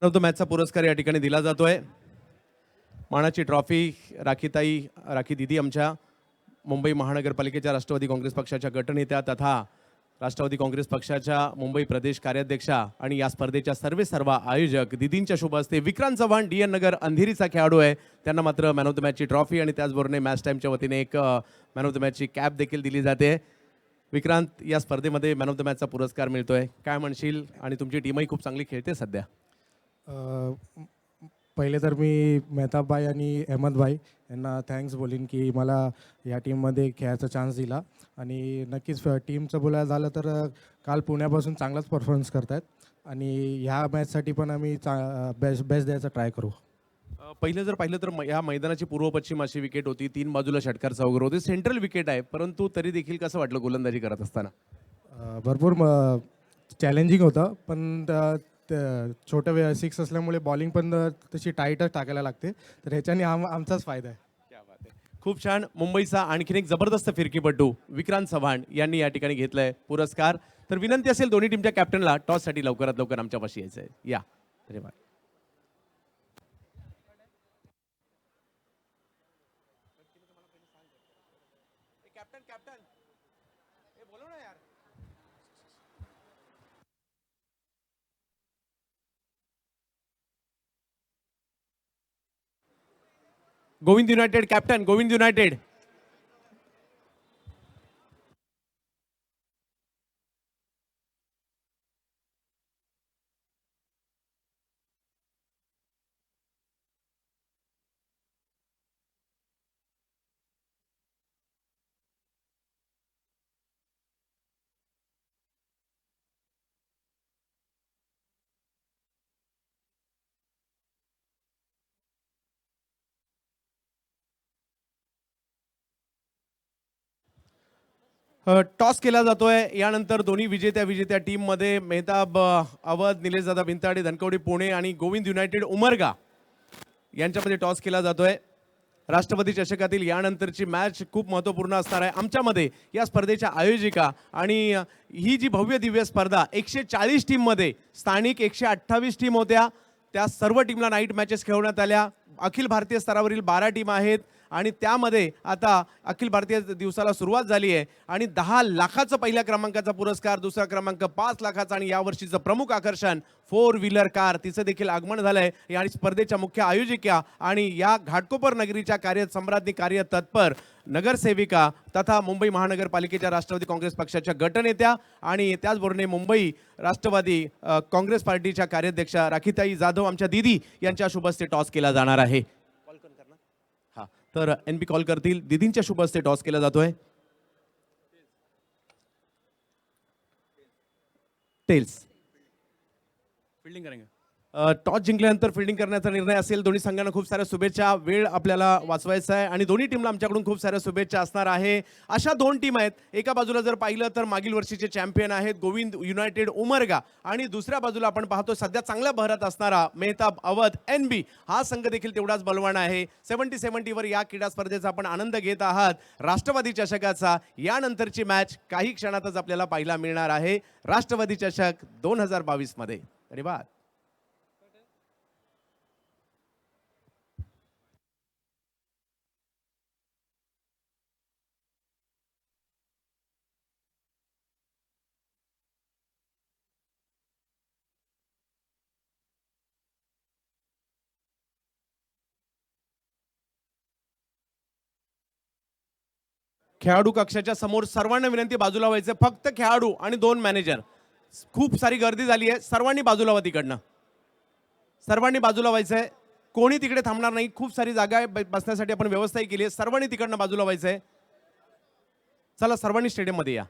Of the मॅचचा पुरस्कार या ठिकाणी दिला जातोय. मानाची ट्रॉफी राखी दिदी आमच्या मुंबई महानगरपालिकेच्या राष्ट्रवादी काँग्रेस पक्षाच्या गटनेत्या तथा राष्ट्रवादी काँग्रेस पक्षाच्या मुंबई प्रदेश कार्याध्यक्षा आणि या स्पर्धेच्या सर्व आयोजक दिदींच्या शुभ हस्ते विक्रांत चव्हाण डी एन नगर अंधेरीचा खेळाडू आहे, त्यांना मात्र मॅन ऑफ द मॅचची ट्रॉफी आणि त्याचबरोबर मॅच टाईमच्या वतीने एक मॅन ऑफ द मॅचची कॅप देखील दिली जाते. विक्रांत, या स्पर्धेमध्ये मॅन ऑफ द मॅचचा पुरस्कार मिळतोय, काय म्हणशील? आणि तुमची टीमही खूप चांगली खेळते सध्या. पहिले तर मी मेहताबभाई आणि अहमदभाई यांना थँक्स बोलीन की मला या टीममध्ये खेळायचा चान्स दिला. आणि नक्कीच टीमचं बोलायला झालं तर काल पुण्यापासून चांगलाच परफॉर्मन्स करत आहेत आणि ह्या मॅचसाठी पण आम्ही बेस्ट द्यायचा ट्राय करू. पहिलं जर पाहिलं तर या मैदानाची पूर्व पश्चिम अशी विकेट होती, 3 बाजूला षटकार चौकार होते, सेंट्रल विकेट आहे, परंतु तरी देखील कसं वाटलं गोलंदाजी करत असताना? भरपूर चॅलेंजिंग होतं, पण छोटं सिक्स असल्यामुळे बॉलिंग पण तशी टाईटच टाकायला लागते, तर ह्याच्याने आमचाच फायदा आहे. क्या बात आहे, खूप छान. मुंबईचा आणखीन एक जबरदस्त फिरकीपटू विक्रांत चव्हाण यांनी या ठिकाणी घेतलाय पुरस्कार. तर विनंती असेल दोन्ही टीमच्या कॅप्टनला टॉससाठी लवकरात लवकर आमच्यापाशी यायचं आहे. या धन्यवाद. Govind United captain, Govind United. Toss केला जातोय. यानंतर दोन्ही विजेत्या टीममध्ये मेहताब अवध, निलेश दादा भिंताडे धनकवडी पुणे आणि गोविंद युनायटेड उमरगा यांच्यामध्ये टॉस केला जातोय. राष्ट्रपती चषकातील यानंतरची मॅच खूप महत्त्वपूर्ण असणार आहे आमच्यामध्ये. या स्पर्धेच्या आयोजिका आणि ही जी भव्य दिव्य स्पर्धा 140 टीममध्ये स्थानिक 128 टीम होत्या, त्या सर्व टीमला नाईट मॅचेस खेळवण्यात आल्या. अखिल भारतीय स्तरावरील 12 टीम आहेत आणि त्यामध्ये आता अखिल भारतीय दिवसाला सुरुवात झाली आहे आणि 10 लाखाचं पहिल्या क्रमांकाचा पुरस्कार, दुसरा क्रमांक 5 लाखाचा आणि यावर्षीचं प्रमुख आकर्षण 4 व्हीलर कार, तिचं देखील आगमन झालंय. या स्पर्धेच्या मुख्य आयोजिका आणि या घाटकोपर नगरीच्या सम्राज्ञी कार्य तत्पर नगरसेविका तथा मुंबई महानगरपालिकेच्या राष्ट्रवादी काँग्रेस पक्षाच्या गटनेत्या आणि त्याचबरोबर मुंबई राष्ट्रवादी काँग्रेस पार्टीच्या कार्याध्यक्षा राखीताई जाधव आमच्या दीदी यांच्या शुभ हस्ते टॉस केला जाणार आहे. हा, तर एनपी कॉल करतील. दीदींच्या शुभ हस्ते टॉस केला जातोय. टेल्स फील्डिंग करेंगे. टॉस जिंकल्यानंतर फिल्डिंग करण्याचा निर्णय असेल. दोन्ही संघांना खूप साऱ्या शुभेच्छा. वेळ आपल्याला वाचवायचा आहे आणि दोन्ही टीमला आमच्याकडून खूप साऱ्या शुभेच्छा असणार आहे. अशा दोन टीम आहेत, एका बाजूला जर पाहिलं तर मागील वर्षीचे चॅम्पियन आहेत गोविंद युनायटेड उमरगा आणि दुसऱ्या बाजूला आपण पाहतो सध्या चांगल्या बहरात असणारा मेहताब अवध एनबी. हा संघ देखील तेवढाच बलवान आहे. 70-70 वर या क्रीडा स्पर्धेचा आपण आनंद घेत आहात. राष्ट्रवादी चषकाचा यानंतरची मॅच काही क्षणातच आपल्याला पाहायला मिळणार आहे. राष्ट्रवादी चषक 2022 मध्ये. धन्यवाद. खेळाडू कक्षाच्या समोर सर्वांना विनंती बाजूला व्हायचं. फक्त खेळाडू आणि 2 मॅनेजर. खूप सारी गर्दी झाली आहे, सर्वांनी बाजूला व्हा. तिकडनं सर्वांनी बाजूला व्हायचंय. कोणी तिकडे थांबणार नाही. खूप सारी जागा आहे बसण्यासाठी, आपण व्यवस्थाही केली आहे. सर्वांनी तिकडनं बाजूला व्हायचंय. चला सर्वांनी स्टेडियम मध्ये या.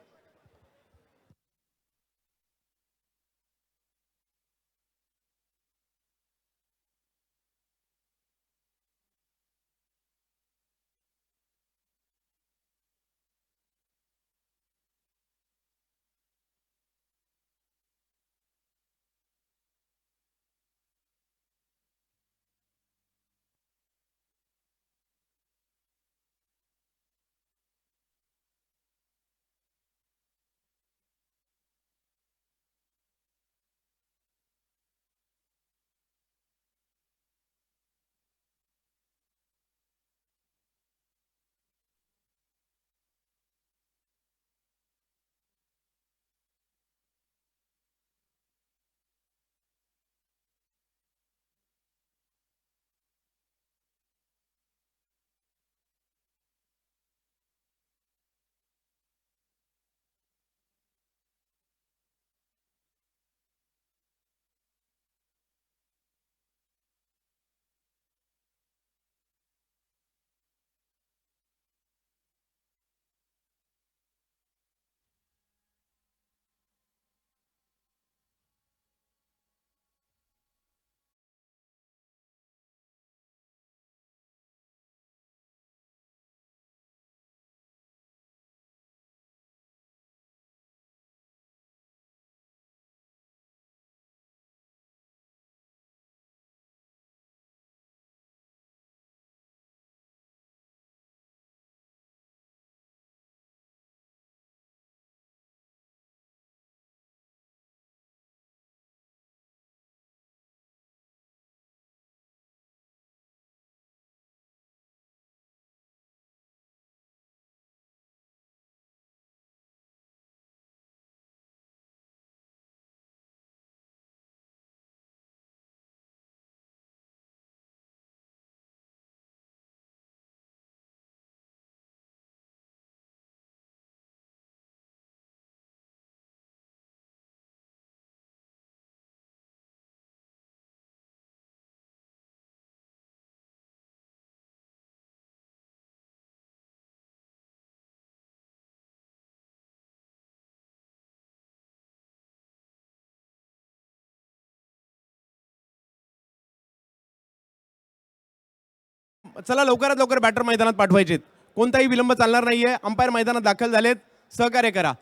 चला लवकरात लवकर बॅटर मैदानात पाठवायचे. कोणताही विलंब चालणार नाहीये. अंपायर मैदानात दाखल झालेत. सहकार्य करा.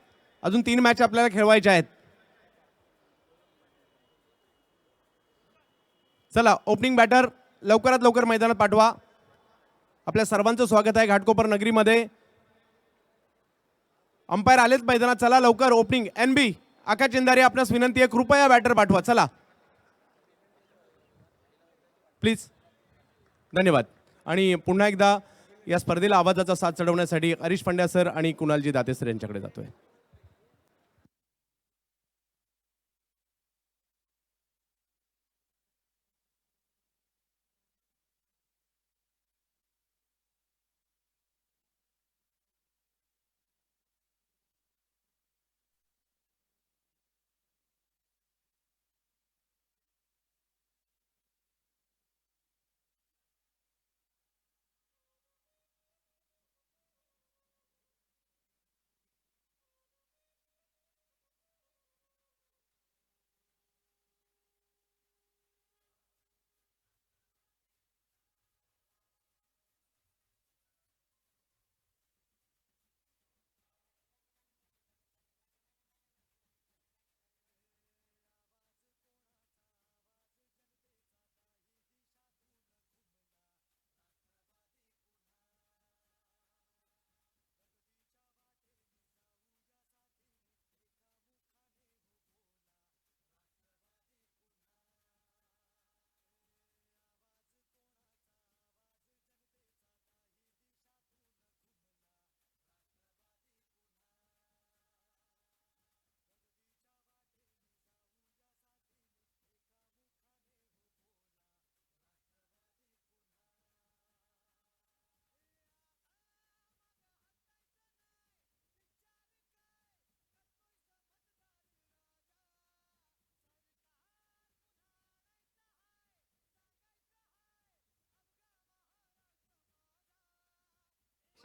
अजून 3 मॅच आपल्याला खेळवायच्या आहेत. चला ओपनिंग बॅटर लवकरात लवकर मैदानात पाठवा. आपल्या सर्वांचं स्वागत आहे घाटकोपर नगरीमध्ये. अंपायर आलेच मैदानात. चला लवकर ओपनिंग NB आकाश चिंदारे आपणास विनंती आहे कृपया बॅटर पाठवा. चला प्लीज. धन्यवाद. आणि पुन्हा एकदा या स्पर्धेला आवाजाचा साथ चढवण्यासाठी हरीश पंड्या सर आणि कुणालजी दाते सर यांच्याकडे जातोय.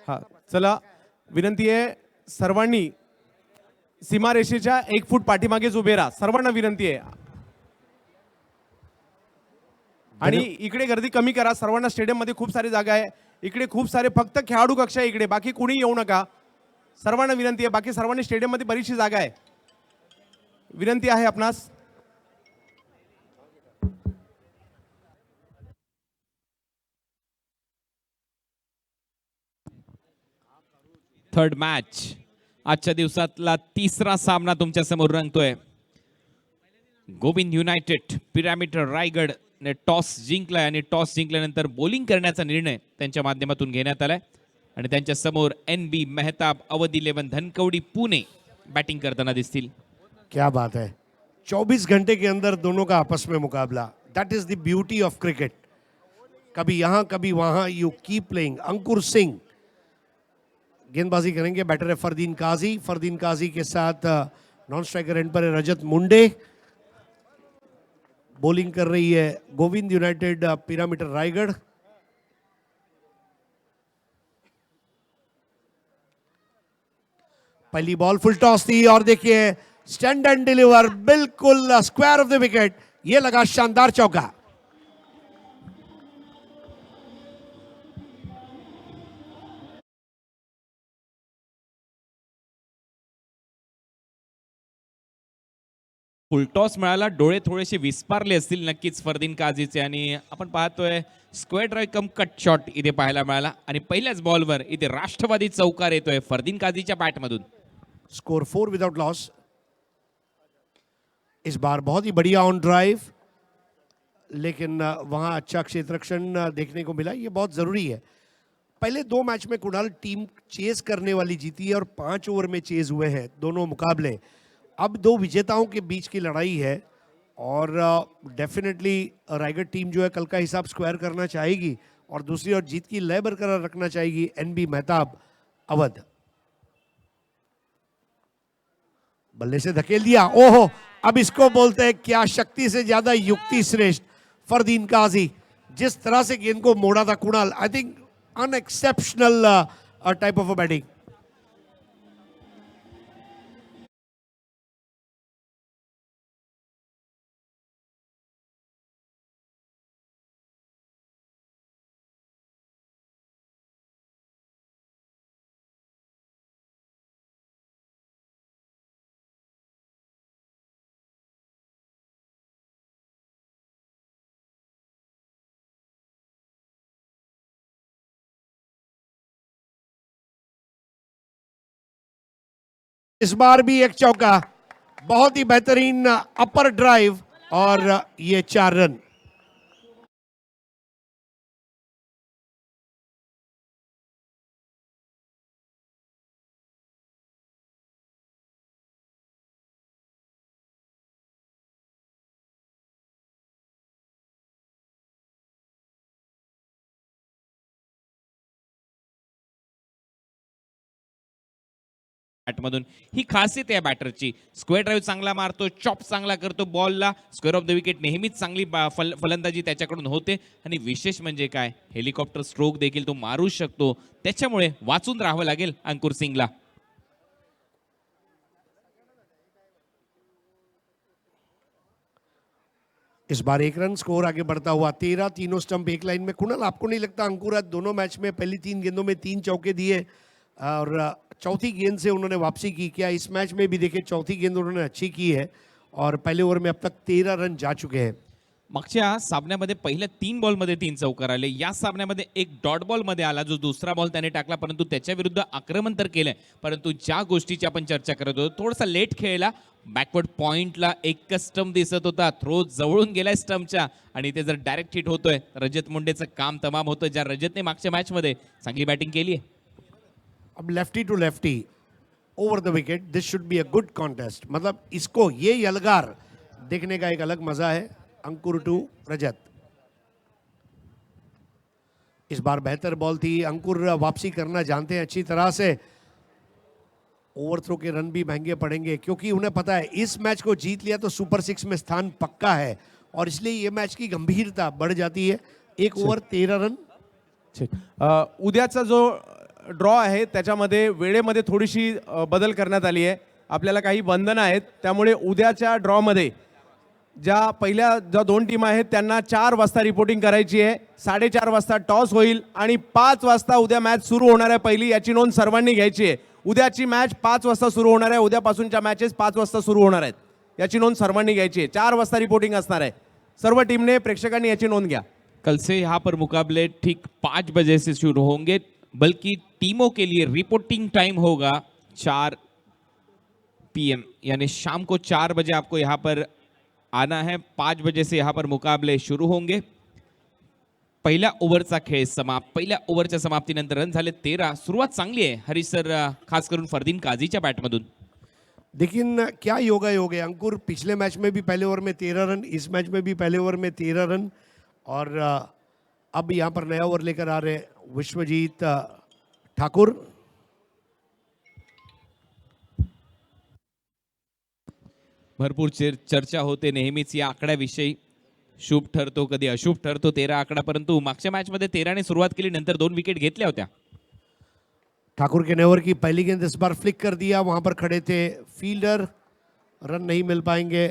हा चला विनंती आहे सर्वांनी सीमारेषेच्या 1 फूट पाठीमागेच उभे राहा. सर्वांना विनंती आहे. आणि इकडे गर्दी कमी करा. सर्वांना स्टेडियम मध्ये खूप सारी जागा आहे. इकडे खूप सारे फक्त खेळाडू कक्ष आहे इकडे. बाकी कुणी येऊ नका. सर्वांना विनंती आहे. बाकी सर्वांनी स्टेडियम मध्ये बरीचशी जागा आहे. विनंती आहे आपणास. थर्ड मॅच आजच्या दिवसातला तिसरा सामना तुमच्या समोर रंगतोय. गोविंद युनायटेड पिरामिड रायगड ने टॉस जिंकलाय आणि टॉस जिंकल्यानंतर बॉलिंग करण्याचा निर्णय त्यांच्या माध्यमातून घेण्यात आलाय आणि त्यांच्या समोर NB मेहताब अवध 11 धनकवडी पुणे बैटिंग करताना दिसतील. क्या बात है. 24 घंटे के अंदर दोनों का आपस में मुकाबला. That is the beauty of cricket. कभी यहाँ कभी वहाँ, you keep playing. Ankur Singh गेंदबाजी करेंगे. बैटर है फरदीन काजी. फरदीन काजी के साथ नॉन स्ट्राइकर एंड पर है रजत मुंडे. बॉलिंग कर रही है गोविंद यूनाइटेड पिरामिड रायगढ़. पहली बॉल फुल टॉस थी और देखिए स्टैंड एंड डिलीवर बिल्कुल स्क्वायर ऑफ द विकेट. ये लगा शानदार चौका. फुलटॉस मिळाला. डोळे थोडेसे विस्पारले असतील नक्कीच फरदीन काझीचे आणि आपण पाहतोय स्क्वेअर ड्राईव्ह कम कट शॉट इथे पाहायला मिळाला आणि पहिल्याच बॉलवर इथे राष्ट्रवादी चौकार येतोय फरदीन काझीच्या बॅटमधून. Score 4 without loss. इस बार बहुत ही बढ़िया ऑन ड्राइव, लेकिन वहां अच्छा क्षेत्ररक्षण देखने को मिला. ये बहुत जरूरी है. पहले 2 मैच में कुणाल टीम चेज करने वाली जीती है और 5 ओवर में चेज हुए हैं दोनों मुकाबले. अब 2 विजेताओं के बीच की लड़ाई है और डेफिनेटली रायगढ़ टीम जो है कल का हिसाब स्क्वायर करना चाहेगी और दूसरी ओर जीत की लय बरकरार रखना चाहेगी NB मेहताब अवध. बल्ले से धकेल दिया. ओहो, अब इसको बोलते हैं क्या शक्ति से ज्यादा युक्ति श्रेष्ठ. फरदीन काजी जिस तरह से गेंद को मोड़ा था Kunal, I think unexceptional type of a batting. इस बार भी एक चौका, बहुत ही बेहतरीन अपर ड्राइव और ये 4 रन। बॅटमधून ही खासियत आहे बॅटरची. स्क्वेअर ड्राईव्ह चांगला मारतो, चॉप चांगला करतो बॉलला, स्क्वेअर ऑफ द विकेट नेहमीच चांगली फलंदाजी त्याच्याकडून होते. आणि विशेष म्हणजे काय, हेलिकॉप्टर स्ट्रोक देखील तो मारू शकतो. त्याच्यामुळे वाचून राहावं लागेल अंकुर सिंगला. इस बार 1 रन स्कोर आगे बढ़ता हुआ 13, तीनों स्टंप एक लाइन में। कुणाल, आपको नहीं लगता अंकुर आज दोनों मैच में पहली 3 गेंदों में 3 चौके दिए और चौथी गेंद से उन्होंने वापसी की? क्या इस मैच में भी देखिए चौथी गेंद उन्होंने अच्छी की है और पहले ओवर में अब तक 13 रन जा चुके हैं। मागच्या सामन्यामध्ये पहिल्या 3 बॉलमध्ये 3 चौकार आले. या सामन्यामध्ये एक डॉट बॉल मध्ये आला, जो दुसरा बॉल त्याने टाकला, परंतु त्याच्या विरुद्ध आक्रमण तर केलंय. परंतु ज्या गोष्टीची आपण चर्चा करत होतो, थोडासा लेट खेळला. बॅकवर्ड पॉइंटला एक स्टंप दिसत होता, थ्रो जवळून गेलाय स्टंपच्या आणि ते जर डायरेक्ट हिट होतोय, रजत मुंडेचं काम तमाम होतं. ज्या रजतने मागच्या मॅच मध्ये चांगली बॅटिंग केली आहे. अब lefty to lefty over the wicket, this should be a good contest. मतलब इसको, ये यलगार देखने का एक अलग मजा है। अंकुर टू रजत, इस बार बेहतर बॉल थी। अंकुर वापसी करना जानते हैं अच्छी तरह से। ओवर थ्रो के रन भी महंगे पड़ेंगे क्योंकि उन्हें पता है इस मैच को जीत लिया तो सुपर 6 में स्थान पक्का है और इसलिए ये मैच की गंभीरता बढ़ जाती है। 1 ओवर 13 रन। उद्याचा जो ड्रॉ आहे त्याच्यामध्ये वेळेमध्ये थोडीशी बदल करण्यात आली आहे. आपल्याला काही बंधनं आहेत, त्यामुळे उद्याच्या ड्रॉमध्ये ज्या पहिल्या ज्या 2 टीम आहेत त्यांना 4 वाजता रिपोर्टिंग करायची आहे. 4:30 वाजता टॉस होईल आणि 5 वाजता उद्या मॅच सुरू होणार आहे. पहिली याची नोंद सर्वांनी घ्यायची आहे. उद्याची मॅच 5 वाजता सुरू होणार आहे. उद्यापासूनच्या मॅचेस 5 वाजता सुरू होणार आहेत, याची नोंद सर्वांनी घ्यायची आहे. 4 वाजता रिपोर्टिंग असणार आहे. सर्व टीमने, प्रेक्षकांनी याची नोंद घ्या. कल से यहाँ पर मुकाबले ठीक 5 बजे से शुरू होंगे, बल्कि टीमों के लिए रिपोर्टिंग टाइम होगा 4 PM, यानी शाम को 4 बजे आपको यहाँ पर आना है. 5 बजे से यहाँ पर मुकाबले शुरू होंगे. पहिल्या ओव्हरचा खेळ समाप्त. पहिल्या ओव्हरच्या समाप्तीनंतर रन झाले 13. सुरुवात चांगली आहे हरीश सर, खास करून फरदीन काझीच्या बॅटमधून. लेकिन क्या योगा योग है। अंकुर पिछले मैच में भी पहले ओवर में 13 रन, इस मैच में भी पहले ओवर में 13 रन और अब यहाँ पर नया ओवर लेकर आ रहे हैं विश्वजीत ठाकुर। भरपूर चर्चा होते नेहमीच या आकड्याविषयी. शुभ ठरतो, कधी अशुभ ठरतो 13 आकडा, परंतु मागच्या मॅच मध्ये 13 ने सुरुवात केली, नंतर 2 विकेट घेतल्या होत्या. ठाकुर के नेवर की पहली गेंद इस बार फ्लिक कर दिया, वहां पर खड़े थे फील्डर, रन नहीं मिल पाएंगे।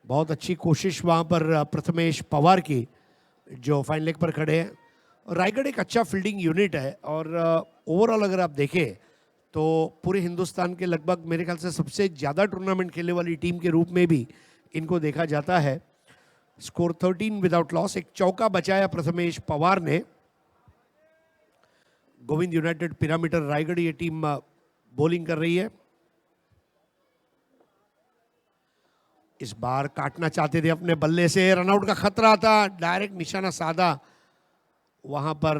बहुत अच्छी कोशिश वहां पर प्रथमेश पवार की, जो फाइन लेग पर खड़े हैं। रायगढ़ एक अच्छा फील्डिंग यूनिट है और ओवरऑल अगर आप देखें तो पूरे हिंदुस्तान के लगभग मेरे ख्याल से सबसे ज़्यादा टूर्नामेंट खेलने वाली टीम के रूप में भी इनको देखा जाता है। Score 13 without loss. एक चौका बचाया प्रथमेश पवार ने। गोविंद यूनाइटेड पिरामिड रायगढ़ ये टीम बॉलिंग कर रही है। इस बार काटना चाहते थे अपने बल्ले से, रनआउट का खतरा था, डायरेक्ट निशाना साधा वहां पर।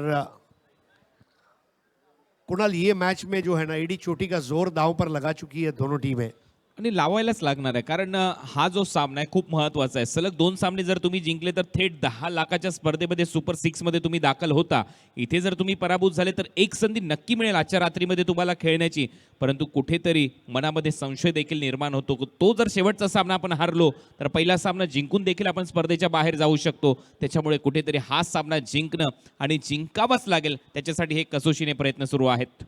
कुणाल, ये मैच में जो है ना एडी चोटी का जोर दांव पर लगा चुकी है दोनों टीमें आणि लावायलाच लागणार आहे, कारण हा जो सामना आहे खूप महत्त्वाचा आहे. सलग 2 सामने जर तुम्ही जिंकले तर थेट 10 लाखाच्या स्पर्धेमध्ये सुपर 6 मध्ये तुम्ही दाखल होता. इथे जर तुम्ही पराभूत झाले तर एक संधी नक्की मिळेल आजच्या रात्रीमध्ये तुम्हाला खेळण्याची, परंतु कुठेतरी मनामध्ये संशय देखील निर्माण होतो. तो जर शेवटचा सामना आपण हारलो तर पहिला सामना जिंकून देखील आपण स्पर्धेच्या बाहेर जाऊ शकतो. त्याच्यामुळे कुठेतरी हा सामना जिंकणं आणि जिंकावाच लागेल, त्याच्यासाठी हे कसोशीने प्रयत्न सुरू आहेत.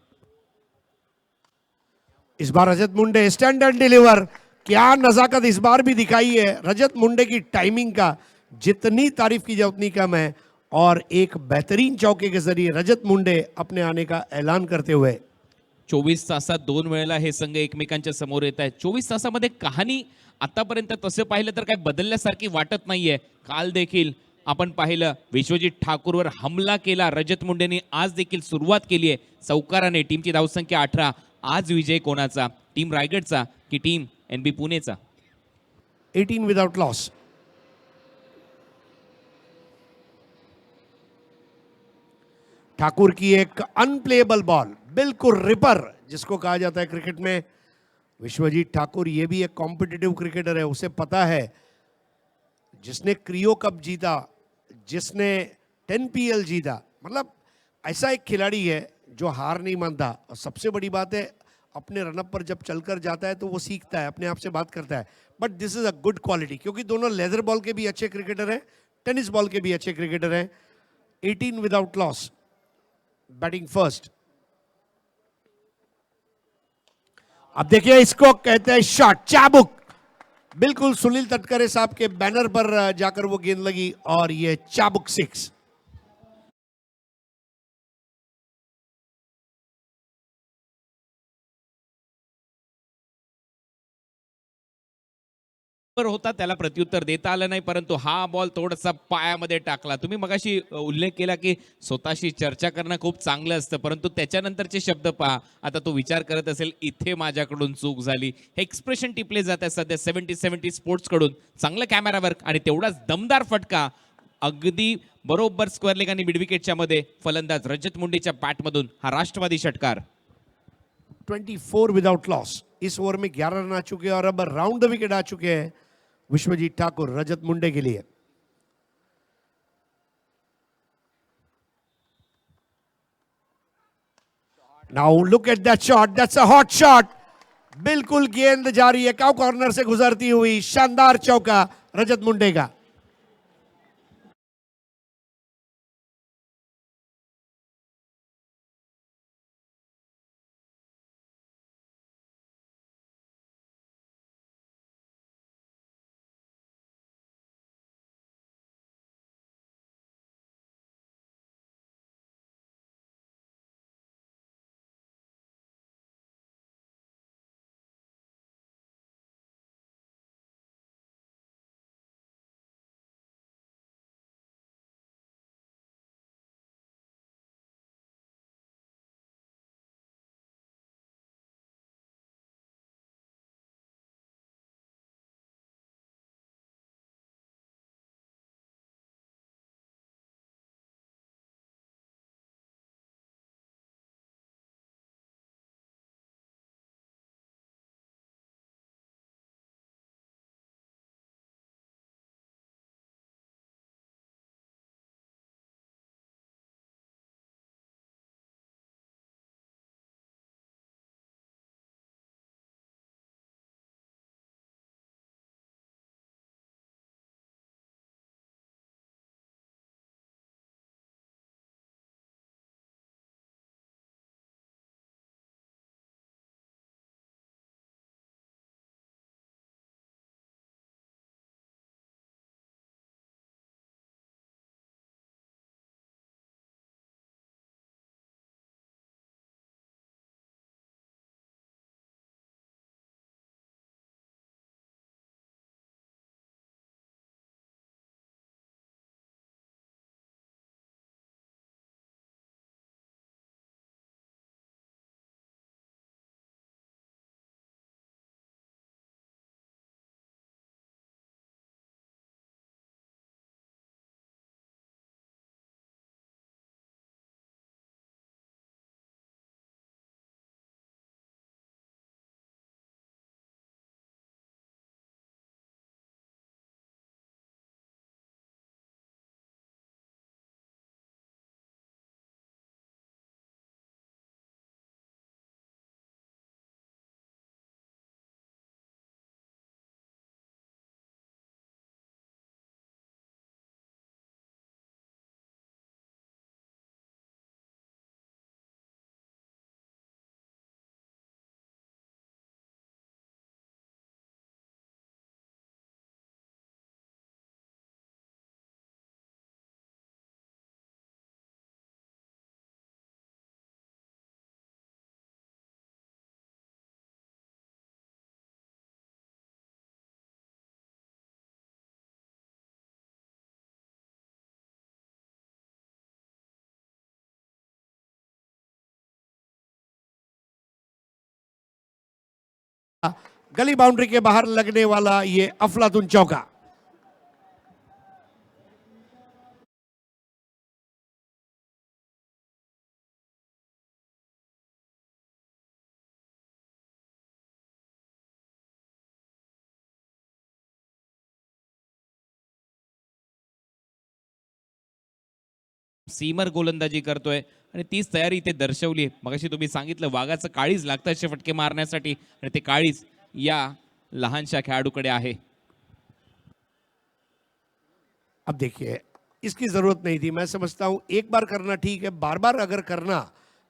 इस बार रजत मुंडे स्टैंड एंड डिलीवर, क्या नजाकत इस बार भी दिखाई है। रजत मुंडे की टाइमिंग का जितनी तारीफ की जाए उतनी कम है और एक बेहतरीन चौके के जरिए रजत मुंडे अपने आने का ऐलान करते हुए 24 तासात 2 वेळेला हे संघ एकमेकांच्या समोर येत आहेत. 24 तासामध्ये कहाणी आतापर्यंत तसं पाहिलं तर काय बदलल्यासारखी वाटत नाहीये. काल देखील आपण पाहिलं विश्वजीत ठाकूरवर हमला केला रजत मुंडेने, आज देखील सुरुवात केली आहे चौकाराने. टीमची धावसंख्या 18. आज विजय कोणाचा? टीम रायगडचा की team NB पुणेचा? 18 without loss. Thakur की एक अनप्लेएबल बॉल, बिल्कुल रिपर जिसको कहा जाता है क्रिकेट में. विश्वजीत ठाकुर ये भी एक कॉम्पिटिटिव क्रिकेटर है, उसे पता है जिसने क्रियो कप जीता, जिसने 10 PL जीता, मतलब ऐसा एक खिलाड़ी है जो हार नहीं मानता. और सबसे बड़ी बात है, अपने रनअप पर जब चलकर जाता है तो वो सीखता है, अपने आप से बात करता है. But this is a good quality, क्योंकि दोनों लेदर बॉल के भी अच्छे क्रिकेटर हैं, टेनिस बॉल के भी अच्छे क्रिकेटर हैं. 18 विदाउट लॉस. Batting first. अब देखिए, इसको कहते हैं शॉट, चाबुक. बिल्कुल सुनील तटकरे साहब के बैनर पर जाकर वो गेंद लगी और ये चाबुक 6. पर होता, त्याला प्रत्युत्तर देता आलं नाही, परंतु हा बॉल थोडासा पायामध्ये टाकला. तुम्ही मगाशी उल्लेख केला की स्वतःशी चर्चा करणं खूप चांगलं असतं, परंतु त्याच्यानंतरचे शब्द पहा. आता तो विचार करत असेल, इथे माझ्याकडून चूक झाली. हे एक्सप्रेशन टिपले जात आहे सध्या 70-70 स्पोर्ट्स कडून. चांगलं कॅमेरा वर्क आणि तेवढाच दमदार फटका, अगदी बरोबर स्क्वेअर लेग आणि मिड विकेटच्या मध्ये फलंदाज रजत मुंडेच्या बॅटमधून हा राष्ट्रवादी षटकार. 24 विदाउट लॉस. इस ओवर में 11 रन आ चुके हैं और अब राउंड द विकेट आ चुके हैं विश्वजीत ठाकुर रजत मुंडे के लिए. Now look at that shot, that's a hot shot. बिल्कुल गेंद जा रही है काउ कॉर्नर से गुजरती हुई. शानदार चौका रजत मुंडे का. गली बाउंड्री के बाहर लगने वाला ये अफलातून चौका। सीमर गोलंदाजी करतोय आणि तीच तयारी इथे दर्शवली. मगाशी तुम्ही सांगितलं वाघाचं काळीज लागतं असे फटके मारण्यासाठी आणि ते काळीज या लहानशा खेळाडूकडे आहे. अब देखिए इसकी जरूरत नहीं थी, मैं समझता हूं एक बार करना ठीक है, बार बार अगर करना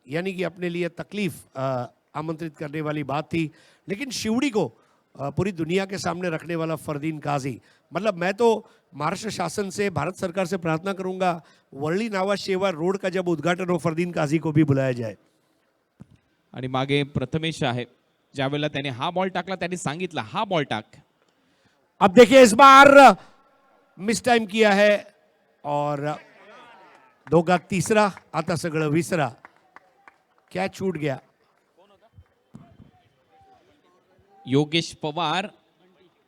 यानी कि अपने लिए तकलीफ आमंत्रित करने वाली बात थी। लेकिन शिवड़ी को पूरी दुनिया के सामने रखने वाला फरदीन काजी, मतलब मैं तो महाराष्ट्र शासन से, भारत सरकार से प्रार्थना करूंगा वरळी नावा शेवा रोड का जब उद्घाटन हो फरदीन काजी को भी बुलाया जाए। आणि मागे प्रथमेश आहे. ज्यावेळेला त्याने हा बॉल टाकला त्याने सांगितलं हा बॉल टाक. अब देखिए इस बार मिस टाइम किया है और दोघा तीसरा, आता सगळं विसरा, क्या छूट गया। योगेश पवार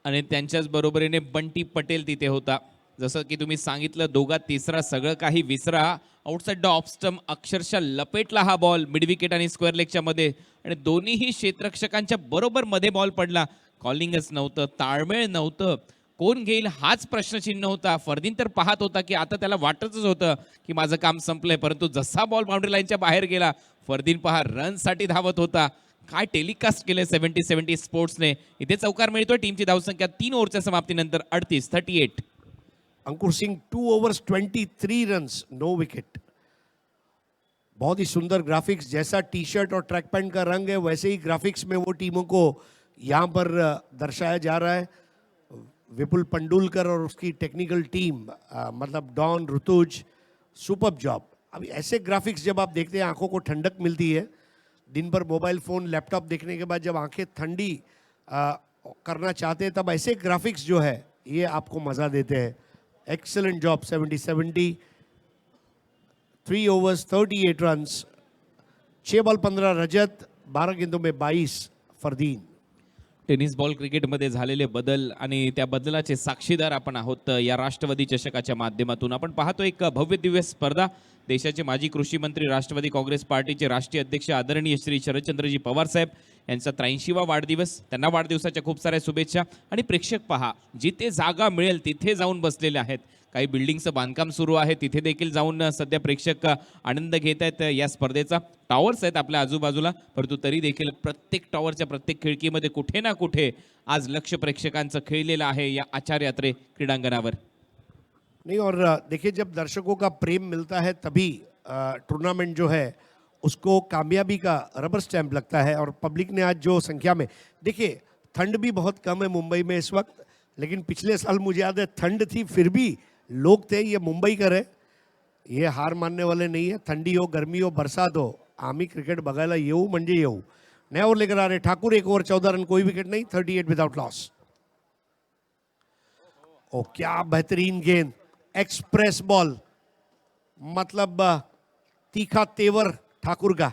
आणि त्यांच्याच बरोबरीने बंटी पटेल तिथे होता. जसं की तुम्ही सांगितलं दोघात तिसरा, सगळं काही विसरा. आउटसाइड द ऑफ स्टंप अक्षरशः लपेटला हा बॉल मिड विकेट आणि स्क्वेअर लेगच्या मध्ये आणि दोन्हीही क्षेत्ररक्षकांच्या बरोबर मध्ये बॉल पडला. कॉलिंगच नव्हतं, ताळमेळ नव्हतं, कोण घेईल हाच प्रश्नचिन्ह होता. फरदीन तर पाहत होता की आता त्याला वाटतच होतं की माझं काम संपलंय, परंतु जसा बॉल बाउंड्री लाईनच्या बाहेर गेला फरदीन पहा रनसाठी धावत होता. काय टेलिकास्ट केले 70-70 स्पोर्ट्सने. इथे चौकार मिळतोय. टीमची धावसंख्या 3 ओव्हरच्या समाप्तीनंतर 38. अंकुर सिंह 2 overs 23 रन्स, नो विकेट। बहुत ही सुंदर ग्राफिक्स, जैसा टी शर्ट और ट्रैक पैंट का रंग है वैसे ही ग्राफिक्स में वो टीमों को यहाँ पर दर्शाया जा रहा है। विपुल पंडुलकर और उसकी टेक्निकल टीम, मतलब डॉन, ऋतुज, सुपर जॉब। अभी ऐसे ग्राफिक्स जब आप देखते हैं आंखों को ठंडक मिलती है। दिन भर मोबाइल फ़ोन लैपटॉप देखने के बाद जब आंखें ठंडी करना चाहते हैं तब ऐसे ग्राफिक्स जो है ये आपको मज़ा देते हैं। Excellent job. 70-70, 3 overs 38 runs, 6 ball 15 रजत, 12 गेंदों में 22 फरदीन। टेनिस बॉल क्रिकेटमध्ये झालेले बदल आणि त्या बदलाचे साक्षीदार आपण आहोत या राष्ट्रवादी चषकाच्या माध्यमातून. आपण पाहतो एक भव्य दिव्य स्पर्धा. देशाचे माजी कृषी मंत्री, राष्ट्रवादी काँग्रेस पार्टीचे राष्ट्रीय अध्यक्ष आदरणीय श्री शरदचंद्रजी पवार साहेब यांचा 83वा वाढदिवस. त्यांना वाढदिवसाच्या खूप साऱ्या शुभेच्छा. आणि प्रेक्षक पहा जिथे जागा मिळेल तिथे जाऊन बसलेले आहेत. काही बिल्डिंगचं बांधकाम सुरू आहे तिथे देखील जाऊन सध्या प्रेक्षक आनंद घेत आहेत या स्पर्धेचा. टॉवर्स आहेत आपल्या आजूबाजूला, परंतु तरी देखील प्रत्येक टॉवरच्या प्रत्येक खिडकीमध्ये कुठे ना कुठे आज लक्ष प्रेक्षकांचं खेळलेलं आहे या आचार्य यात्रे क्रीडांगणावर. नहीं, और देखिए जब दर्शकों का प्रेम मिलता है तभी टूर्नामेंट जो है उसको कामयाबी का रबर स्टैंप लगता है। और पब्लिक ने आज जो संख्या में, देखिए ठंड भी बहुत कम है मुंबई में इस वक्त, लेकिन पिछले साल मुझे याद है ठंड थी फिर भी लोग थे। ये मुंबई कर है, ये हार मानने वाले नहीं है। थंडी हो, गर्मी हो, बरसात हो, आम्ही क्रिकेट बघायला येऊ म्हणजे येऊ। नया ओवर लेकर आ रहे ठाकुर, 1 over 14 रन, कोई विकेट नहीं, 38 विदाउट लॉस। ओ क्या बेहतरीन गेंद, एक्सप्रेस बॉल, मतलब तीखा तेवर ठाकुर का।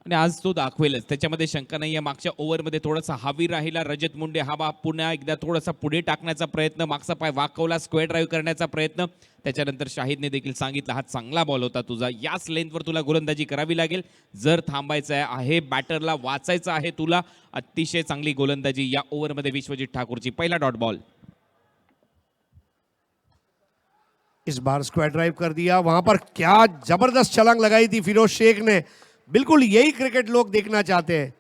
आणि आज तो दाखवेलच, त्याच्यामध्ये शंका नाही आहे. मागच्या ओव्हरमध्ये थोडासा हावी राहिला रजत मुंडे. हा बा पुन्हा एकदा थोडासा पुढे टाकण्याचा प्रयत्न, मागचा पाय वाकवला, स्क्वेअर ड्राईव्ह करण्याचा प्रयत्न. त्याच्यानंतर शाहिदने देखील सांगितलं हा चांगला बॉल होता तुझा, याच लेंथवर तुला गोलंदाजी करावी लागेल जर थांबायचं आहे बॅटरला वाचायचं आहे तुला. अतिशय चांगली गोलंदाजी या ओव्हरमध्ये विश्वजित ठाकूरची. पहिला डॉट बॉल. इस बार स्क्वायर ड्राइव कर दिया, वहां पर क्या जबरदस्त छलांग लगाई थी फिरोज शेख ने। बिल्कुल यही क्रिकेट लोग देखना चाहते हैं।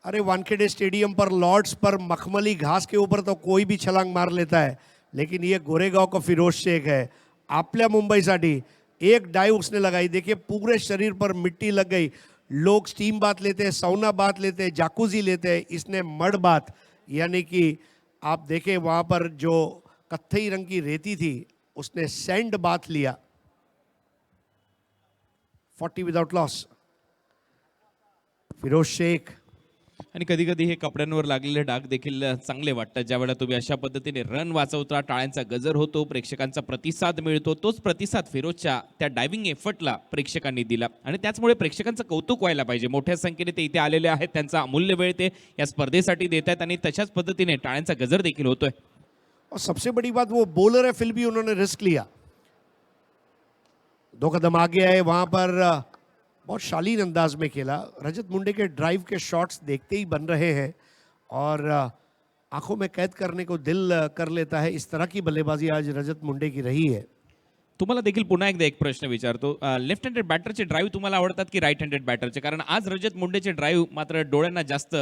अरे वानखेड़े स्टेडियम पर, लॉर्ड्स पर, मखमली घास के ऊपर तो कोई भी छलांग मार लेता है, लेकिन ये गोरेगांव का फिरोज शेख है। आपल्या मुंबईसाठी एक डाइव उसने लगाई, देखिए पूरे शरीर पर मिट्टी लग गई। लोग स्टीम बात लेते हैं, सौना बात लेते हैं, जाकुजी लेते हैं, इसने मड बात, यानी कि आप देखें वहां पर जो कत्थई रंग की रेती थी उसने सैंड बाथ लिया। 40 विदाउट लॉस। फिरोज शेख आणि कधी कधी हे कपड्यांवर लागलेले डाग देखील चांगले वाटतात ज्यावेळेला तुम्ही अशा पद्धतीने रन वाचवता, टाळ्यांचा गजर होतो, प्रेक्षकांचा प्रतिसाद मिळतो. तोच प्रतिसाद फिरोजच्या त्या डायव्हिंग एफर्टला प्रेक्षकांनी दिला आणि त्याचमुळे प्रेक्षकांचं कौतुक व्हायला पाहिजे. मोठ्या संख्येने ते इथे आलेले आहेत, त्यांचा अमूल्य वेळ ते या स्पर्धेसाठी देत आहेत आणि तशाच पद्धतीने टाळ्यांचा गजर देखील होतोय. और सबसे बड़ी बात, वो बॉलर है फिर भी उन्होंने रिस्क लिया. 2 कदम आगे आए, वहां पर बहुत शालीन अंदाज में खेला. रजत मुंडे के ड्राइव के शॉट्स देखते ही बन रहे हैं और आंखों में कैद करने को दिल कर लेता है. इस तरह की बल्लेबाजी आज रजत मुंडे की रही है. तुम्हाला देखील पुन्हा एकदा एक प्रश्न विचारतो. लेफ्ट हँडेड बॅटरचे ड्राईव्ह तुम्हाला आवडतात की राईट हँडेड बॅटरचे? कारण आज रजत मुंडेचे ड्राईव्ह मात्र डोळ्यांना जास्त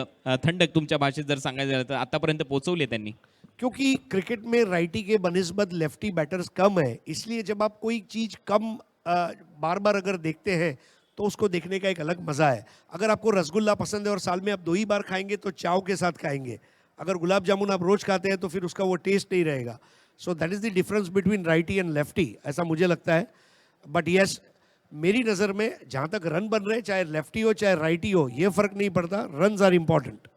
थंडक तुमच्या भाषेत जर सांगायचं झालं तर आतापर्यंत पोहोचवले त्यांनी. क्योंकि क्रिकेट में राइटी के बनिस्बत लेफ्टी बैटर्स कम है, इसलिए जब आप कोई चीज़ कम बार बार अगर देखते हैं तो उसको देखने का एक अलग मज़ा है. अगर आपको रसगुल्ला पसंद है और साल में आप 2 ही बार खाएंगे तो चाव के साथ खाएंगे. अगर गुलाब जामुन आप रोज खाते हैं तो फिर उसका वो टेस्ट नहीं रहेगा. So that is the difference between righty end lefty, ऐसा मुझे लगता है. बट यस, मेरी नज़र में जहाँ तक रन बन रहे हैं, चाहे लेफ्टी हो चाहे राइटी हो, ये फर्क नहीं पड़ता. Runs are important.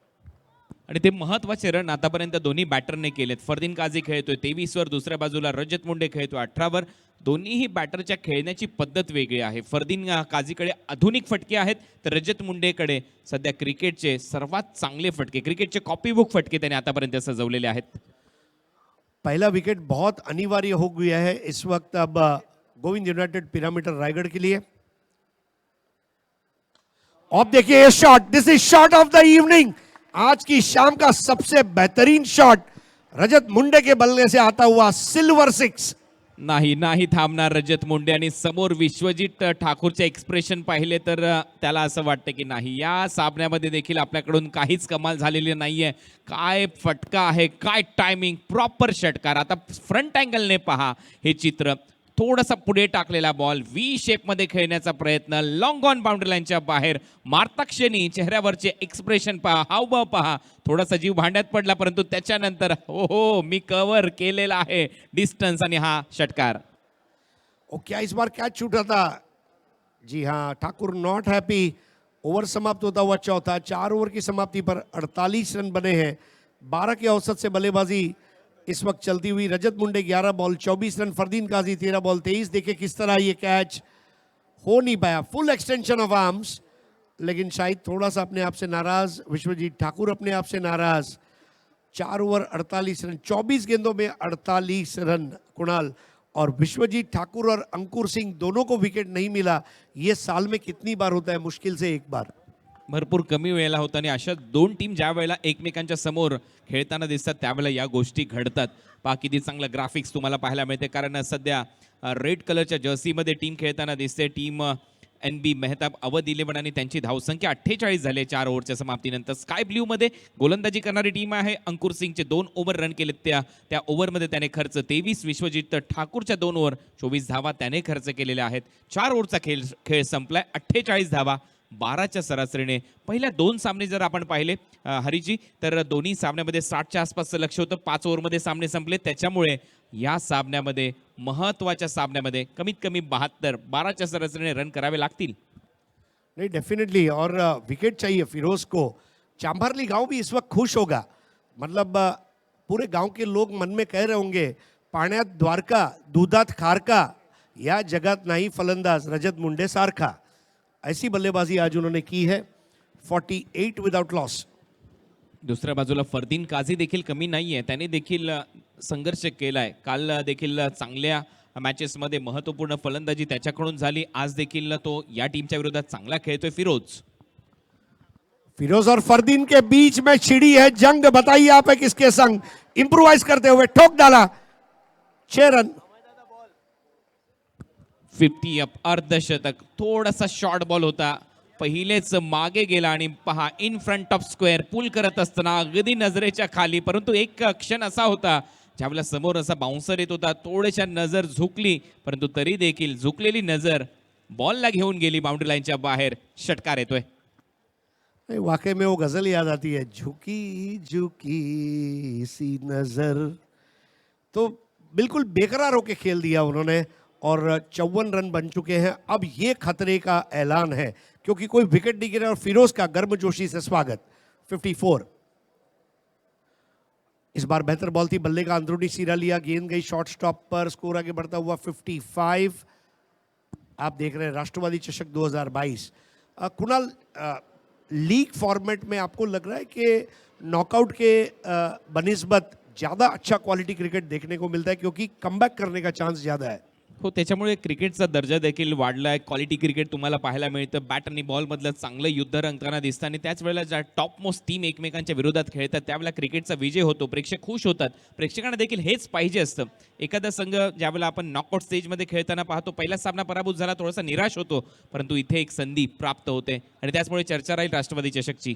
आणि ते महत्वाचे रन आतापर्यंत दोन्ही बॅटरने केलेत. फरदीन काझी खेळतोय 23 वर, दुसऱ्या बाजूला रजत मुंडे खेळतोय 18 वर. दोन्हीही बॅटरच्या खेळण्याची पद्धत वेगळी आहे. फरदीन काझीकडे आधुनिक फटके आहेत तर रजत मुंडेकडे सध्या क्रिकेटचे सर्वात चांगले फटके, क्रिकेटचे कॉपीबुक फटके त्याने आतापर्यंत सजवलेले आहेत. पहला विकेट बहुत अनिवार्य हो गया है इस वक्त अब गोविंद यूनाइटेड पिरामिड रायगढ़ के लिए. अब देखिए ये shot, this is shot of the evening. आज की शाम का सबसे बेहतरीन शॉट रजत मुंडे के बल्ले से आता हुआ सिल्वर 6. नाही नाही थांबणार रजत मुंडे आणि समोर विश्वजित ठाकूरचे एक्सप्रेशन पाहिले तर त्याला असं वाटतं की नाही, या सामन्यामध्ये देखील आपल्याकडून काहीच कमाल झालेली नाहीये. काय फटका आहे, काय टायमिंग, प्रॉपर षटकार. आता फ्रंट अँगलने पहा हे चित्र. थोडासा पुढे टाकलेला बॉल, व्ही शेपमध्ये खेळण्याचा प्रयत्न, लॉंग ऑन बाउंड्री लाईनच्या बाहेर. मारताक्षणी चेहऱ्यावरचे एक्सप्रेशन पहा, हावभाव पहा. थोडासा जीव भांड्यात पडला परंतु त्याच्यानंतर हो हो मी कव्हर केलेला आहे डिस्टन्स आणि हा षटकार. ओ क्या इस बार कैच छूटा था. जी हाँ, ठाकुर नॉट हैप्पी. ओवर समाप्त होता हुआ चौथा. 4 ओवर की समाप्ति पर 48 रन बने हैं. 12 के औसत से बल्लेबाजी इस वक्त चलती हुई. रजत मुंडे 11 बॉल 24 रन, फरदीन काजी 13 बॉल 23. देखिए किस तरह ये कैच हो नहीं पाया. फुल एक्सटेंशन ऑफ आर्म्स, लेकिन शायद थोड़ा सा अपने आप से नाराज विश्वजीत ठाकुर, अपने आप से नाराज. 4 ओवर 48 रन, 24 गेंदों में 48 रन कुणाल. और विश्वजीत ठाकुर और अंकुर सिंह दोनों को विकेट नहीं मिला. ये साल में कितनी बार होता है? मुश्किल से एक बार. भरपूर कमी वेळेला होता आणि अशा दोन टीम ज्या वेळेला एकमेकांच्या समोर खेळताना दिसतात त्यावेळेला या गोष्टी घडतात. पहा किती चांगलं ग्राफिक्स तुम्हाला पाहायला मिळते कारण सध्या रेड कलरच्या जर्सीमध्ये टीम खेळताना दिसते. टीम NB मेहताब अवध 11 आणि त्यांची धावसंख्या 48 झाले 4 ओव्हरच्या समाप्तीनंतर. स्काय ब्ल्यू मध्ये गोलंदाजी करणारी टीम आहे. अंकुर सिंगचे 2 ओव्हर रन केलेत, त्या ओव्हरमध्ये त्याने खर्च 23. विश्वजित ठाकूरच्या 2 ओव्हर 24 धावा त्याने खर्च केलेल्या आहेत. 4 ओव्हरचा खेळ संपलाय. 48 धावा 12च्या सरासरीने. पहिल्या 2 सामने जर आपण पाहिले हरीजी तर दोन्ही सामन्यामध्ये 60च्या आसपासचं लक्ष होतं. 5 ओव्हरमध्ये सामने संपले. त्याच्यामुळे या सामन्यामध्ये महत्वाच्या सामन्यामध्ये कमीत कमी 72 12च्या सरासरीने रन करावे लागतील. नहीं, डेफिनेटली. और विकेट चाहिए फिरोज को. चांभारली गांव भी इस वक्त खुश होगा. मतलब पूरे गांव के लोग मन में कह रहे होंगे पाण्यात द्वारका, दुधात खारका, या जगात नाही फलंदाज रजत मुंडे सारखा. ऐसी बल्लेबाजी आज उन्होंने की है. 48 विदाउट लॉस. दुसऱ्या बाजूला फरदीन काझी देखील कमी नाहीये, त्याने देखील संघर्ष केलाय. काल देखील चांगल्या मॅचेसमध्ये महत्त्वपूर्ण फलंदाजी त्याच्याकडून झाली. आज देखील तो या टीमच्या विरोधात चांगला खेळतोय. फिरोज और फरदीन के बीच में छिड़ी है जंग. बताइए आप है किसके संग. इंप्रोवाइज करते हुए ठोक डाला. 6 रन. 50 अप, अर्धशतक. थोडासा शॉर्ट बॉल होता, पहिलेच मागे गेला आणि पहा इन फ्रंट ऑफ स्क्वेअर पुल करत असताना अगदी नजरेच्या खाली. परंतु एक क्षण असा होता ज्यावेळेला समोर असा बाउन्सर येत होता, थोड्याशा नजर झुकली परंतु तरी देखील झुकलेली नजर बॉलला घेऊन गेली बाउंड्री लाईनच्या बाहेर. षटकार येतोय. वाकई में वो गजल याद आती है, झुकी झुकी सी नजर. तो बिल्कुल बेकरार होके खेल दिया उन्होंने और 54 रन बन चुके हैं. अब ये खतरे का ऐलान है क्योंकि कोई विकेट नहीं गिरा और फिरोज का गर्मजोशी से स्वागत. 54। इस बार बेहतर बॉल थी, बल्ले का अंदरूनी सिरा लिया, गेंद गई शॉर्ट स्टॉप पर, स्कोर आगे बढ़ता हुआ 55। आप देख रहे हैं राष्ट्रवादी चषक 2022। कुणाल, लीग फॉर्मेट में आपको लग रहा है कि नॉकआउट के बनिस्बत ज़्यादा अच्छा क्वालिटी क्रिकेट देखने को मिलता है क्योंकि कमबॅक करने का चांस ज़्यादा है? हो, त्याच्यामुळे क्रिकेटचा दर्जा देखील वाढला आहे. क्वालिटी क्रिकेट तुम्हाला पाहायला मिळतं. बॅट आणि बॉलमधलं चांगलं युद्ध रंगताना दिसतं आणि त्याच वेळेला ज्या टॉप मोस्ट टीम एकमेकांच्या विरोधात खेळतात त्यावेळेला क्रिकेटचा विजय होतो. प्रेक्षक खुश होतात. प्रेक्षकांना देखील हेच पाहिजे असतं. एखादा संघ ज्यावेळेला आपण नॉकआउट स्टेजमध्ये खेळताना पाहतो, पहिला सामना पराभूत झाला, थोडासा निराश होतो, परंतु इथे एक संधी प्राप्त होते आणि त्याचमुळे चर्चा राहील राष्ट्रवादी चषकची.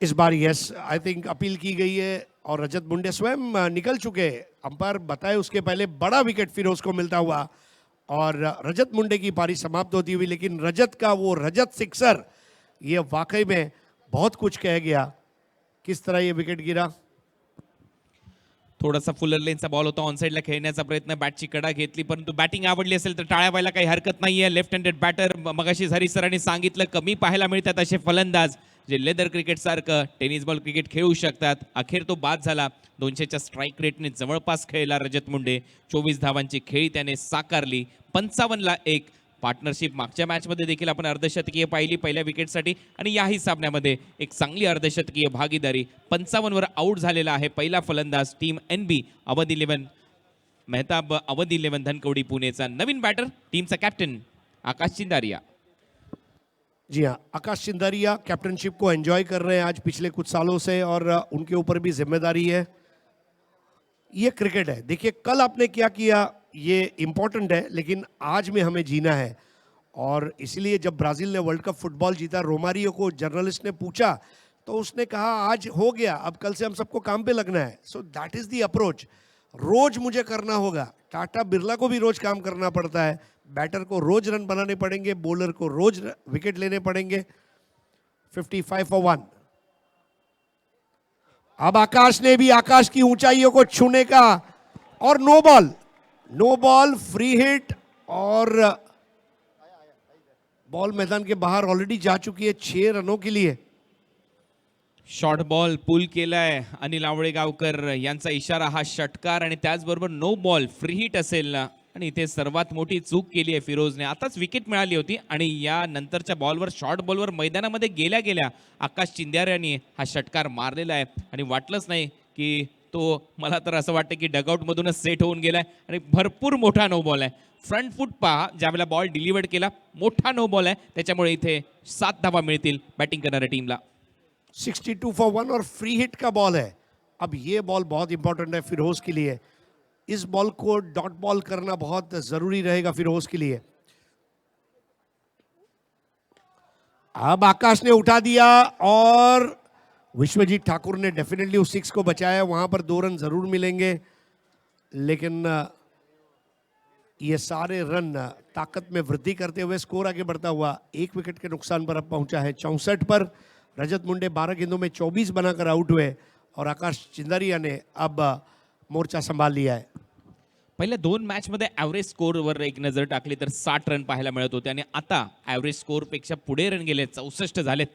इस बार यस, आई थिंक अपील की गई है और रजत मुंडे स्वयं निकल चुके हैं. अंपायर बताए उसके पहले बड़ा विकेट फिरोज को मिलता हुआ और रजत मुंडे की पारी समाप्त होती हुई, लेकिन रजत का वो रजत सिक्सर ये वाकई में बहुत कुछ कह गया. किस तरह ये विकेट गिरा. थोडासा फुलर लेनचा बॉल होता, ऑन साईडला खेळण्याचा प्रयत्न, बॅटची कडा घेतली, परंतु बॅटिंग आवडली असेल तर टाळ्या व्हायला काही हरकत नाहीये. लेफ्ट हँडेड बॅटर, मगाशी हरीश सरांनी सांगितलं कमी पाहायला मिळतात असे फलंदाज जे लेदर क्रिकेट सारखं टेनिस बॉल क्रिकेट खेळू शकतात. अखेर तो बाद झाला. 200च्या स्ट्राईक रेटने जवळपास खेळला रजत मुंडे. 24 धावांची खेळी त्याने साकारली. 55ला 1 पार्टनरशिप. मागच्या मॅचमध्ये देखील आपण अर्धशतकीय पाहिली पहिल्या विकेटसाठी आणि याही सामन्यामध्ये एक चांगली अर्धशतकीय भागीदारी. 55वर आऊट झालेला आहे पहिला फलंदाज टीम NB अवध 11 मेहताब अवध 11 धनकवडी पुणेचा. नवीन बॅटर टीमचा कॅप्टन आकाश चिंदारिया. जी हाँ, आकाश चिंदारिया कैप्टनशिप को एंजॉय कर रहे हैं आज पिछले कुछ सालों से और उनके ऊपर भी जिम्मेदारी है. ये क्रिकेट है. देखिए कल आपने क्या किया ये इम्पोर्टेंट है, लेकिन आज में हमें जीना है. और इसलिए जब ब्राज़ील ने वर्ल्ड कप फुटबॉल जीता, रोमारियो को जर्नलिस्ट ने पूछा तो उसने कहा आज हो गया, अब कल से हम सबको काम पे लगना है. So that is the approach. रोज मुझे करना होगा. टाटा बिरला को भी रोज काम करना पड़ता है. बैटर को रोज रन बनाने पड़ेंगे, बॉलर को रोज विकेट लेने पड़ेंगे. 55 for 1. अब आकाश ने भी आकाश की ऊंचाइयों को छूने का और नो बॉल फ्री हिट और बॉल मैदान के बाहर ऑलरेडी जा चुकी है 6 रनों के लिए. शॉर्ट बॉल पुल केलाय अनिल आवळेगावकर यांचा इशारा, हा षटकार आणि त्याचबरोबर नो बॉल फ्री हिट असेल ना. आणि इथे सर्वात मोठी चूक केली आहे फिरोजने. आताच विकेट मिळाली होती आणि या नंतरच्या बॉलवर शॉर्ट बॉलवर मैदानामध्ये गेल्या आकाश चिंद्याऱ्याने हा षटकार मारलेला आहे आणि वाटलंच नाही की तो, मला तर असं वाटतं की डगआउटमधूनच सेट होऊन गेलाय आणि भरपूर मोठा नो बॉल आहे. फ्रंट फूट पहा, ज्यावेळेला बॉल डिलिव्हर्ड केला, मोठा नो बॉल आहे, त्याच्यामुळे इथे 7 धावा मिळतील बॅटिंग करणाऱ्या टीमला. 62 for 1 और फ्री हिट का बॉल है. अब ये बॉल बहुत इंपॉर्टेंट है फिरोज के लिए. इस बॉल को डॉट बॉल करना बहुत जरूरी रहेगा फिरोज के लिए. अब आकाश ने उठा दिया और विश्वजीत ठाकुर ने डेफिनेटली उस 6 को बचाया. वहां पर 2 रन जरूर मिलेंगे, लेकिन ये सारे रन ताकत में वृद्धि करते हुए स्कोर आगे बढ़ता हुआ 1 विकेट के नुकसान पर अब पहुंचा है 64 पर. रजत मुंडे 12 गेंदों में 24 बनाकर आउट हुए और आकाश चिंदारिया ने अब मोर्चा संभाल लिया है. पहिल्या 2 मॅचमध्ये ॲव्हरेज स्कोरवर एक नजर टाकली तर 60 रन पाहायला मिळत होते आणि आता ॲव्हरेज स्कोरपेक्षा पुढे रन गेले, 64 झालेत.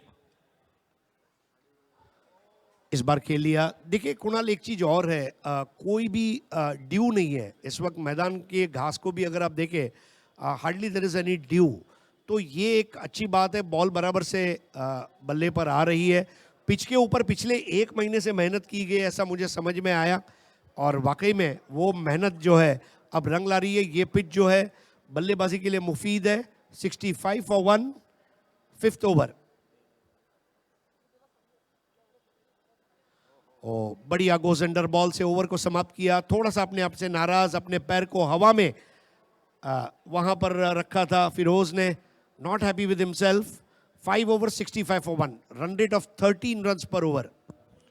इस बार खेल लिया. देखिए कुणाल, एक चीज और है, कोई भी ड्यू नहीं है इस वक्त मैदान के घास को भी अगर आप देखें, hardly there is any due. तो ये एक अच्छी बात है. बॉल बराबर से बल्ले पर आ रही है. पिच के ऊपर पिछले 1 महीने से मेहनत की गई ऐसा मुझे समझ में आया और वाकई में वो मेहनत जो है अब रंग ला रही है. ये पिच जो है बल्लेबाजी के लिए मुफीद है. 65 for 1, 5th ओवर. बढ़िया गोजेंडर बॉल से ओवर को समाप्त किया. थोड़ा सा अपने आप से नाराज, अपने पैर को हवा में वहां पर रखा था फिरोज ने. नॉट हैप्पी विद himself. 5 over 65 for 1. Run rate of 13 runs per over.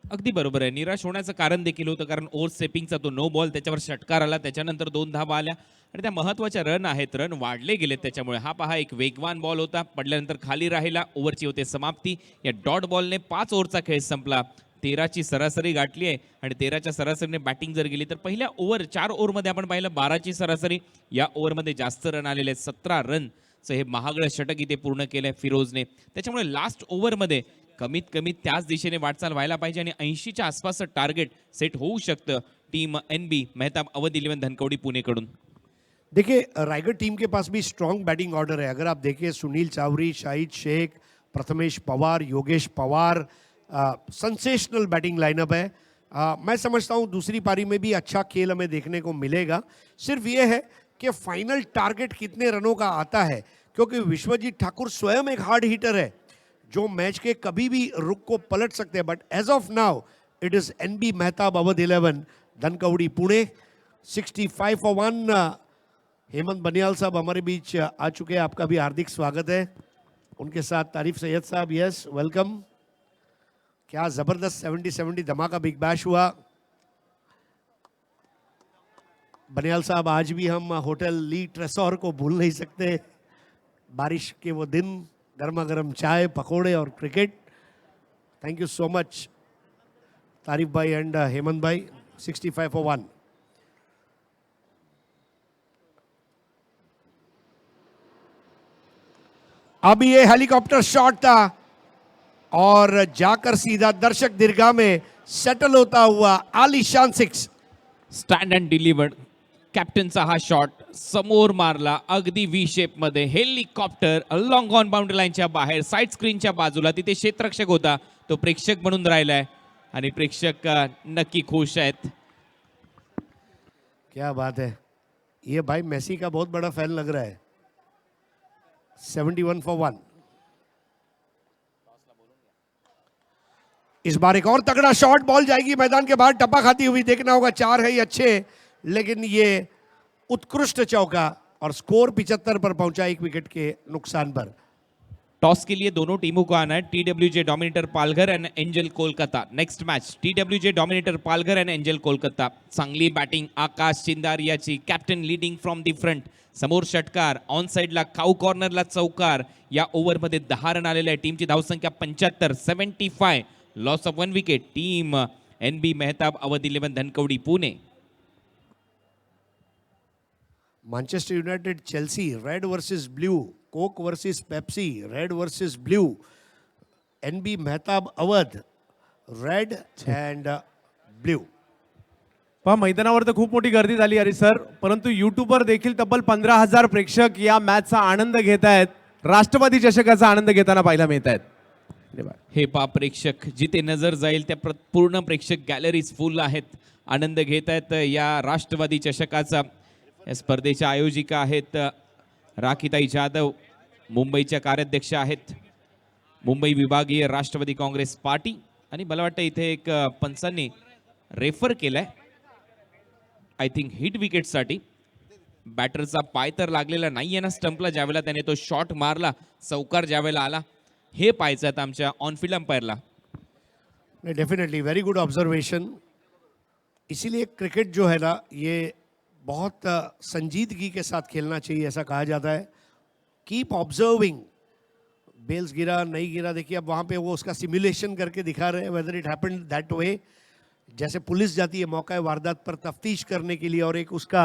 अगदी बरोबर आहे. निराश होण्याचं कारण देखील होतं, कारण ओव्हर स्टेपिंगचा तो नो बॉल, त्याच्यावर षटकार आला, त्याच्यानंतर 2 धावा आल्या आणि त्या महत्त्वाच्या रन आहेत, रन वाढले गेलेत त्याच्यामुळे. हा पहा एक वेगवान बॉल होता, पडल्यानंतर खाली राहिला, ओव्हरची होते समाप्ती. या डॉट बॉलने 5 ओव्हरचा खेळ संपला. 13ची सरासरी गाठली आहे आणि 13च्या सरासरीने बॅटिंग जर गेली तर पहिल्या 4 ओव्हरमध्ये आपण पाहिलं 12ची सरासरी. या ओव्हरमध्ये जास्त रन आलेले आहेत, 17 रन हे महागडं षटक इथे पूर्ण केलंय फिरोजने. त्याच्यामुळे लास्ट ओव्हरमध्ये कमीत कमी त्याच दिशेने वाटचाल व्हायला पाहिजे आणि 80च्या आसपासचं टार्गेट सेट होऊ शकतं टीम NB मेहताब अवध 11 धनकवडी पुणेकडून. देखिए रायगढ़ टीम के पास भी स्ट्रॉन्ग बैटिंग ऑर्डर है. अगर आप देखें Sunil Chawri, Shahid Shaikh, Prathamesh Pawar, Yogesh Pawar, sensational batting lineup है. मैं समझता हूं दूसरी पारी में भी अच्छा खेल हमें देखने को मिलेगा. सिर्फ ये है कि फाइनल टारगेट कितने रनों का आता है, क्योंकि विश्वजीत ठाकुर स्वयं एक हार्ड हिटर है जो मैच के कभी भी रुख को पलट सकते हैं. But as of now it is NB Mehtab Awadh 11 Dhankawadi Pune 65 for 1. Hemant Baniyal sahab हमारे बीच आ चुके हैं. आपका भी हार्दिक स्वागत है. उनके साथ तारिफ सैयद साहब, यस वेलकम. क्या जबरदस्त 70-70 धमाका बिग बैश हुआ. बनियाल साहब, आज भी हम होटल ली ट्रेसोर को भूल नहीं सकते. बारिश के वो दिन, गर्मा गर्म चाय, पकोड़े और cricket. Thank you so much तारिफ भाई एंड हेमंत भाई. 65 for 1. अब ये हेलीकॉप्टर शॉट था और जाकर सीधा दर्शक दीर्घा में सेटल होता हुआ आलीशान 6. Stand and delivered. कॅप्टनचा हा शॉट समोर मारला अगदी V शेप मध्ये. हेलिकॉप्टर लॉंग ऑन बाउंड्री लाईनच्या बाहेर साईड स्क्रीनच्या बाजूला. तिथे क्षेत्ररक्षक होता, तो प्रेक्षक म्हणून राहिलाय आणि प्रेक्षक नक्की खुश आहेत. क्या बात है. ये भाई मेसी का बहुत बड़ा फैन लग रहा है. 71 for 1. इस बार एक और तगड़ा शॉट. बॉल जाएगी मैदान के बाहर टप्पा खाती हुई. देखना होगा 4 है ये अच्छे, लेकिन ये उत्कृष्ट चौका और स्कोर 75 पर पहुंचा 1 विकेट के नुकसान पर. टॉस के लिए दोनों टीमों को आना है. TWJ dominator Palghar and angel Kolkata. Next match TWJ dominator Palghar and angel Kolkata. चांगली बॅटिंग आकाश चिंदारियाची. Captain leading from the front. समोर षटकार, ऑन साइडला काऊ कॉर्नरला चौकार. या ओव्हरमध्ये 10 रन आलेले आहे. टीमची धावसंख्या 75. 75. Loss of 1 wicket. Team NB Mehtab Awadh 11 Dhankawadi Pune. Manchester United Chelsea, red versus blue. Coke versus Pepsi, red versus blue. NB Mehtab Awadh, red and blue. पहा मैदानावर तर खूप मोठी गर्दी झाली अरे सर, परंतु युट्यूबवर देखील तब्बल 15,000 प्रेक्षक या मॅचचा आनंद घेत आहेत. राष्ट्रवादी चषकाचा आनंद घेताना पाहायला मिळत आहेत. हे पा प्रेक्षक जिथे नजर जाईल त्या पूर्ण प्रेक्षक गॅलरीज फुल आहेत, आनंद घेत आहेत या राष्ट्रवादी चषकाचा. या स्पर्धेच्या आयोजिका आहेत राखीताई जाधव, मुंबईच्या कार्याध्यक्ष आहेत मुंबई विभागीय राष्ट्रवादी काँग्रेस पार्टी. आणि मला वाटतं इथे एक पंचांनी रेफर केलाय आय थिंक हिट विकेटसाठी. बॅटरचा पाय तर लागलेला नाहीये ना स्टंपला, ज्यावेळेला त्याने तो शॉट मारला, चौकार ज्यावेळेला आला, हे पाहायचं आता आमच्या ऑनफील्ड अंपायरला. Definitely very good observation. इसीलिए क्रिकेट जो है ना ये बहुत संजीदगी के साथ खेलना चाहिए, ऐसा कहा जाता है. Keep observing. बेल्स गिरा नहीं गिरा, देखिए अब वहाँ पे वो उसका सिमुलेशन करके दिखा रहे हैं whether it happened that way. जैसे पुलिस जाती है मौका वारदात पर तफ्तीश करने के लिए और एक उसका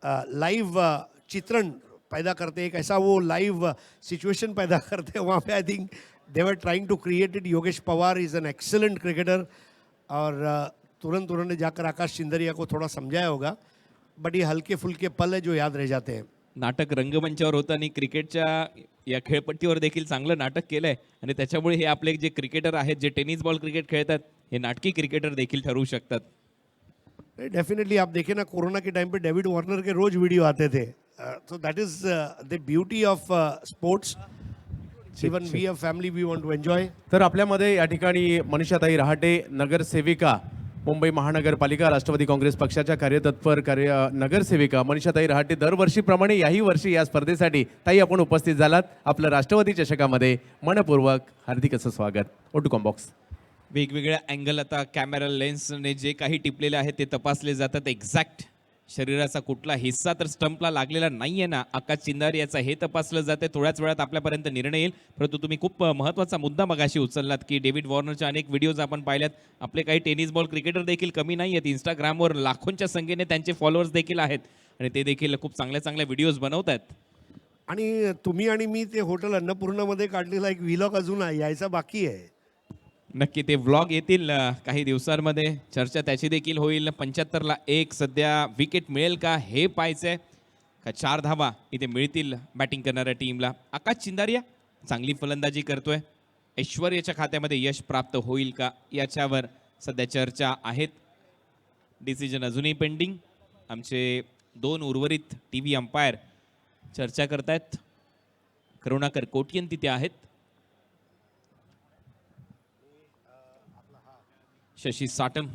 लाइव चित्रण पैदा करते हैं, एक ऐसा वो लाइव सिचुएशन पैदा करते हैं वहाँ पे. आई think they were trying to create it. Yogesh Pawar is an excellent cricketer और तुरंत उन्होंने जाकर आकाश चिंदरिया को थोड़ा समझाया होगा, बट ये हल्के फुलके पल है जो याद रह जाते हैं. नाटक रंगमंचावर होतं आणि क्रिकेटच्या या खेळपट्टीवर देखील चांगलं नाटक केलंय आणि त्याच्यामुळे हे आपले जे क्रिकेटर आहेत जे टेनिस बॉल क्रिकेट खेळतात हे नाटकी क्रिकेटर देखील ठरवू शकतात. डेफिनेटली आप देखें ना कोरोना के टाइम पे डेविड वार्नर के रोज वीडियो आते थे. So that is the beauty of sports. Even we a family we want to enjoy. तर आपल्यामध्ये या ठिकाणी मनीषाताई रहाटे, नगरसेविका, मुंबई महानगरपालिका राष्ट्रवादी काँग्रेस पक्षाच्या कार्यतत्पर नगरसेविका मनीषाताई रहाटे दरवर्षीप्रमाणे याही वर्षी या स्पर्धेसाठी ताई आपण उपस्थित झालात. आपलं राष्ट्रवादी चषकामध्ये मनपूर्वक हार्दिक असं स्वागत. ओटू कॉम्बॉक्स. वेगवेगळ्या अँगल आता कॅमेरा लेन्सने जे काही टिपलेले आहेत ते तपासले जातात. एक्झॅक्ट शरीराचा कुठला हिस्सा तर स्टंपला लागलेला नाहीये ना आकाश चिंदारियाचा हे तपासलं जाते. थोड्याच वेळात आपल्यापर्यंत निर्णय येईल. परंतु तुम्ही खूप महत्त्वाचा मुद्दा मगाशी उचललात की डेव्हिड वॉर्नरच्या अनेक व्हिडिओज आपण पाहिल्यात. आपले काही टेनिस बॉल क्रिकेटर देखील कमी नाही आहेत. इंस्टाग्रामवर लाखोंच्या संख्येने त्यांचे फॉलोअर्स देखील आहेत आणि ते देखील खूप चांगल्या चांगल्या व्हिडिओज बनवत आहेत. आणि तुम्ही आणि मी ते हॉटेल अन्नपूर्णामध्ये काढलेला एक व्लॉग अजून यायचा बाकी आहे. नक्की ते व्लॉग येतील काही दिवसांमध्ये. चर्चा त्याची देखील होईल. 75ला 1 सध्या विकेट मिळेल का हे पाहायचंय. का 4 धावा इथे मिळतील बॅटिंग करणाऱ्या टीमला. आकाश चिंदारिया चांगली फलंदाजी करतोय. ऐश्वर्याच्या खात्यामध्ये यश प्राप्त होईल का याच्यावर सध्या चर्चा आहेत. डिसिजन अजूनही पेंडिंग. आमचे 2 उर्वरित टीव्ही अंपायर चर्चा करतायत. करुणाकर कोटियन तिथे आहेत. शशी साटम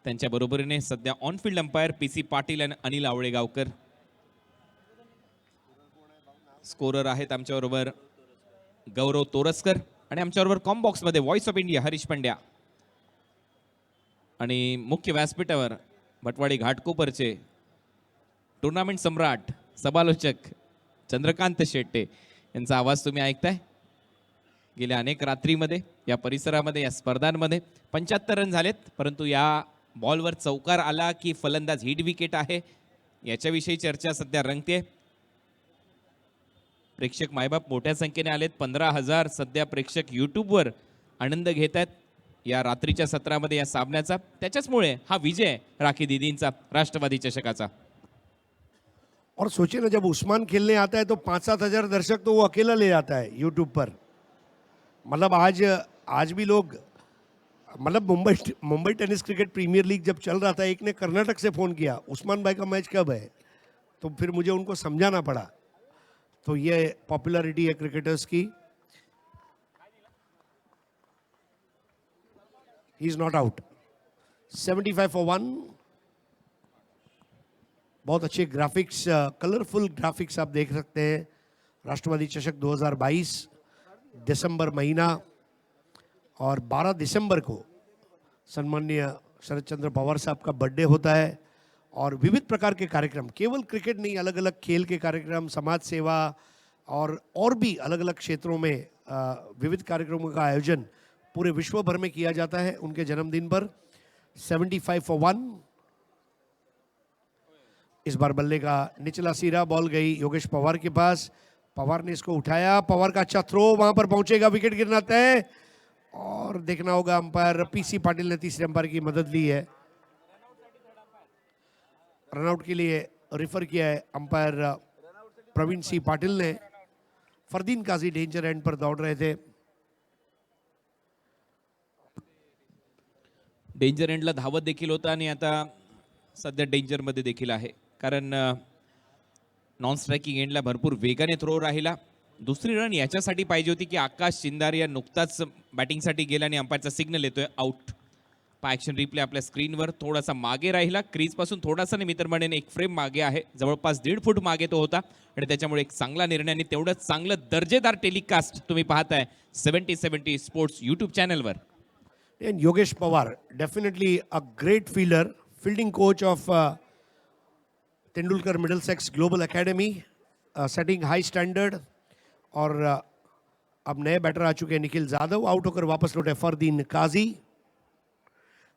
त्यांच्या बरोबरीने सध्या on field umpire PC. Patil आणि अनिल आवळेगावकर. स्कोरर आहेत आमच्याबरोबर गौरव तोरसकर आणि आमच्याबरोबर कॉम्बॉक्समध्ये voice of India Harish Pandya आणि मुख्य व्यासपीठावर भटवाडी घाटकोपरचे टुर्नामेंट सम्राट समालोचक चंद्रकांत शेट्टे यांचा आवाज तुम्ही ऐकताय. गेल्या अनेक रात्रीमध्ये या परिसरामध्ये या स्पर्धांमध्ये 75 रन झालेत, परंतु या बॉलवर चौकार आला की फलंदाज हिट विकेट आहे याच्याविषयी चर्चा सध्या रंगते. प्रेक्षक मायबाप मोठ्या संख्येने आलेत. 15,000 सध्या प्रेक्षक यूट्यूबवर आनंद घेत आहेत या रात्रीच्या सत्रामध्ये या सामन्याचा. त्याच्याचमुळे हा विजय राखी दीदींचा राष्ट्रवादी चषकाचा. और सोचिए ना, जब उस्मान खेलने आता है तो 5-7 हजार दर्शक तो वो अकेला ले जाता है यूट्यूब पर. मतलब आज भी लोग, मतलब Mumbai tennis cricket premier league जब चल रहा था, एक ने कर्नाटक से फ़ोन किया, उस्मान भाई का मैच कब है, तो फिर मुझे उनको समझाना पड़ा. तो ये पॉपुलैरिटी है क्रिकेटर्स की. He is not out. 75 for 1. बहुत अच्छे ग्राफिक्स, कलरफुल ग्राफिक्स आप देख सकते हैं. राष्ट्रवादी चषक 2022 दिसंबर महीना और 12 दिसंबर को सम्माननीय शरद चंद्र पवार साहब का बर्थडे होता है और विविध प्रकार के कार्यक्रम, केवल क्रिकेट नहीं, अलग अलग खेल के कार्यक्रम, समाज सेवा और भी अलग अलग क्षेत्रों में विविध कार्यक्रमों का आयोजन पूरे विश्व भर में किया जाता है उनके जन्मदिन पर. 75 for 1. इस बार बल्ले का निचला सिरा, बॉल गई योगेश पवार के पास. पवार ने इसको उठाया. पवार का अच्छा थ्रो, वहां पर पहुंचेगा, विकेट गिरना तय. और देखना होगा, अंपायर पी.सी. पाटिल ने तीसरे अंपायर की मदद ली है. रनआउट के लिए रेफर किया है अंपायर प्रवीण सी पाटिल ने. फरदीन काजी डेंजर एंड पर दौड़ रहे थे. डेंजर एंडला धावत देखील होता आणि आता सध्या डेंजरमध्ये देखील आहे. कारण नॉन स्ट्रायकिंग एंडला भरपूर वेगाने थ्रो राहिला. दुसरी रन याच्यासाठी पाहिजे होती की आकाश चिंदारिया नुकताच बॅटिंगसाठी गेला आणि अंपायरचा सिग्नल येतोय आउट. ॲक्शन रिप्ले आपल्या स्क्रीनवर. थोडासा मागे राहिला, क्रीजपासून थोडासा नाही, मित्र म्हणेन 1 फ्रेम मागे आहे. जवळपास 1.5 फूट मागे तो होता आणि त्याच्यामुळे एक चांगला निर्णय आणि तेवढंच चांगलं दर्जेदार टेलिकास्ट तुम्ही पाहताय 70-70 स्पोर्ट्स यूट्यूब चॅनलवर. And Yogesh Pawar, definitely a great fielder, fielding coach of Tendulkar Middlesex Global Academy, setting high standard. और अब नए बैटर आ चुके हैं निखिल जाधव. आउट होकर वापस लौटे फरदीन काजी.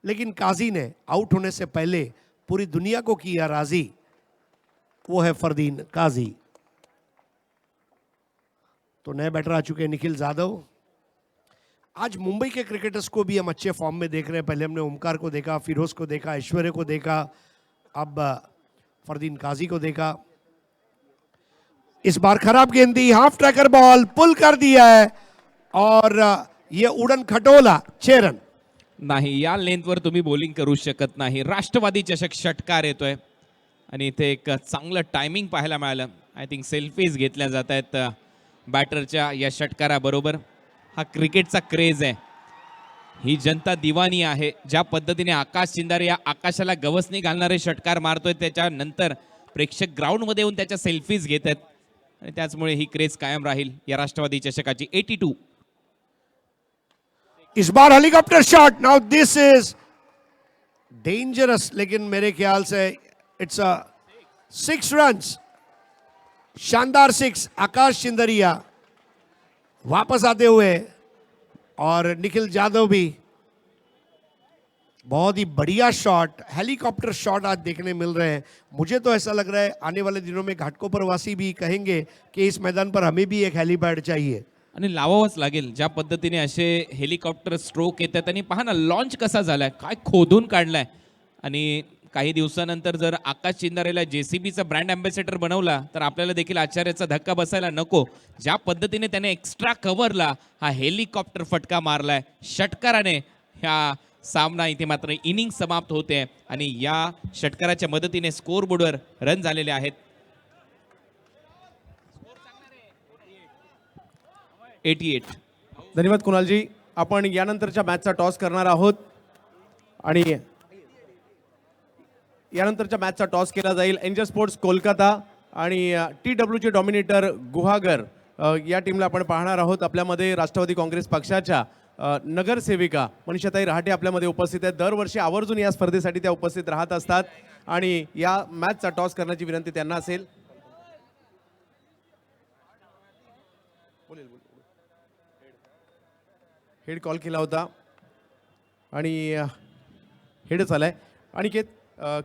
लेकिन काजी ने आउट होने से पहले पूरी दुनिया को किया राजी. वो है फरदीन काजी. तो नए बैटर आ चुके हैं निखिल जाधव. आज मुंबई के क्रिकेटर्स को भी हम अच्छे फॉर्म में देख रहे हैं. पहले हमने ओमकार को देखा, फिरोज को देखा, ऐश्वर्य को देखा, अब फरदीन काजी को देखा. इस बार खराब गेंद दी, हाफ ट्रैकर बॉल, पुल कर दिया है और ये उड़न खटोला 6 रन. नाही, या लेंथवर तुम्ही बॉलिंग करू शकत नाही. राष्ट्रवादी चषक षटकार येतोय आणि इथे एक चांगलं टायमिंग पाहायला मिळालं. आय थिंक सेल्फीज घेतल्या जात आहेत बॅटरच्या या षटकाराबरोबर. हा क्रिकेटचा क्रेज आहे, ही जनता दिवानी आहे. ज्या पद्धतीने आकाश चिंदारिया आकाशाला गवसणी घालणारे षटकार मारतोय, त्याच्यानंतर प्रेक्षक ग्राउंडमध्ये येऊन त्याच्या सेल्फीज घेत आहेत आणि त्याचमुळे ही क्रेज कायम राहील या राष्ट्रवादी चषकाची. 82. इस बार helicopter shot. Now this is dangerous, लेकिन मेरे ख्याल से इट्स 6 रन्स. शानदार 6. आकाश चिंदरिया वापस आते हुए और निखिल जाधव भी बहुत ही बढ़िया शॉट, हेलीकॉप्टर शॉट आज देखने मिल रहे हैं। मुझे तो ऐसा लग रहा है आने वाले दिनों में घाटकोपर वासी भी कहेंगे कि इस मैदान पर हमें भी एक हेलीपैड चाहिए। आणि लावावंच लागेल ज्या पद्धतीने असे हेलिकॉप्टर स्ट्रोक येतात आणि पहा ना लॉन्च कसा झालाय, काय खोदून काढलाय. आणि काही दिवसानंतर जर आकाश चिंदारेला जेसीबीचा ब्रँड अँबॅसेडर बनवला तर आपल्याला देखील आश्चर्याचा धक्का बसायला नको. ज्या पद्धतीने त्याने एक्स्ट्रा कव्हरला हा हेलिकॉप्टर फटका मारलाय षटकाराने, ह्या सामना इथे मात्र इनिंग समाप्त होते आणि या षटकाराच्या मदतीने स्कोर बोर्डवर रन झालेले आहेत 88. धन्यवाद कुणालजी. आपण यानंतरच्या मॅचचा टॉस करणार आहोत आणि यानंतरच्या मॅचचा टॉस केला जाईल एंजल स्पोर्ट्स कोलकाता आणि TWचे डॉमिनेटर गुहागर या टीमला आपण पाहणार आहोत. आपल्यामध्ये राष्ट्रवादी काँग्रेस पक्षाच्या नगरसेविका मनीषाताई रहाटे आपल्यामध्ये उपस्थित आहेत. दरवर्षी आवर्जून या स्पर्धेसाठी त्या उपस्थित राहत असतात आणि या मॅचचा टॉस करण्याची विनंती त्यांना असेल. हेड कॉल केला होता आणि हेडच आलाय. अनिकेत,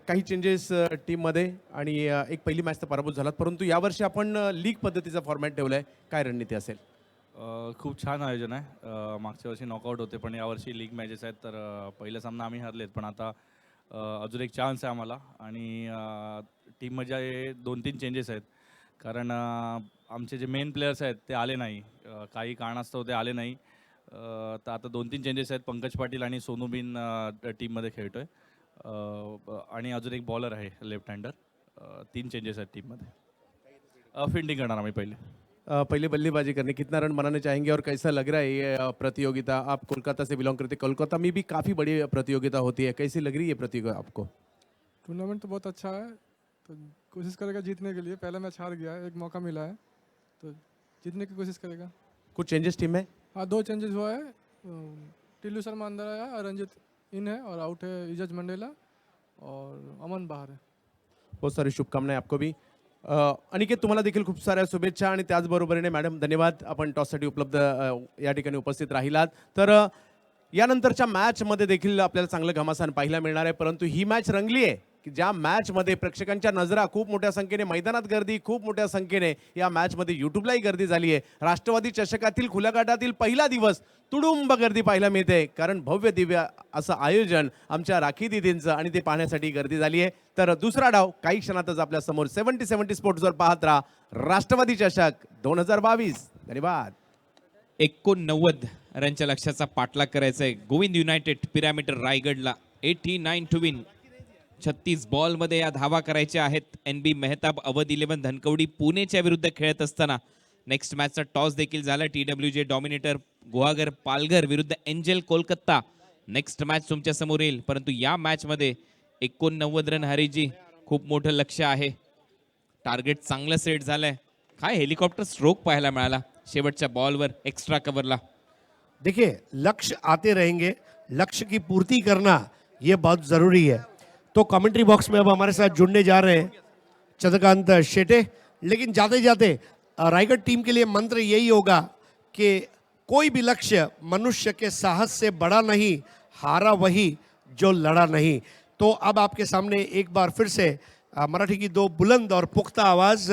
काही चेंजेस टीममध्ये आणि एक पहिली मॅच तर पराभूत झालात, परंतु यावर्षी आपण लीग पद्धतीचा फॉर्मॅट ठेवलाय, काय रणनीती असेल? खूप छान आयोजन आहे. मागच्या वर्षी नॉकआउट होते पण यावर्षी लीग मॅचेस आहेत, तर पहिला सामना आम्ही हरलेत पण आता अजून एक चान्स आहे आम्हाला. आणि टीममध्ये 2-3 चेंजेस आहेत कारण आमचे जे मेन प्लेयर्स आहेत ते आले नाही, काही कारणास्तव ते आले नाही. तर आता 2-3 चेंजेस आहेत. पंकज पाटील आणि सोनू बिन टीममध्ये खेळतोय आणि अजून एक बॉलर आहे लेफ्ट हँडर. 3 चेंजेस आहेत टीममध्ये. फिल्डिंग करणार आम्ही पहले बल्लेबाजी करने, कितना रन बनाने चाहेंगे और कैसा लग रहा है ये प्रतियोगिता? आप कोलकाता से बिलोंग करते, कोलकाता में भी काफ़ी बड़ी प्रतियोगिता होती है, कैसी लग रही है प्रतियोगिता आपको? टूर्नामेंट तो बहुत अच्छा है, तो कोशिश करेगा जीतने के लिए. पहला मैच हार गया है, एक मौका मिला है तो जीतने की कोशिश करेगा. कुछ चेंजेस टीम में? हाँ, 2 चेंजेस हुआ है. टिल्लू शर्मा अंदर आया और रंजित इन है और आउट है इजज मंडेला और अमन बाहर है. बहुत सारी शुभकामनाएं आपको भी. अनिकेत, तुम्हाला देखील खूप साऱ्या शुभेच्छा आणि त्याचबरोबरीने मॅडम धन्यवाद, आपण टॉससाठी उपलब्ध या ठिकाणी उपस्थित राहिलात. तर यानंतरच्या मॅचमध्ये देखील आपल्याला चांगलं घमासान पाहायला मिळणार आहे, परंतु ही मॅच रंगली आहे की ज्या मॅचमध्ये प्रेक्षकांच्या नजरा खूप मोठ्या संख्येने, मैदानात गर्दी खूप मोठ्या संख्येने, या मॅचमध्ये यूट्यूबलाही गर्दी झाली आहे. राष्ट्रवादी चषकातील खुल्या गटातील पहिला दिवस तुडुंब गर्दी पाहायला मिळते कारण भव्य दिव्य असं आयोजन आमच्या राखी दिदींचं आणि ते पाहण्यासाठी गर्दी झाली आहे. तर दुसरा डाव काही क्षणातच आपल्या समोर 70-70 स्पोर्ट्सवर पाहत राहा. राष्ट्रवादी चषक 2022. धन्यवाद. 89 रनच्या लक्ष्याचा पाठलाग करायचा आहे गोविंद युनायटेड पिरॅमिड रायगडला. 89 टू विन. 36 बॉलमध्ये या धावा करायच्या आहेत. NB मेहताब अवध 11 धनकवडी पुणेच्या विरुद्ध खेळत असताना नेक्स्ट मॅचचा टॉस देखील झाला. TWजे डॉमिनेटर गुहागर पालघर विरुद्ध एंजल कोलकाता. नेक्स्ट मॅच तुमच्या समोर येईल, परंतु या मॅचमध्ये 89 रन हरीजी खूप मोठं लक्ष आहे. टार्गेट चांगलं सेट झालंय. काय हेलिकॉप्टर स्ट्रोक पाहायला मिळाला शेवटच्या बॉलवर एक्स्ट्रा कव्हरला. देखिए, लक्ष्य आते रहेंगे, लक्ष्य की पूर्ति करना ये बहुत ज़रूरी है. तो कमेंट्री बॉक्स में अब हमारे साथ जुड़ने जा रहे हैं चंद्रकांत शेटे. लेकिन जाते जाते रायगढ़ टीम के लिए मंत्र यही होगा कि कोई भी लक्ष्य मनुष्य के साहस से बड़ा नहीं, हारा वही जो लड़ा नहीं. तो अब आपके सामने एक बार फिर से मराठी की 2 बुलंद और पुख्ता आवाज़,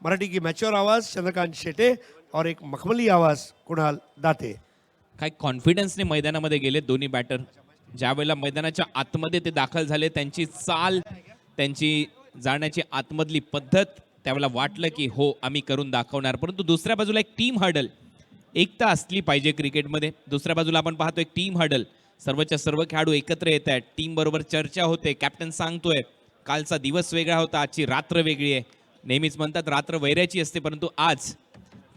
मराठी की मैच्योर आवाज़ चंद्रकांत शेटे और एक मखमली आवाज़ कुणाल दाते. काय कॉन्फिडन्सने मैदानामध्ये गेले दोन्ही बॅटर. ज्या वेळेला मैदानाच्या आतमध्ये ते दाखल झाले, त्यांची चाल, त्यांची जाण्याची आतमधली पद्धत, त्यावेळेला वाटलं की हो आम्ही करून दाखवणार. परंतु दुसऱ्या बाजूला एक टीम हडल, एकता असली पाहिजे क्रिकेटमध्ये. दुसऱ्या बाजूला आपण पाहतो एक टीम हडल, सर्वच्या सर्व खेळाडू एकत्र येत आहेत, टीम बरोबर चर्चा होते. कॅप्टन सांगतोय कालचा दिवस वेगळा होता, आजची रात्र वेगळी आहे. नेहमीच म्हणतात रात्र वैऱ्याची असते, परंतु आज,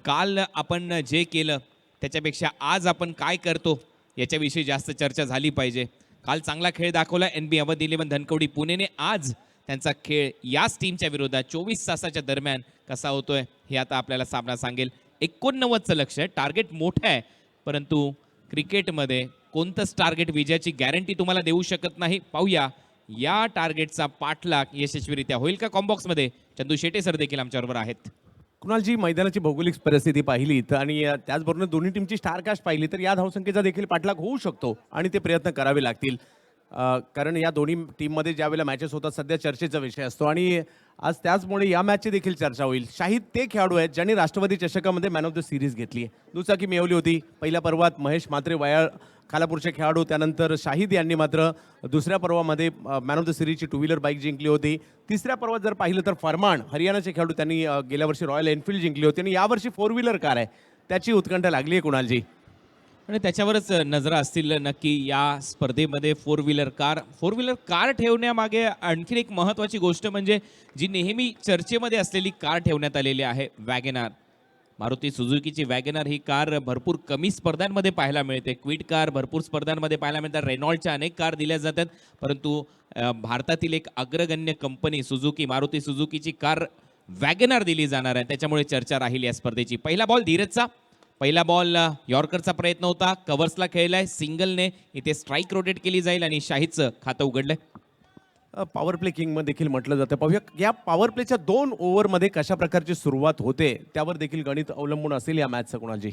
काल आपण जे केलं त्याच्यापेक्षा आज आपण काय करतो याच्याविषयी जास्त चर्चा झाली पाहिजे. काल चांगला खेळ दाखवला NB अवध 11 धनकवडी पुणेने. आज त्यांचा खेळ याच टीमच्या विरोधात 24 तासाच्या दरम्यान कसा होतोय हे आता आपल्याला सामना सांगेल. 89चं लक्ष आहे, टार्गेट मोठं आहे, परंतु क्रिकेटमध्ये कोणतंच टार्गेट विजयाची गॅरंटी तुम्हाला देऊ शकत नाही. पाहूया या टार्गेटचा पाठलाग यशस्वीरित्या होईल का. कॉम्बॉक्समध्ये चंदू शेटे सर देखील आमच्याबरोबर आहेत. कुणालजी, मैदानाची भौगोलिक परिस्थिती पाहिली तर आणि त्याचबरोबर दोन्ही टीमची स्टारकास्ट पाहिली तर या धावसंख्येचा देखील पाठलाग होऊ शकतो आणि ते प्रयत्न करावे लागतील. कारण या दोन्ही टीममध्ये ज्या वेळेला मॅचेस होतात सध्या चर्चेचा विषय असतो आणि आज त्याचमुळे या मॅचची देखील चर्चा होईल. शाहिद ते खेळाडू आहेत ज्यांनी राष्ट्रवादी चषकामध्ये मॅन ऑफ द सिरीज घेतली आहे. दुचाकी मिळवली होती पहिल्या पर्वात. महेश म्हात्रे वयाळ खालापूरचे खेळाडू, त्यानंतर शाहिद यांनी मात्र दुसऱ्या पर्वामध्ये मॅन ऑफ द सिरीजची टू व्हीलर बाईक जिंकली होती. तिसऱ्या पर्वात जर पाहिलं तर फरमान हरियाणाचे खेळाडू, त्यांनी गेल्या वर्षी रॉयल एनफिल्ड जिंकली होती आणि यावर्षी फोर व्हीलर कार आहे. त्याची उत्कंठा लागली आहे कुणालजी. आणि त्याच्यावरच नजरा असतील नक्की या स्पर्धेमध्ये. फोर व्हीलर कार ठेवण्यामागे आणखीन एक महत्त्वाची गोष्ट म्हणजे जी नेहमी चर्चेमध्ये असलेली कार ठेवण्यात आलेली आहे, वॅगनार. मारुती सुझुकीची वॅगनार ही कार भरपूर कमी स्पर्धांमध्ये पाहायला मिळते. क्विड कार भरपूर स्पर्धांमध्ये पाहायला मिळतात. रेनॉल्डच्या अनेक कार दिल्या जातात, परंतु भारतातील एक अग्रगण्य कंपनी सुझुकी, मारुती सुझुकीची कार वॅगनार दिली जाणार आहे. त्याच्यामुळे चर्चा राहील या स्पर्धेची. पहिला बॉल धीरजचा. पहिला बॉल यॉर्करचा प्रयत्न होता, कव्हर्सला खेळलाय, सिंगलने इथे स्ट्राईक रोटेट केली जाईल आणि शाहिदचं खातं उघडलंय. पॉवर प्ले किंग देखील म्हटलं जातं. पाहूया या पॉवर प्लेच्या 2 ओव्हरमध्ये कशा प्रकारची सुरुवात होते त्यावर देखील गणित अवलंबून असेल या मॅचचं कुणालजी.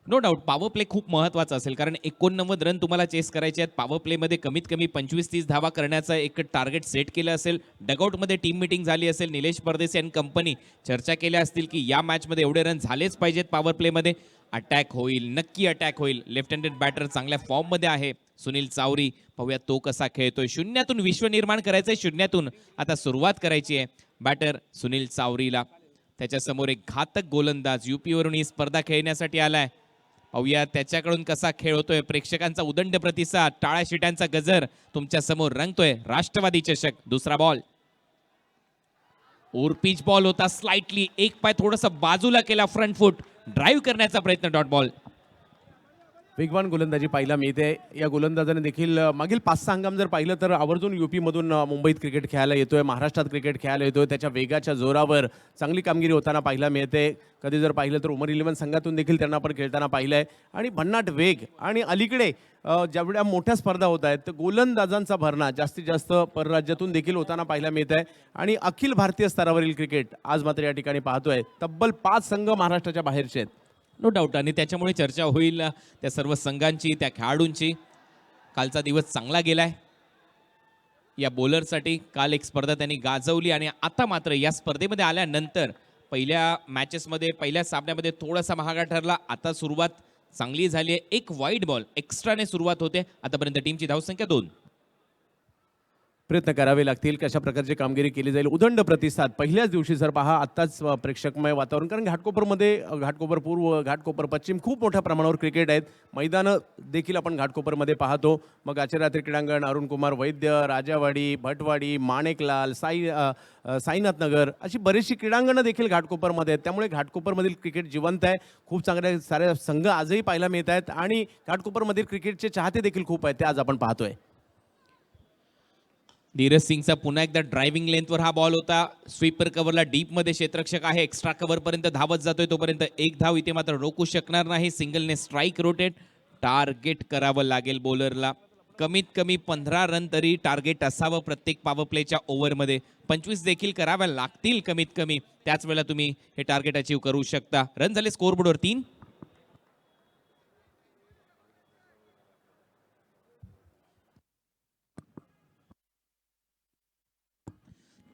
नो डाऊट पॉवर प्ले खूप महत्त्वाचा असेल, कारण 89 रन तुम्हाला चेस करायचे आहेत. पॉवर प्लेमध्ये कमीत कमी 25-30 धावा करण्याचं एक टार्गेट सेट केलं असेल. डगआउटमध्ये टीम मिटिंग झाली असेल. निलेश परदेशी आणि कंपनी चर्चा केल्या असतील की या मॅचमध्ये एवढे रन झालेच पाहिजेत. पॉवर प्लेमध्ये अटॅक होईल, नक्की अटॅक होईल. लेफ्ट हँडेड बॅटर चांगल्या फॉर्ममध्ये आहे सुनील चावरी. पाहूया तो कसा खेळतोय. शून्यातून विश्व निर्माण करायचंय, शून्यातून आता सुरुवात करायची आहे बॅटर सुनील चावरीला. त्याच्यासमोर एक घातक गोलंदाज युपीवरून ही स्पर्धा खेळण्यासाठी आलाय. पाहूया त्याच्याकडून कसा खेळ होतोय. प्रेक्षकांचा उदंड प्रतिसाद, टाळ्या शिट्यांचा गजर तुमच्या समोर रंगतोय. राष्ट्रवादी चषक. दुसरा बॉल ओरपीच बॉल होता. स्लाइटली एक पाय थोडासा बाजूला केला, फ्रंट फूट ड्राईव्ह करण्याचा प्रयत्न, डॉट बॉल. वेगवान गोलंदाजी पाहायला मिळते. या गोलंदाजाने देखील मागील 5-6 हंगाम जर पाहिलं तर आवर्जून युपीमधून मुंबईत क्रिकेट खेळायला येतोय, महाराष्ट्रात क्रिकेट खेळायला येतोय. त्याच्या वेगाच्या जोरावर चांगली कामगिरी होताना पाहायला मिळते. कधी जर पाहिलं तर उमर 11 संघातून देखील त्यांना आपण खेळताना पाहिलं आहे. आणि भन्नाट वेग. आणि अलीकडे जेवढ्या मोठ्या स्पर्धा होत आहेत तर गोलंदाजांचा भरणा जास्तीत जास्त परराज्यातून देखील होताना पाहायला मिळत आहे. आणि अखिल भारतीय स्तरावरील क्रिकेट आज मात्र या ठिकाणी पाहतोय. तब्बल 5 संघ महाराष्ट्राच्या बाहेरचे आहेत. No doubt. आणि त्याच्यामुळे चर्चा होईल त्या सर्व संघांची, त्या खेळाडूंची. कालचा दिवस चांगला गेलाय या बॉलरसाठी. काल एक स्पर्धा त्यांनी गाजवली आणि आता मात्र या स्पर्धेमध्ये आल्यानंतर पहिल्या मॅचेसमध्ये, पहिल्या सामन्यामध्ये थोडासा महागा ठरला. आता सुरुवात चांगली झाली आहे. एक वाईड बॉल एक्स्ट्राने सुरुवात होते. आतापर्यंत टीमची धावसंख्या 2. प्रयत्न करावे लागतील. कशा प्रकारची कामगिरी केली जाईल. उदंड प्रतिसाद पहिल्याच दिवशी जर पहा आत्ताच प्रेक्षकमय वातावरण. कारण घाटकोपरमध्ये, घाटकोपर पूर्व, घाटकोपर पश्चिम खूप मोठ्या प्रमाणावर क्रिकेट आहेत. मैदानं देखील आपण घाटकोपरमध्ये पाहतो. मग आचर्यात्री क्रीडांगण, अरुण कुमार वैद्य, राजावाडी, भटवाडी, माणेकलाल, साईनाथ नगर अशी बरीचशी क्रीडांगणं देखील घाटकोपरमध्ये आहेत. त्यामुळे घाटकोपरमधील क्रिकेट जिवंत आहे. खूप चांगल्या साऱ्या संघ आजही पाहायला मिळत आहेत आणि घाटकोपरमधील क्रिकेटचे चाहते देखील खूप आहेत. ते आज आपण पाहतोय. धीरज सिंगचा पुन्हा एकदा ड्रायव्हिंग लेंथवर हा बॉल होता. स्वीपर कव्हरला डीपमध्ये क्षेत्ररक्षक आहे. एक्स्ट्रा कव्हरपर्यंत धावत जातोय. तोपर्यंत एक धाव इथे मात्र रोखू शकणार नाही. सिंगलने स्ट्राईक रोटेट टार्गेट करावं लागेल बॉलरला. कमीत कमी 15 रन तरी टार्गेट असावं प्रत्येक पॉवर प्लेच्या ओव्हरमध्ये. 25 देखील कराव्या लागतील कमीत कमी. त्याच वेळेला तुम्ही हे टार्गेट अचीव्ह करू शकता. रन झाले स्कोरबोर्डवर 3.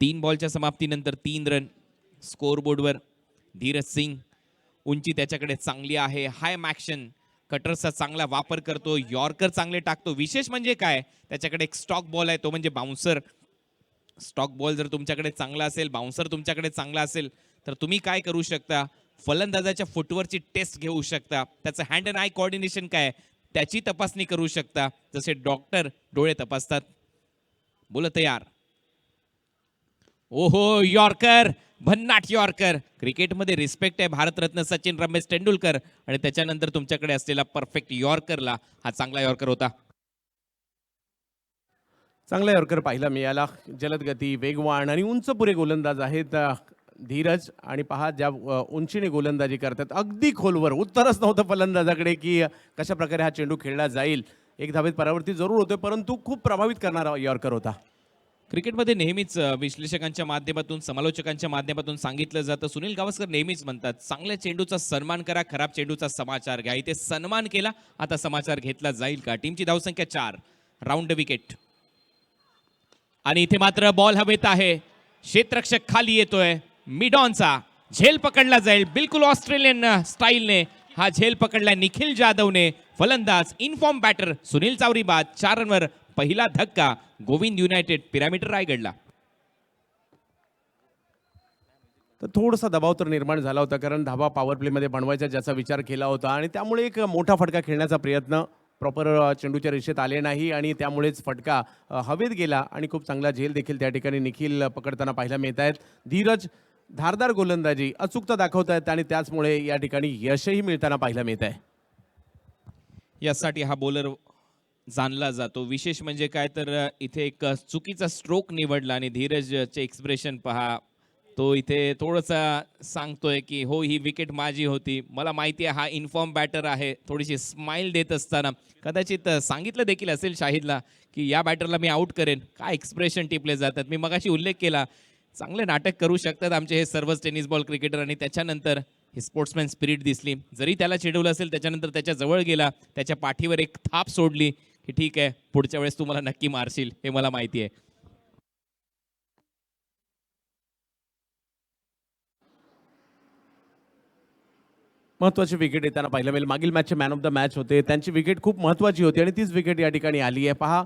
3 बॉलच्या समाप्तीनंतर 3 रन स्कोरबोर्डवर. धीरज सिंग, उंची त्याच्याकडे चांगली आहे. हाय मॅक्शन, कटरचा चांगला वापर करतो. यॉर्कर चांगले टाकतो. विशेष म्हणजे काय, त्याच्याकडे एक स्टॉक बॉल आहे, तो म्हणजे बाउन्सर. स्टॉक बॉल जर तुमच्याकडे चांगला असेल, बाउन्सर तुमच्याकडे चांगला असेल, तर तुम्ही काय करू शकता, फलंदाजाच्या फुटवरची टेस्ट घेऊ शकता. त्याचं हँड अँड आय कोऑर्डिनेशन काय त्याची तपासणी करू शकता, जसे डॉक्टर डोळे तपासतात. बोला तयार. ओहो, यॉर्कर, भन्नाट यॉर्कर. क्रिकेटमध्ये रिस्पेक्ट आहे भारतरत्न सचिन रमेश तेंडुलकर, आणि त्याच्यानंतर तुमच्याकडे असलेला परफेक्ट यॉर्करला हा चांगला यॉर्कर होता. चांगला यॉर्कर पाहायला मिळाला. जलद गती, वेगवान आणि उंच पुरे गोलंदाज आहेत धीरज. आणि पहा ज्या उंचीने गोलंदाजी करतात, अगदी खोलवर. उत्तरच नव्हतं फलंदाजाकडे की कशा प्रकारे हा चेंडू खेळला जाईल. एक धावेत परावर्तित जरूर होते, परंतु खूप प्रभावित करणारा यॉर्कर होता. क्रिकेटमध्ये नेहमीच विश्लेषकांच्या माध्यमातून, समालोचकांच्या माध्यमातून सांगितलं जातं, सुनील गावस्कर नेहमीच म्हणतात, चांगल्या चेंडूचा सन्मान करा, खराब चेंडूचा समाचार घ्या. इथे सन्मान केला, आता समाचार घेतला जाईल का. टीमची धावसंख्या 4. Round wicket. आणि इथे मात्र बॉल हवेत आहे. क्षेत्ररक्षक खाली येतोय. मिडॉनचा झेल पकडला जाईल. बिलकुल ऑस्ट्रेलियन स्टाईलने हा झेल पकडलाय निखिल जाधवने. फलंदाज इनफॉर्म बॅटर सुनील चावरी बाद. 4 रनवर पहिला धक्का गोविंद युनायटेड पिरामिड रायगडला. तर थोडासा दबाव तर निर्माण झाला होता, कारण धाबा पॉवर प्लेमध्ये बनवायचा ज्याचा विचार केला होता आणि त्यामुळे एक मोठा फटका खेळण्याचा प्रयत्न प्रॉपर चेंडूच्या रेषेत आले नाही आणि त्यामुळेच फटका हवेत गेला आणि खूप चांगला झेल देखील त्या ठिकाणी निखिल पकडताना पाहायला मिळत आहेत. धीरज धारदार गोलंदाजी अचूकता दाखवत आहेत आणि त्याचमुळे या ठिकाणी यशही मिळताना पाहायला मिळत आहे. यासाठी हा बॉलर जाणला जातो. विशेष म्हणजे काय तर इथे एक चुकीचा स्ट्रोक निवडला आणि धीरजचे एक्सप्रेशन पहा. तो इथे थोडंसा सांगतोय की हो ही विकेट माझी होती, मला माहिती आहे हा इन्फॉर्म बॅटर आहे. थोडीशी स्माइल देत असताना कदाचित सांगितलं देखील असेल शाहिदला की या बॅटरला मी आउट करेन. काय एक्सप्रेशन टिपले जातात. मी मगाशी उल्लेख केला चांगले नाटक करू शकतात आमचे हे सर्वच टेनिस बॉल क्रिकेटर आणि त्याच्यानंतर ही स्पोर्ट्समॅन स्पिरिट दिसली. जरी त्याला चिडवलं असेल त्याच्यानंतर त्याच्या जवळ गेला, त्याच्या पाठीवर एक थाप सोडली की ठीक आहे पुढच्या वेळेस तू मला नक्की मारशील हे मला माहिती आहे. महत्त्वाची विकेट येताना पाहिलं मिळेल. मागील मॅचचे मॅन ऑफ द मॅच होते, त्यांची विकेट खूप महत्त्वाची होती आणि तीच विकेट या ठिकाणी आली आहे. पहा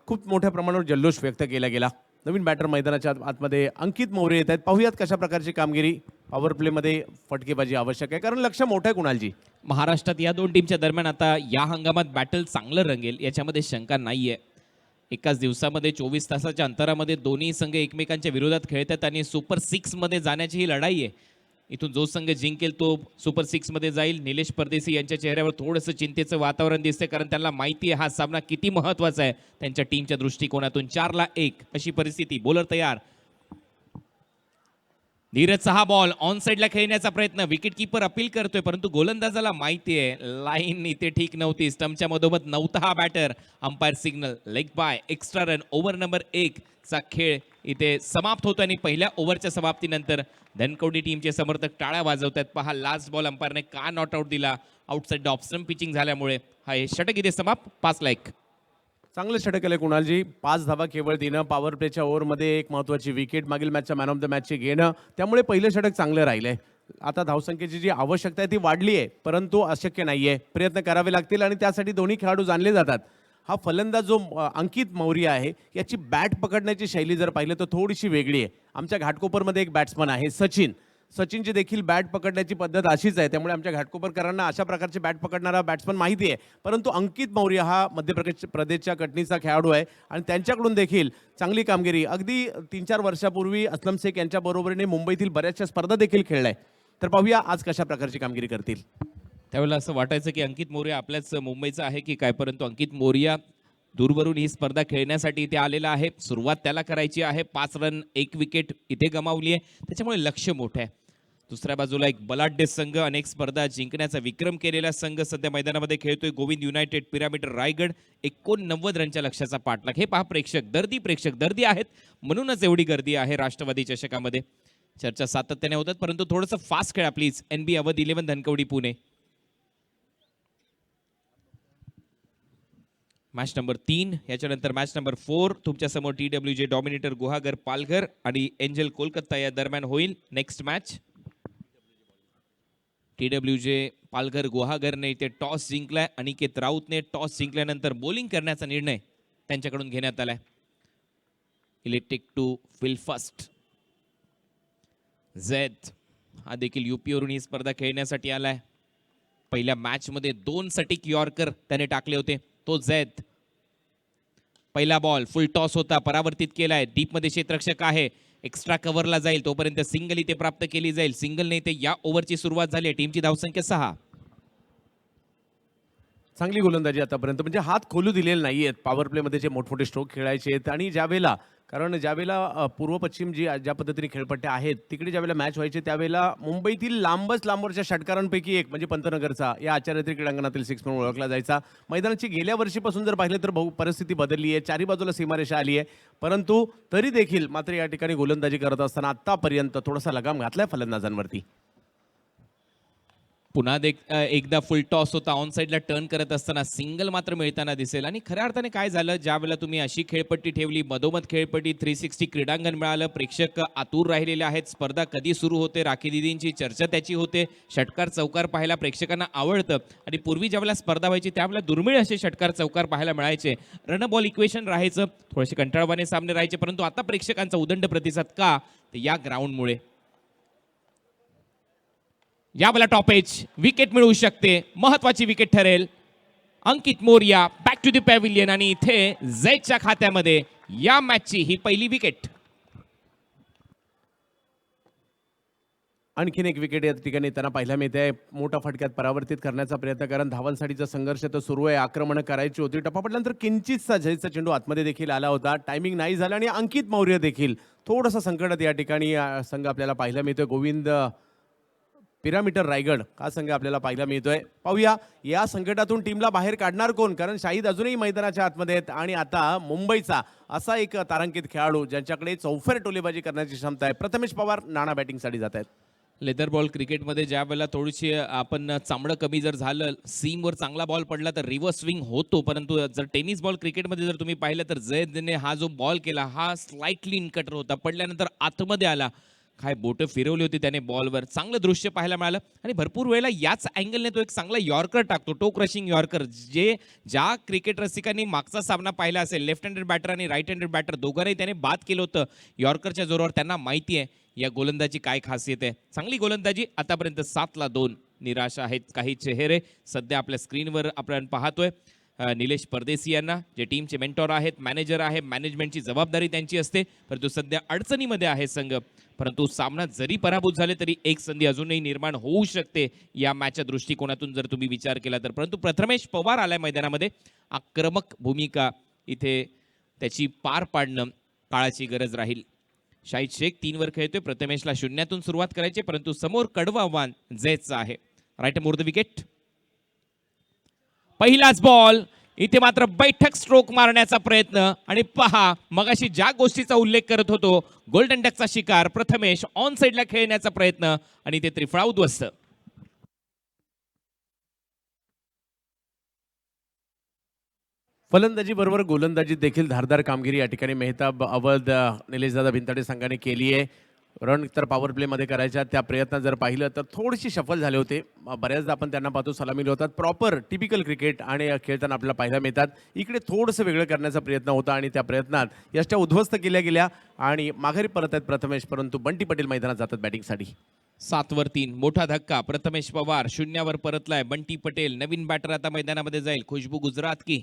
खूप मोठ्या प्रमाणावर जल्लोष व्यक्त केला गेला. नवीन बॅटर मैदानाच्या आतमध्ये अंकित मोरे येत आहेत. पाहूयात कशा प्रकारची कामगिरी. पॉवर प्लेमध्ये फटकेबाजी आवश्यक आहे कारण लक्ष मोठं आहे कुणालजी. महाराष्ट्रात या दोन टीमच्या दरम्यान आता या हंगामात बॅटल चांगलं रंगेल याच्यामध्ये शंका नाहीये. एकाच दिवसामध्ये 24 तासाच्या अंतरामध्ये दोन्ही संघ एकमेकांच्या विरोधात खेळतात आणि सुपर 6 मध्ये जाण्याची ही लढाई आहे. इथून जो संघ जिंकेल तो सुपर 6 मध्ये जाईल. निलेश परदेशी यांच्या चेहऱ्यावर थोडंसं चिंतेचं वातावरण दिसते कारण त्यांना माहिती आहे हा सामना किती महत्त्वाचा आहे त्यांच्या टीमच्या दृष्टिकोनातून. 4-1 अशी परिस्थिती. बॉलर तयार. धीरजचा हा बॉल ऑन साईडला खेळण्याचा प्रयत्न. विकेट किपर अपील करतोय परंतु गोलंदाजाला माहिती आहे लाईन इथे ठीक नव्हती. स्टंपच्या मधोमध नव्हता हा batter. Umpire signal leg bye. Extra run. Over number 1 चा खेळ इथे समाप्त होतो आणि पहिल्या ओव्हरच्या समाप्तीनंतर धनकवडी टीमचे समर्थक टाळ्या वाजवतात. पहा लास्ट बॉल अंपायरने का नॉट आउट दिला. आउटसाइड ऑफ स्टंप पिचिंग झाल्यामुळे हा षटक इथे समाप्त. 5 चांगलं षटक केलं कुणालजी. 5 धावा केवळ देणं. पॉवर प्लेच्या ओव्हरमध्ये एक महत्त्वाची विकेट. मागील मॅचच्या मॅन ऑफ द मॅचचे घेणं. त्यामुळे पहिलं षटक चांगलं राहिलंय. आता धावसंख्येची जी आवश्यकता आहे ती वाढली आहे परंतु अशक्य नाहीये. प्रयत्न करावे लागतील आणि त्यासाठी दोन्ही खेळाडू जाणले जातात. हा फलंदाज जो अंकित मौर्य आहे याची बॅट पकडण्याची शैली जर पाहिलं तर थोडीशी वेगळी आहे. आमच्या घाटकोपरमध्ये एक बॅट्समन आहे सचिन. सचिनची देखील बॅट पकडण्याची पद्धत अशीच आहे. त्यामुळे आमच्या घाटकोपरकरांना अशा प्रकारचे बॅट पकडणारा बॅट्समन माहिती आहे. परंतु अंकित मौर्य हा मध्य प्रदेशच्या कटनीचा खेळाडू आहे आणि त्यांच्याकडून देखील चांगली कामगिरी. अगदी 3-4 वर्षापूर्वी असलम शेख यांच्या बरोबरीने मुंबईतील बऱ्याचशा स्पर्धा देखील खेळलाय. तर पाहूया आज कशा प्रकारची कामगिरी करतील. त्यावेळेला असं वाटायचं की अंकित मोर्या आपल्याच मुंबईचा आहे की काय, परंतु अंकित मोर्या दूरवरून ही स्पर्धा खेळण्यासाठी इथे आलेला आहे. सुरुवात त्याला करायची आहे. 5 रन 1 विकेट इथे गमावली आहे त्याच्यामुळे लक्ष मोठं आहे. दुसऱ्या बाजूला एक बलाढ्य संघ, अनेक स्पर्धा जिंकण्याचा विक्रम केलेला संघ सध्या मैदानामध्ये खेळतोय. गोविंद युनायटेड पिरामिड रायगड 89 रनच्या लक्ष्याचा पाठलाग. हे पहा प्रेक्षक दर्दी आहेत म्हणूनच एवढी गर्दी आहे राष्ट्रवादी चषकामध्ये. चर्चा सातत्याने होतात परंतु थोडंसं फास्ट खेळा please. NB Awadh 11 Dhankawadi Pune. Match number 3 याच्यानंतर मॅच नंबर 4 तुमच्यासमोर TWJ डॉमिनेटर गुहागर पालघर आणि एंजल कोलकाता या दरम्यान होईल. नेक्स्ट मॅच TWJ पालघर गुहागरने इथे टॉस जिंकलाय. अनिकेत राऊतने टॉस जिंकल्यानंतर बॉलिंग करण्याचा निर्णय त्यांच्याकडून घेण्यात आलाय. Elected to field first. Zaid हा देखील यूपीवरून ही स्पर्धा खेळण्यासाठी आलाय. पहिल्या मॅच मध्ये 2 सटीक यॉर्कर त्याने टाकले होते. तो झैद. पहिला बॉल फुल टॉस होता, परावर्तित केलाय. डीप मध्ये क्षेत्ररक्षक आहे. एक्स्ट्रा कव्हरला जाईल तोपर्यंत सिंगल इथे प्राप्त केली जाईल. सिंगलने इथे या ओव्हरची सुरुवात झाली आहे. टीमची धावसंख्या 6. चांगली गोलंदाजी आतापर्यंत, म्हणजे हात खोलू दिलेले नाहीयेत. पॉवर प्लेमध्ये जे मोठमोठे स्ट्रोक खेळायचे आहेत आणि ज्यावेळेला पूर्व पश्चिम ज्या पद्धतीने खेळपट्ट्या आहेत तिकडे ज्यावेळेला मॅच व्हायचे त्यावेळेला मुंबईतील लांबच्या षटकारांपैकी एक म्हणजे पंतनगरचा या आचार्य क्रीडांगणातील 6 म्हणून ओळखला जायचा. मैदानाची गेल्या वर्षीपासून जर पाहिलं तर परिस्थिती बदलली आहे. चारी बाजूला सीमारेषा आली आहे परंतु तरी देखील मात्र या ठिकाणी गोलंदाजी करत असताना आतापर्यंत थोडासा लगाम घातलाय फलंदाजांवरती. पुन्हा एकदा फुल टॉस होता, ऑन साईडला टर्न करत असताना सिंगल मात्र मिळताना दिसेल. आणि खऱ्या अर्थाने काय झालं, ज्या वेळेला तुम्ही अशी खेळपट्टी ठेवली, मधोमध खेळपट्टी, 360 क्रीडांगण मिळालं, प्रेक्षक आतुर राहिलेले आहेत, स्पर्धा कधी सुरू होते, राखी दिदींची चर्चा त्याची होते, षटकार चौकार पाहायला प्रेक्षकांना आवडतं. आणि पूर्वी ज्यावेळेला स्पर्धा व्हायची त्यावेळेला दुर्मिळ असे षटकार चौकार पाहायला मिळायचे, रन बॉल इक्वेशन राहायचं, थोडेसे कंटाळवाणे सामने राहायचे. परंतु आता प्रेक्षकांचा उदंड प्रतिसाद का, तर या ग्राउंडमुळे. यावेळेला टॉपेज विकेट मिळू शकते, महत्वाची विकेट ठरेल. Ankit Maurya back to the pavilion आणि इथे झैदच्या खात्यामध्ये या मॅचची ही पहिली विकेट. आणखीन एक विकेट या ठिकाणी त्यांना पाहायला मिळते. मोठा फटक्यात परावर्तित करण्याचा प्रयत्न, कारण धावांसाठीचा संघर्ष तर सुरू आहे, आक्रमण करायची होती. टप्पा पडल्यानंतर किंचितचा झैदचा चेंडू आतमध्ये देखील आला होता, टायमिंग नाही झाला आणि अंकित मौर्य देखील थोडंसं संकटात या ठिकाणी संघ आपल्याला पाहायला मिळतोय. गोविंद पिरामिटर रायगड हा संघ आपल्याला पाहायला मिळतोय. पाहूया या संकटातून टीमला बाहेर काढणार कोण, कारण शाहिद अजूनही मैदानाच्या आतमध्ये आहेत आणि आता मुंबईचा असा एक तारांकित खेळाडू ज्यांच्याकडे चौफेर टोलेबाजी करण्याची क्षमता आहे. प्रथमेश पवार नाणा बॅटिंगसाठी जात आहेत. लेदर बॉल क्रिकेटमध्ये ज्या वेळेला थोडीशी आपण चामडं कमी जर झालं, सीमवर चांगला बॉल पडला तर रिव्हर्स स्विंग होतो. परंतु जर टेनिस बॉल क्रिकेटमध्ये जर तुम्ही पाहिलं तर झैदने हा जो बॉल केला हा स्लाइटली इनकटर होता, पडल्यानंतर आतमध्ये आला, काय बोटं फिरवली होती त्याने बॉलवर, चांगलं दृश्य पाहायला मिळालं. आणि भरपूर वेळेला याच अँगलने तो एक चांगला यॉर्कर टाकतो, टो क्रशिंग यॉर्कर. ज्या क्रिकेट रसिकांनी मागचा सामना पाहिला असेल, लेफ्ट हँडेड बॅटर आणि राईट हँडेड बॅटर दोघांनाही त्याने बाद केलं होतं यॉर्करच्या जोरावर, त्यांना माहिती आहे या गोलंदाजी काय खासियत आहे. चांगली गोलंदाजी. आतापर्यंत 7 ला 2. निराश आहेत काही चेहरे सध्या आपल्या स्क्रीनवर आपण पाहतोय. निलेश परदेसी यांना, जे टीमचे मेंटॉर आहेत, मॅनेजर आहे, मॅनेजमेंटची जबाबदारी त्यांची असते, परंतु सध्या अडचणीमध्ये आहे संघ. परंतु सामना जरी पराभूत झाले तरी एक संधी अजूनही निर्माण होऊ शकते या मॅचच्या दृष्टिकोनातून जर तुम्ही विचार केला तर. परंतु प्रथमेश पवार आलाय मैदानामध्ये, आक्रमक भूमिका इथे त्याची पार पाडणं काळाची गरज राहील. शाहिद शेख 3 वर खेळतोय, प्रथमेशला 0तून सुरुवात करायची, परंतु समोर कडवं आव्हान झैदचं आहे. Right more the wicket. पहिलाच बॉल, इथे मात्र बैठक स्ट्रोक मारण्याचा प्रयत्न. आणि पहा, मगाशी ज्या गोष्टीचा उल्लेख करत होतो, गोल्डन डकचा शिकार प्रथमेश ऑन साइडला खेळण्याचा प्रयत्न आणि ते त्रिफळा उद्ध्वस्त. फलंदाजी बरोबर गोलंदाजीत देखील धारदार कामगिरी या ठिकाणी मेहताब, अवध, निलेशदादा भिंताडे संघाने केली आहे. रन तर पॉवर प्लेमध्ये करायच्या त्या प्रयत्नात जर पाहिलं तर थोडीशी सफल झाले होते. बऱ्याचदा आपण त्यांना पाहतो सलामी होतात, प्रॉपर टिपिकल क्रिकेट आणि खेळताना आपल्याला पाहायला मिळतात. इकडे थोडंसं वेगळं करण्याचा प्रयत्न होता आणि त्या प्रयत्नात यष्ट्या उद्ध्वस्त केल्या गेल्या आणि माघारी परत आहेत प्रथमेश, परंतु बंटी पटेल मैदानात जातात बॅटिंगसाठी. 7 वर 3. मोठा धक्का. प्रथमेश पवार 0 परतलाय. बंटी पटेल नवीन बॅटर आता मैदानामध्ये जाईल. खुशबू गुजरात की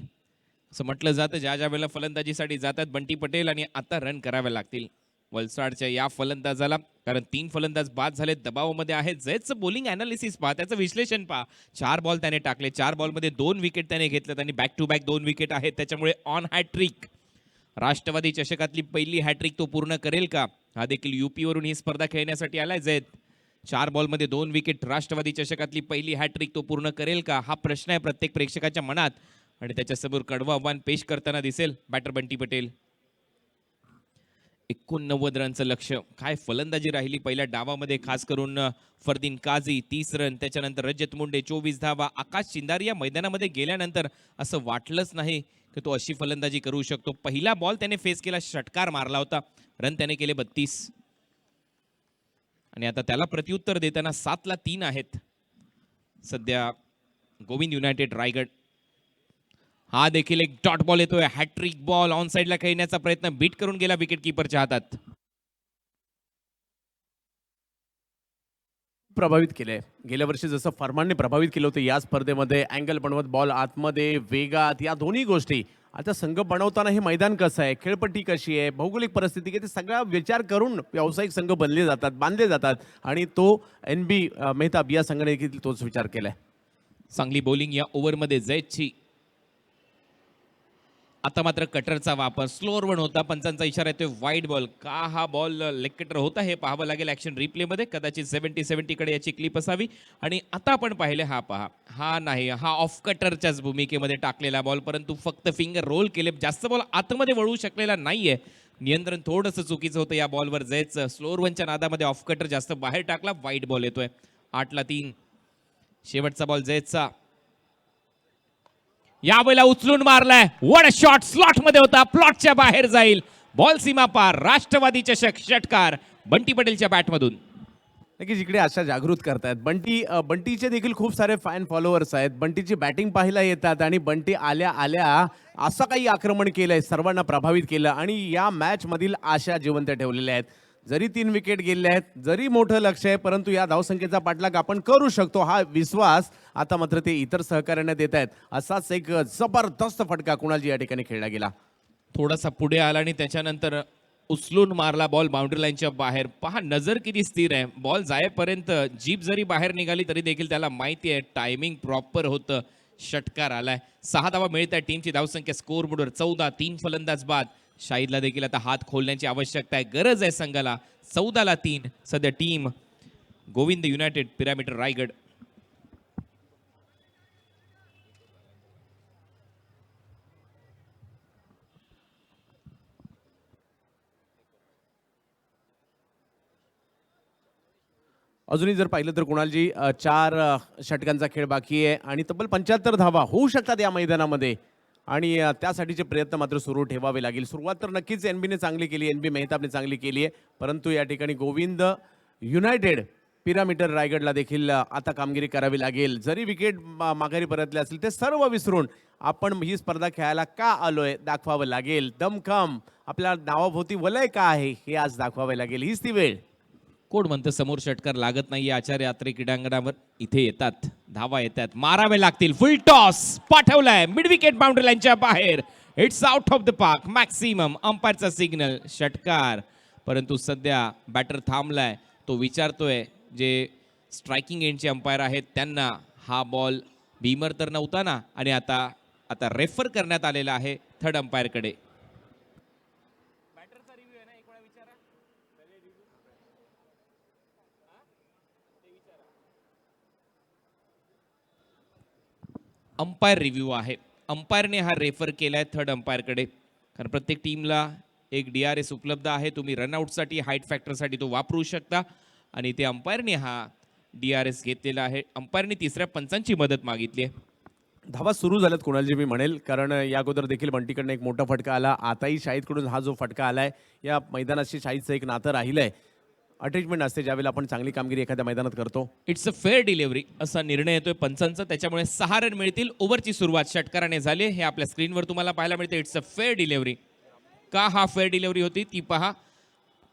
असं म्हटलं जातं ज्या वेळेला फलंदाजीसाठी जातात बंटी पटेल, आणि आता रन करावे लागतील वलसाडच्या या फलंदाजाला, कारण 3 फलंदाज बाद झाले, दबावामध्ये आहेत. झैदचं बॉलिंग अनालिसिस पहा, त्याचं विश्लेषण पहा. 4 बॉल त्याने टाकले, 4 बॉलमध्ये 2 विकेट त्याने घेतल्यात आणि बॅक टू बॅक 2 विकेट आहेत, त्याच्यामुळे ऑन हॅट्रिक. राष्ट्रवादी चषकातली पहिली हॅट्रिक तो पूर्ण करेल का? हा देखील यूपी वरून ही स्पर्धा खेळण्यासाठी आलाय झैद. 4 बॉलमध्ये 2 विकेट, राष्ट्रवादी चषकातली पहिली हॅट्रिक तो पूर्ण करेल का? हा प्रश्न आहे प्रत्येक प्रेक्षकाच्या मनात आणि त्याच्यासमोर कडवं आव्हान पेश करताना दिसेल बॅटर बंटी पटेल. 89 रनचं लक्ष. काय फलंदाजी राहिली पहिल्या डावामध्ये, खास करून फरदीन काझी 30 रन, त्याच्यानंतर रजत मुंडे 24 धावा. आकाश चिंदारी या मैदानामध्ये गेल्यानंतर असं वाटलंच नाही की तो अशी फलंदाजी करू शकतो. पहिला बॉल त्याने फेस केला, षटकार मारला होता, रन त्याने केले 32 आणि आता त्याला प्रत्युत्तर देताना 7 ला 3 आहेत सध्या गोविंद युनायटेड रायगड. हा देखील एक डॉट बॉल येतोय, हॅट्रिक बॉल, ऑन साइडला खेळण्याचा प्रयत्न, बीट करून गेला विकेट कीपरच्या हातात. प्रभावित केलंय गेल्या वर्षी जसं फरमानने प्रभावित केलं होतं या स्पर्धेमध्ये, अँगल बनवत बॉल आतमध्ये, वेगात, या दोन्ही गोष्टी. आता संघ बनवताना हे मैदान कसं आहे, खेळपट्टी कशी आहे, भौगोलिक परिस्थिती किती, सगळा विचार करून व्यावसायिक संघ बनले जातात, बांधले जातात आणि तो NB मेहताब या संघाने देखील तोच विचार केलाय. चांगली बॉलिंग या ओव्हरमध्ये झैदची. आता मात्र कटरचा वापर, स्लोअर वन होता, पंचांचा इशारा येतोय वाईड बॉल. का हा बॉल लेग कटर होता हे पाहावं लागेल ऍक्शन रिप्लेमध्ये, कदाचित 70 कडे याची क्लिप असावी. आणि आता आपण पाहिले, हा पहा, हा नाही, हा ऑफ कटरच्याच भूमिकेमध्ये टाकलेला बॉल, परंतु फक्त फिंगर रोल केले, जास्त बॉल आतमध्ये वळू शकलेला नाहीये. नियंत्रण थोडंसं चुकीचं होतं या बॉलवर झैदचं. स्लोअर वनच्या नादामध्ये ऑफ कटर जास्त बाहेर टाकला, वाईड बॉल येतोय. 8 ला 3. शेवटचा बॉल जयचा. यावेळेला उचलून मारलाय. वड शॉट स्लॉट मध्ये होता, प्लॉटच्या बाहेर जाईल. बॉल सीमा पार. राष्ट्रवादी चषक षटकार बंटी पटेलच्या बॅटमधून. नक्कीच इकडे आशा जागृत करतायत. बंटीचे देखील खूप सारे फॅन फॉलोअर्स आहेत. बंटीची बॅटिंग पाहायला येतात आणि बंटी आल्या आल्या असं काही आक्रमण केलंय, सर्वांना प्रभावित केलं आणि या मॅच मधील आशा जिवंत ठेवलेल्या आहेत. जरी 3 विकेट गेले आहेत, जरी मोठं लक्ष आहे, परंतु या धावसंख्येचा पाठलाग आपण करू शकतो हा विश्वास आता मात्र ते इतर सहकार्यांना देत आहेत. असाच एक जबरदस्त फटका कुणालजी या ठिकाणी खेळला गेला. थोडासा पुढे आला आणि त्याच्यानंतर उचलून मारला बॉल बाउंड्री लाईनच्या बाहेर. पहा नजर किती स्थिर आहे. बॉल जायपर्यंत जीप जरी बाहेर निघाली तरी देखील त्याला माहिती आहे टायमिंग प्रॉपर होतं. षटकार आलाय. 6 धावा मिळत आहे. टीमची धावसंख्या स्कोर बोर्डवर 14. 3 फलंदाज बाद. शाहिदला देखील आता हात खोलण्याची आवश्यकता आहे, गरज आहे संघाला. 14ला 3 सध्या team Govind United pyramid Raigad. अजूनही जर पाहिलं तर कुणालजी 4 षटकांचा खेळ बाकी आहे आणि तब्बल 75 धावा होऊ शकतात या मैदानामध्ये आणि त्यासाठीचे प्रयत्न मात्र सुरू ठेवावे लागेल. सुरुवात तर नक्कीच एनबीने चांगली केली, एनबी मेहताबने चांगली केली आहे, परंतु या ठिकाणी गोविंद युनायटेड पिरामिटर रायगडला देखील आता कामगिरी करावी लागेल. जरी विकेट माघारी परतले असतील ते सर्व विसरून आपण ही स्पर्धा खेळायला का आलोय दाखवावं लागेल. दमखम आपल्या नावाभोवती वलय का आहे हे आज दाखवावे लागेल. हीच ती वेळ. कोण म्हणतं समोर षटकार लागत नाही. आचार्य यात्रे क्रीडांगणावर इथे येतात, धावा येतात, मारावे लागतील. फुल टॉस पाठवलाय मिड विकेट बाउंड्री लाईनच्या बाहेर. It's out of the park. Maximum अंपायरचा सिग्नल. षटकार. परंतु सध्या बॅटर थांबलाय. तो विचारतोय जे स्ट्रायकिंग एंडचे अंपायर आहेत त्यांना, हा बॉल बीमर तर नव्हता ना, आणि आता रेफर करण्यात आलेला आहे थर्ड अंपायरकडे. अंपायर रिव्ह्यू आहे. अंपायरने हा रेफर केलाय थर्ड अंपायरकडे, कारण प्रत्येक टीमला एक DRS उपलब्ध आहे. तुम्ही रनआउटसाठी हाईट फॅक्टरसाठी तो वापरू शकता आणि ते अंपायरने हा DRS घेतलेला आहे. अंपायरने तिसऱ्या पंचांची मदत मागितली आहे. धावा सुरू झाल्यात कुणालजी मी म्हणेल, कारण या अगोदर देखील बंटीकडनं एक मोठा फटका आला. आताही शाहिदकडून हा जो फटका आलाय, या मैदानाशी शाहिदचं एक नातं राहिलंय. अटॅचमेंट असते ज्यावेळेला आपण चांगली कामगिरी एखाद्या मैदानात करतो. इट्स अ फेअर डिलिव्हरी असा निर्णय येतोय पंचांचा, त्याच्यामुळे 6 रन मिळतील. ओव्हरची सुरुवात षटकाराने झाली, हे आपल्या स्क्रीनवर तुम्हाला पाहायला मिळते. It's a fair delivery. का हा फेअर डिलिव्हरी होती ती पहा.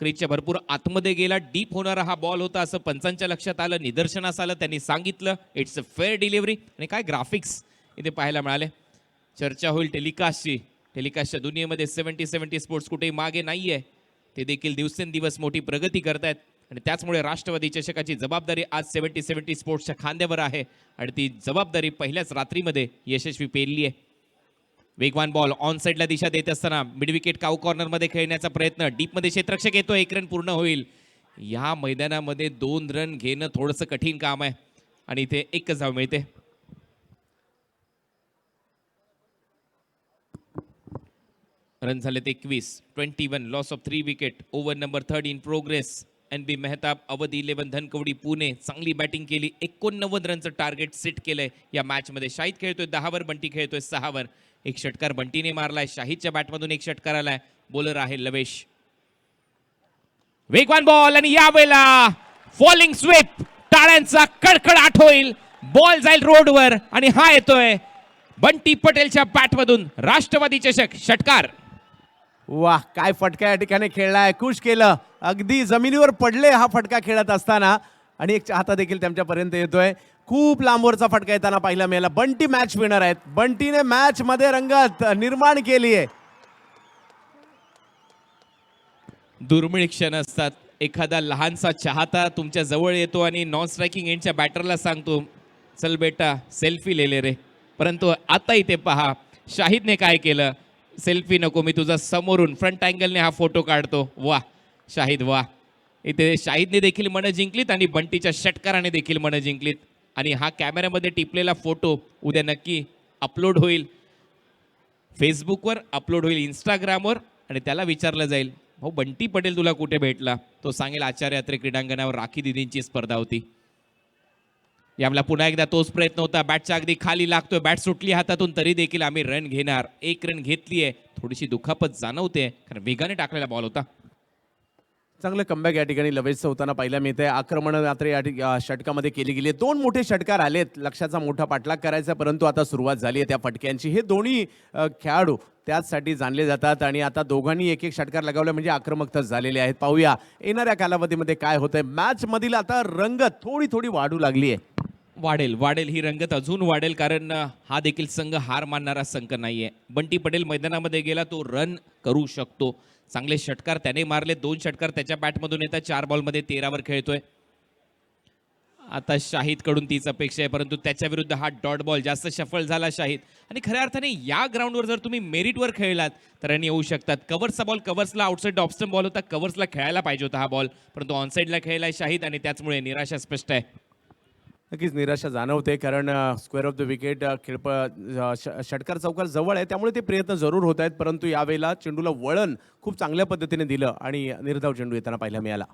क्रीजच्या भरपूर आतमध्ये गेला, डीप होणारा हा बॉल होता असं पंचांच्या लक्षात आलं, निदर्शनास आलं, त्यांनी सांगितलं. It's a fair delivery. आणि काय ग्राफिक्स इथे पाहायला मिळाले. चर्चा होईल टेलिकास्टची. टेलिकास्टच्या दुनियेमध्ये 70-70 स्पोर्ट्स कुठेही मागे नाहीये. ते देखील दिवसेंदिवस मोठी प्रगती करतायत आणि त्याचमुळे राष्ट्रवादी चषकाची जबाबदारी आज 70-70 स्पोर्ट्सच्या खांद्यावर आहे आणि ती जबाबदारी पहिल्याच रात्रीमध्ये यशस्वी पेलली आहे. वेगवान बॉल ऑन साईडला दिशा देत असताना मिड विकेट काऊ कॉर्नरमध्ये खेळण्याचा प्रयत्न. डीपमध्ये क्षेत्ररक्षक येतो, 1 रन पूर्ण होईल. या मैदानामध्ये 2 रन घेणं थोडंसं कठीण काम आहे आणि इथे 1च धाव मिळते. रन झाले 21. Loss of 3 wicket. Over number 3 in progress. NB Mehtab, Awadh 11, Dhankawadi Pune चांगली बॅटिंग केली. 89 रनचं टार्गेट सेट केलंय या मॅचमध्ये. शाहिद खेळतोय 10 वर, बंटी खेळतोय 6 वर. एक षटकार बंटीने मारलाय. शाहिदच्या बॅटमधून एक षटकार आलाय. बॉलर आहे लवेश. वेगवान बॉल आणि यावेळेला फॉलिंग स्वीप. टाळ्यांचा कडकडाट होईल. बॉल जाईल रोडवर आणि हा येतोय बंटी पटेलच्या बॅटमधून. राष्ट्रवादी चषक षटकार. वाह, काय फटका या ठिकाणी खेळलाय. खुश केलं. अगदी जमिनीवर पडले हा फटका खेळत असताना आणि एक चाहता देखील त्यांच्यापर्यंत येतोय. खूप लांबवरचा फटका येताना पाहायला मिळाला. बंटी मॅच विनर आहेत. बंटीने मॅच मध्ये रंगत निर्माण केली आहे. दुर्मिळ क्षण असतात. एखादा लहानसा चाहता तुमच्या जवळ येतो आणि नॉन स्ट्रायकिंग एंडच्या बॅटरला सांगतो, चल बेटा सेल्फी ले ले रे. परंतु आता इथे पहा शाहिदने काय केलं. सेल्फी नको, मी तुझा समोरून फ्रंट अँगलने हा फोटो काढतो. वा शाहिद वा. इथे शाहिदने देखील मनं जिंकलीत आणि बंटीच्या षटकाराने देखील मनं जिंकलीत. आणि हा कॅमेऱ्यामध्ये टिपलेला फोटो उद्या नक्की अपलोड होईल फेसबुकवर, अपलोड होईल इंस्टाग्रामवर आणि त्याला विचारलं जाईल, भाऊ बंटी पटेल तुला कुठे भेटला. तो सांगेल आचार्य यात्रे क्रीडांगणावर राखी दिदींची स्पर्धा होती. यामला पुन्हा एकदा तोच प्रयत्न होता, बॅटच्या अगदी खाली लागतोय, बॅट सुटली हातातून तरी देखील आम्ही रन घेणार. 1 रन घेतली आहे, थोडीशी दुखापत जाणवते कारण वेगाने टाकलेला बॉल होता. चांगलं कमबॅक या ठिकाणी लवेजचं होताना पाहायला मिळतंय. आक्रमण मात्र या षटकामध्ये केली गेली. 2 मोठे षटकार आलेत, लक्ष्याचा मोठा पाठलाग करायचा, परंतु आता सुरुवात झाली आहे त्या फटक्यांची. हे दोन्ही खेळाडू त्याचसाठी जाणले जातात आणि आता दोघांनी एक षटकार लगावले म्हणजे आक्रमकता झालेले आहेत. पाहूया येणाऱ्या कालावधीमध्ये काय होतंय. मॅच मधील आता रंगत थोडी थोडी वाढू लागली आहे. वाढेल ही रंगत अजून वाढेल कारण हा देखील संघ हार मानणारा संघ नाहीये. बंटी पटेल मैदानामध्ये गेला, तो रन करू शकतो. चांगले षटकार त्याने मारले, 2 षटकार त्याच्या बॅटमधून येतात. 4 बॉलमध्ये 13 वर खेळतोय. आता शाहिद कडून तीच अपेक्षा आहे, परंतु त्याच्या विरुद्ध हा डॉट बॉल जास्त सफल झाला शाहिद. आणि खऱ्या अर्थाने या ग्राउंडवर जर तुम्ही मेरिटवर खेळलात तर रन येऊ शकतात. कव्हर्सचा बॉल, कव्हर्सला आउटसाईड ऑफ स्टंप बॉल होता, कव्हर्सला खेळायला पाहिजे होता हा बॉल, परंतु ऑनसाईडला खेळलाय शाहिद आणि त्याचमुळे निराशा स्पष्ट आहे. नक्कीच निराशा जाणवते कारण स्क्वेअर ऑफ द विकेट षटकार चौकार जवळ आहे, त्यामुळे ते प्रयत्न जरूर होत आहेत, परंतु यावेळेला चेंडूला वळण खूप चांगल्या पद्धतीने दिलं आणि निर्धाव चेंडू येताना पाहायला मिळाला.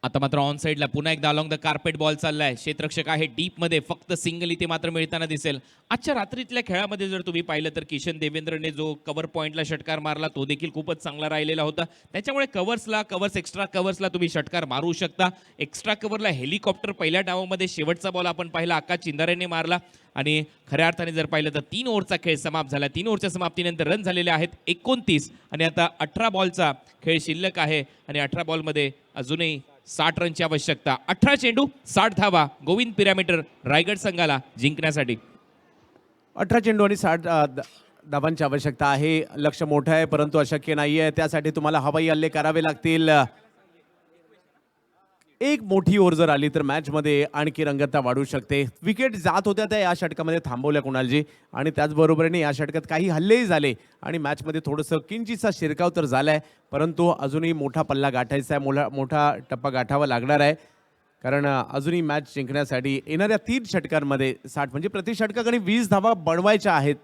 आता मात्र ऑन साईडला पुन्हा एकदा अलॉंग द कार्पेट बॉल चाललाय. क्षेत्ररक्षक आहे डीप मध्ये, फक्त सिंगल इथे मात्र मिळताना दिसेल. आजच्या रात्रीतल्या खेळामध्ये जर तुम्ही पाहिलं तर किशन देवेंद्रने जो कव्हर पॉइंटला षटकार मारला तो देखील खूपच चांगला राहिलेला होता. त्याच्यामुळे कव्हर्स एक्स्ट्रा कव्हर्सला तुम्ही षटकार मारू शकता. एक्स्ट्रा कव्हरला हेलिकॉप्टर पहिल्या डावामध्ये शेवटचा बॉल आपण पाहिला आकाश चिंदारेने मारला आणि खऱ्या अर्थाने जर पाहिलं तर 3 ओव्हरचा खेळ समाप्त झाला. 3 ओव्हरच्या समाप्तीनंतर रन झालेले आहेत 29 आणि आता 18 बॉलचा खेळ शिल्लक आहे आणि 18 बॉलमध्ये अजूनही 60 रनची आवश्यकता. 18 चेंडू 60 धावा गोविंद पिरॅमिडर रायगड संघाला जिंकण्यासाठी. 18 चेंडू आणि 60 धावांची आवश्यकता आहे. लक्ष मोठं आहे परंतु अशक्य नाही आहे. त्यासाठी तुम्हाला हवाई हल्ले करावे लागतील. एक मोठी ओव्हर जर आली तर मॅचमध्ये आणखी रंगतता वाढू शकते. विकेट जात होत्या त्या या षटकामध्ये थांबवल्या कुणालजी आणि त्याचबरोबरीने या षटकात काही हल्लेही झाले आणि मॅचमध्ये थोडंसं किंचितसा शिरकाव तर झाला आहे, परंतु अजूनही मोठा पल्ला गाठायचा आहे, मोठा टप्पा गाठावा लागणार आहे कारण अजूनही मॅच जिंकण्यासाठी येणाऱ्या 3 षटकांमध्ये 60 म्हणजे प्रति षटकाकडे 20 धावा बनवायच्या आहेत.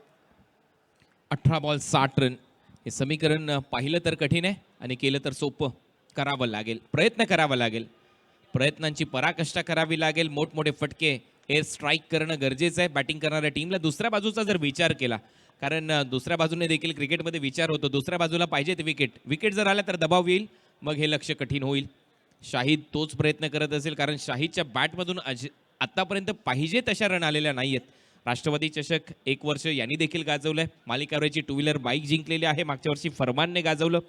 18 बॉल 60 रन हे समीकरण पाहिलं तर कठीण आहे आणि केलं तर सोपं. करावं लागेल, प्रयत्न करावा लागेल, प्रयत्नांची पराकाष्ठा करावी लागेल. मोठमोठे फटके एअर स्ट्राईक करणं गरजेचं आहे बॅटिंग करणाऱ्या टीमला. दुसऱ्या बाजूचा जर विचार केला, कारण दुसऱ्या बाजूने देखील क्रिकेटमध्ये विचार होतो, दुसऱ्या बाजूला पाहिजे ते विकेट जर आला तर दबाव येईल, मग हे लक्ष कठीण होईल. शाहिद तोच प्रयत्न करत असेल कारण शाहिदच्या बॅटमधून आतापर्यंत पाहिजे तशा रन आलेल्या नाहीयेत. राष्ट्रवादी चषक 1 वर्ष यांनी देखील गाजवलंय. मालिकावरची 2 व्हीलर बाईक जिंकलेली आहे, मागच्या वर्षी फरमानने गाजवलं,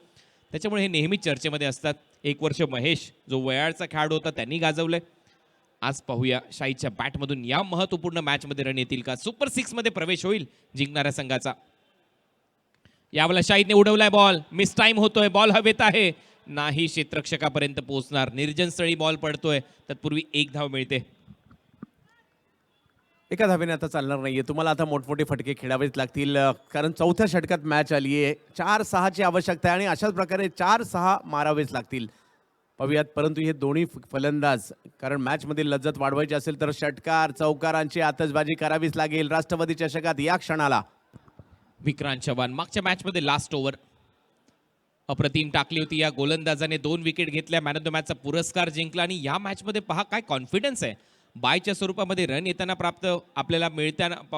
त्याच्यामुळे हे नेहमीच चर्चेमध्ये असतात. 1 वर्ष महेश जो वयाळचा खेळाडू होता त्यांनी गाजवलंय. आज पाहूया शाहिदच्या बॅटमधून या महत्त्वपूर्ण मॅचमध्ये रन येतील का. सुपर 6 मध्ये प्रवेश होईल जिंकणाऱ्या संघाचा. यावेळेला शाहिदने उडवलाय बॉल, मिस टाइम होतोय, बॉल हवेत आहे, नाही क्षेत्ररक्षकापर्यंत पोहोचणार. निर्जन स्थळी बॉल पडतोय, तत्पूर्वी 1 धाव मिळते. एका धावेने आता चालणार नाहीये, तुम्हाला आता मोठमोठे फटके खेळावेच लागतील कारण 4थ्या षटकात मॅच आली आहे. 4-6ची आवश्यकता आहे आणि अशाच प्रकारे 4-6 मारावेच लागतील. पाहूयात, परंतु हे दोन्ही फलंदाज कारण मॅचमध्ये लज्जत वाढवायची असेल तर षटकार चौकारांची आतषबाजी करावीच लागेल. राष्ट्रवादी चषकात या क्षणाला विक्रांत चव्हाण मागच्या मॅचमध्ये लास्ट ओव्हर अप्रतिम टाकली होती. या गोलंदाजाने 2 विकेट घेतल्या, मॅन ऑफ द मॅचचा पुरस्कार जिंकला आणि या मॅचमध्ये पहा काय कॉन्फिडन्स आहे. बायच्या स्वरूपामध्ये रन येताना प्राप्त आपल्याला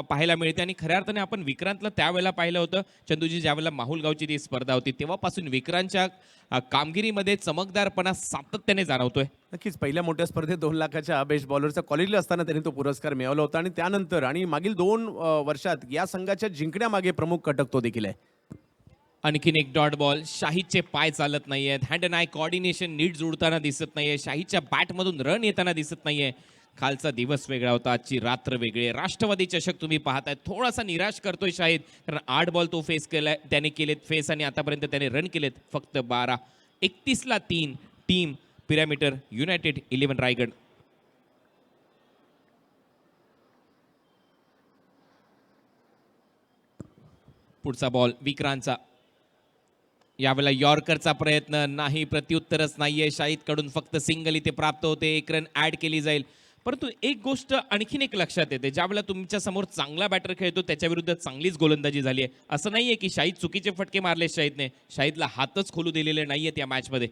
पाहायला मिळते आणि खऱ्या अर्थाने आपण विक्रांतला त्यावेळेला पाहिलं होतं. चंदूजी ज्यावेळेला माहुलगावची ती स्पर्धा होती तेव्हापासून विक्रांतच्या कामगिरीमध्ये चमकदारपणा सातत्याने जाणवतोय. नक्कीच पहिल्या मोठ्या स्पर्धेत 2 लाखाच्या बेस्ट बॉलरचा कॉलेजला असताना त्यांनी तो पुरस्कार मिळवला होता आणि त्यानंतर आणि मागील 2 वर्षात या संघाच्या जिंकण्यामागे प्रमुख घटक तो देखील आहे. आणखीन एक डॉट बॉल. शाहिदचे पाय चालत नाहीयेत, हँड अँड आय कोऑर्डिनेशन नीट जुळताना दिसत नाहीये, शाहिदच्या बॅटमधून रन येताना दिसत नाहीये. कालचा दिवस वेगळा होता, आजची रात्र वेगळी आहे. राष्ट्रवादी चषक तुम्ही पाहताय, थोडासा निराश करतोय शाहिद कारण 8 बॉल तो फेस केलाय, त्याने केलेत फेस आणि आतापर्यंत त्याने रन केलेत फक्त 12. 31ला 3 टीम पिरॅमिडर युनायटेड 11 रायगड. पुढचा बॉल विक्रांतचा. यावेळेला यॉर्करचा प्रयत्न नाही, प्रत्युत्तरच नाहीये. शाहिदकडून फक्त सिंगल इथे प्राप्त होते, 1 रन ऍड केली जाईल. परंतु एक गोष्ट आणखीन एक लक्षात येते, ज्यावेळेला तुमच्या समोर चांगला बॅटर खेळतो त्याच्या विरुद्ध चांगलीच गोलंदाजी झाली आहे. असं नाहीये की शाहिद चुकीचे फटके मारले, शाहिदला हातच खोलू दिलेले नाहीयेत या मॅचमध्ये.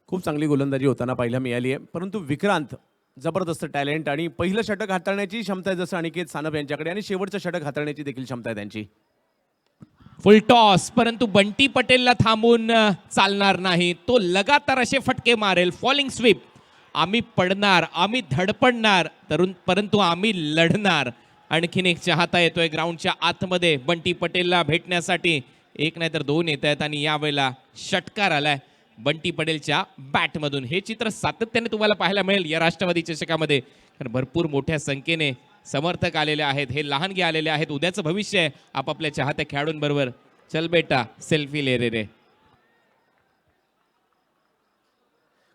खूप चांगली गोलंदाजी होताना पाहायला मिळाली आहे, परंतु विक्रांत जबरदस्त टॅलेंट आणि पहिलं षटक हाताळण्याची क्षमता आहे जसं अनिकेत सानप यांच्याकडे आणि शेवटचं षटक हाताळण्याची देखील क्षमता आहे त्यांची. फुल टॉस, परंतु बंटी पटेलला थांबून चालणार नाही. तो लगातार असे फटके मारेल. Falling sweep. आम्ही पडणार, आम्ही धडपडणार, परंतु आम्ही लढणार. आणखीन एक चाहता येतोय ग्राउंडच्या आतमध्ये बंटी पटेलला भेटण्यासाठी. एक नाही तर दोन येत आहेत आणि यावेळेला षटकार आलाय बंटी पटेलच्या बॅटमधून. हे चित्र सातत्याने तुम्हाला पाहायला मिळेल या राष्ट्रवादी चषकामध्ये, कारण भरपूर मोठ्या संख्येने समर्थक आलेले आहेत. हे लहानगे आलेले आहेत. उद्याचं भविष्य आहे आपापल्या चाहत्या खेळाडूंबरोबर. चल बेटा सेल्फी ले रे रे.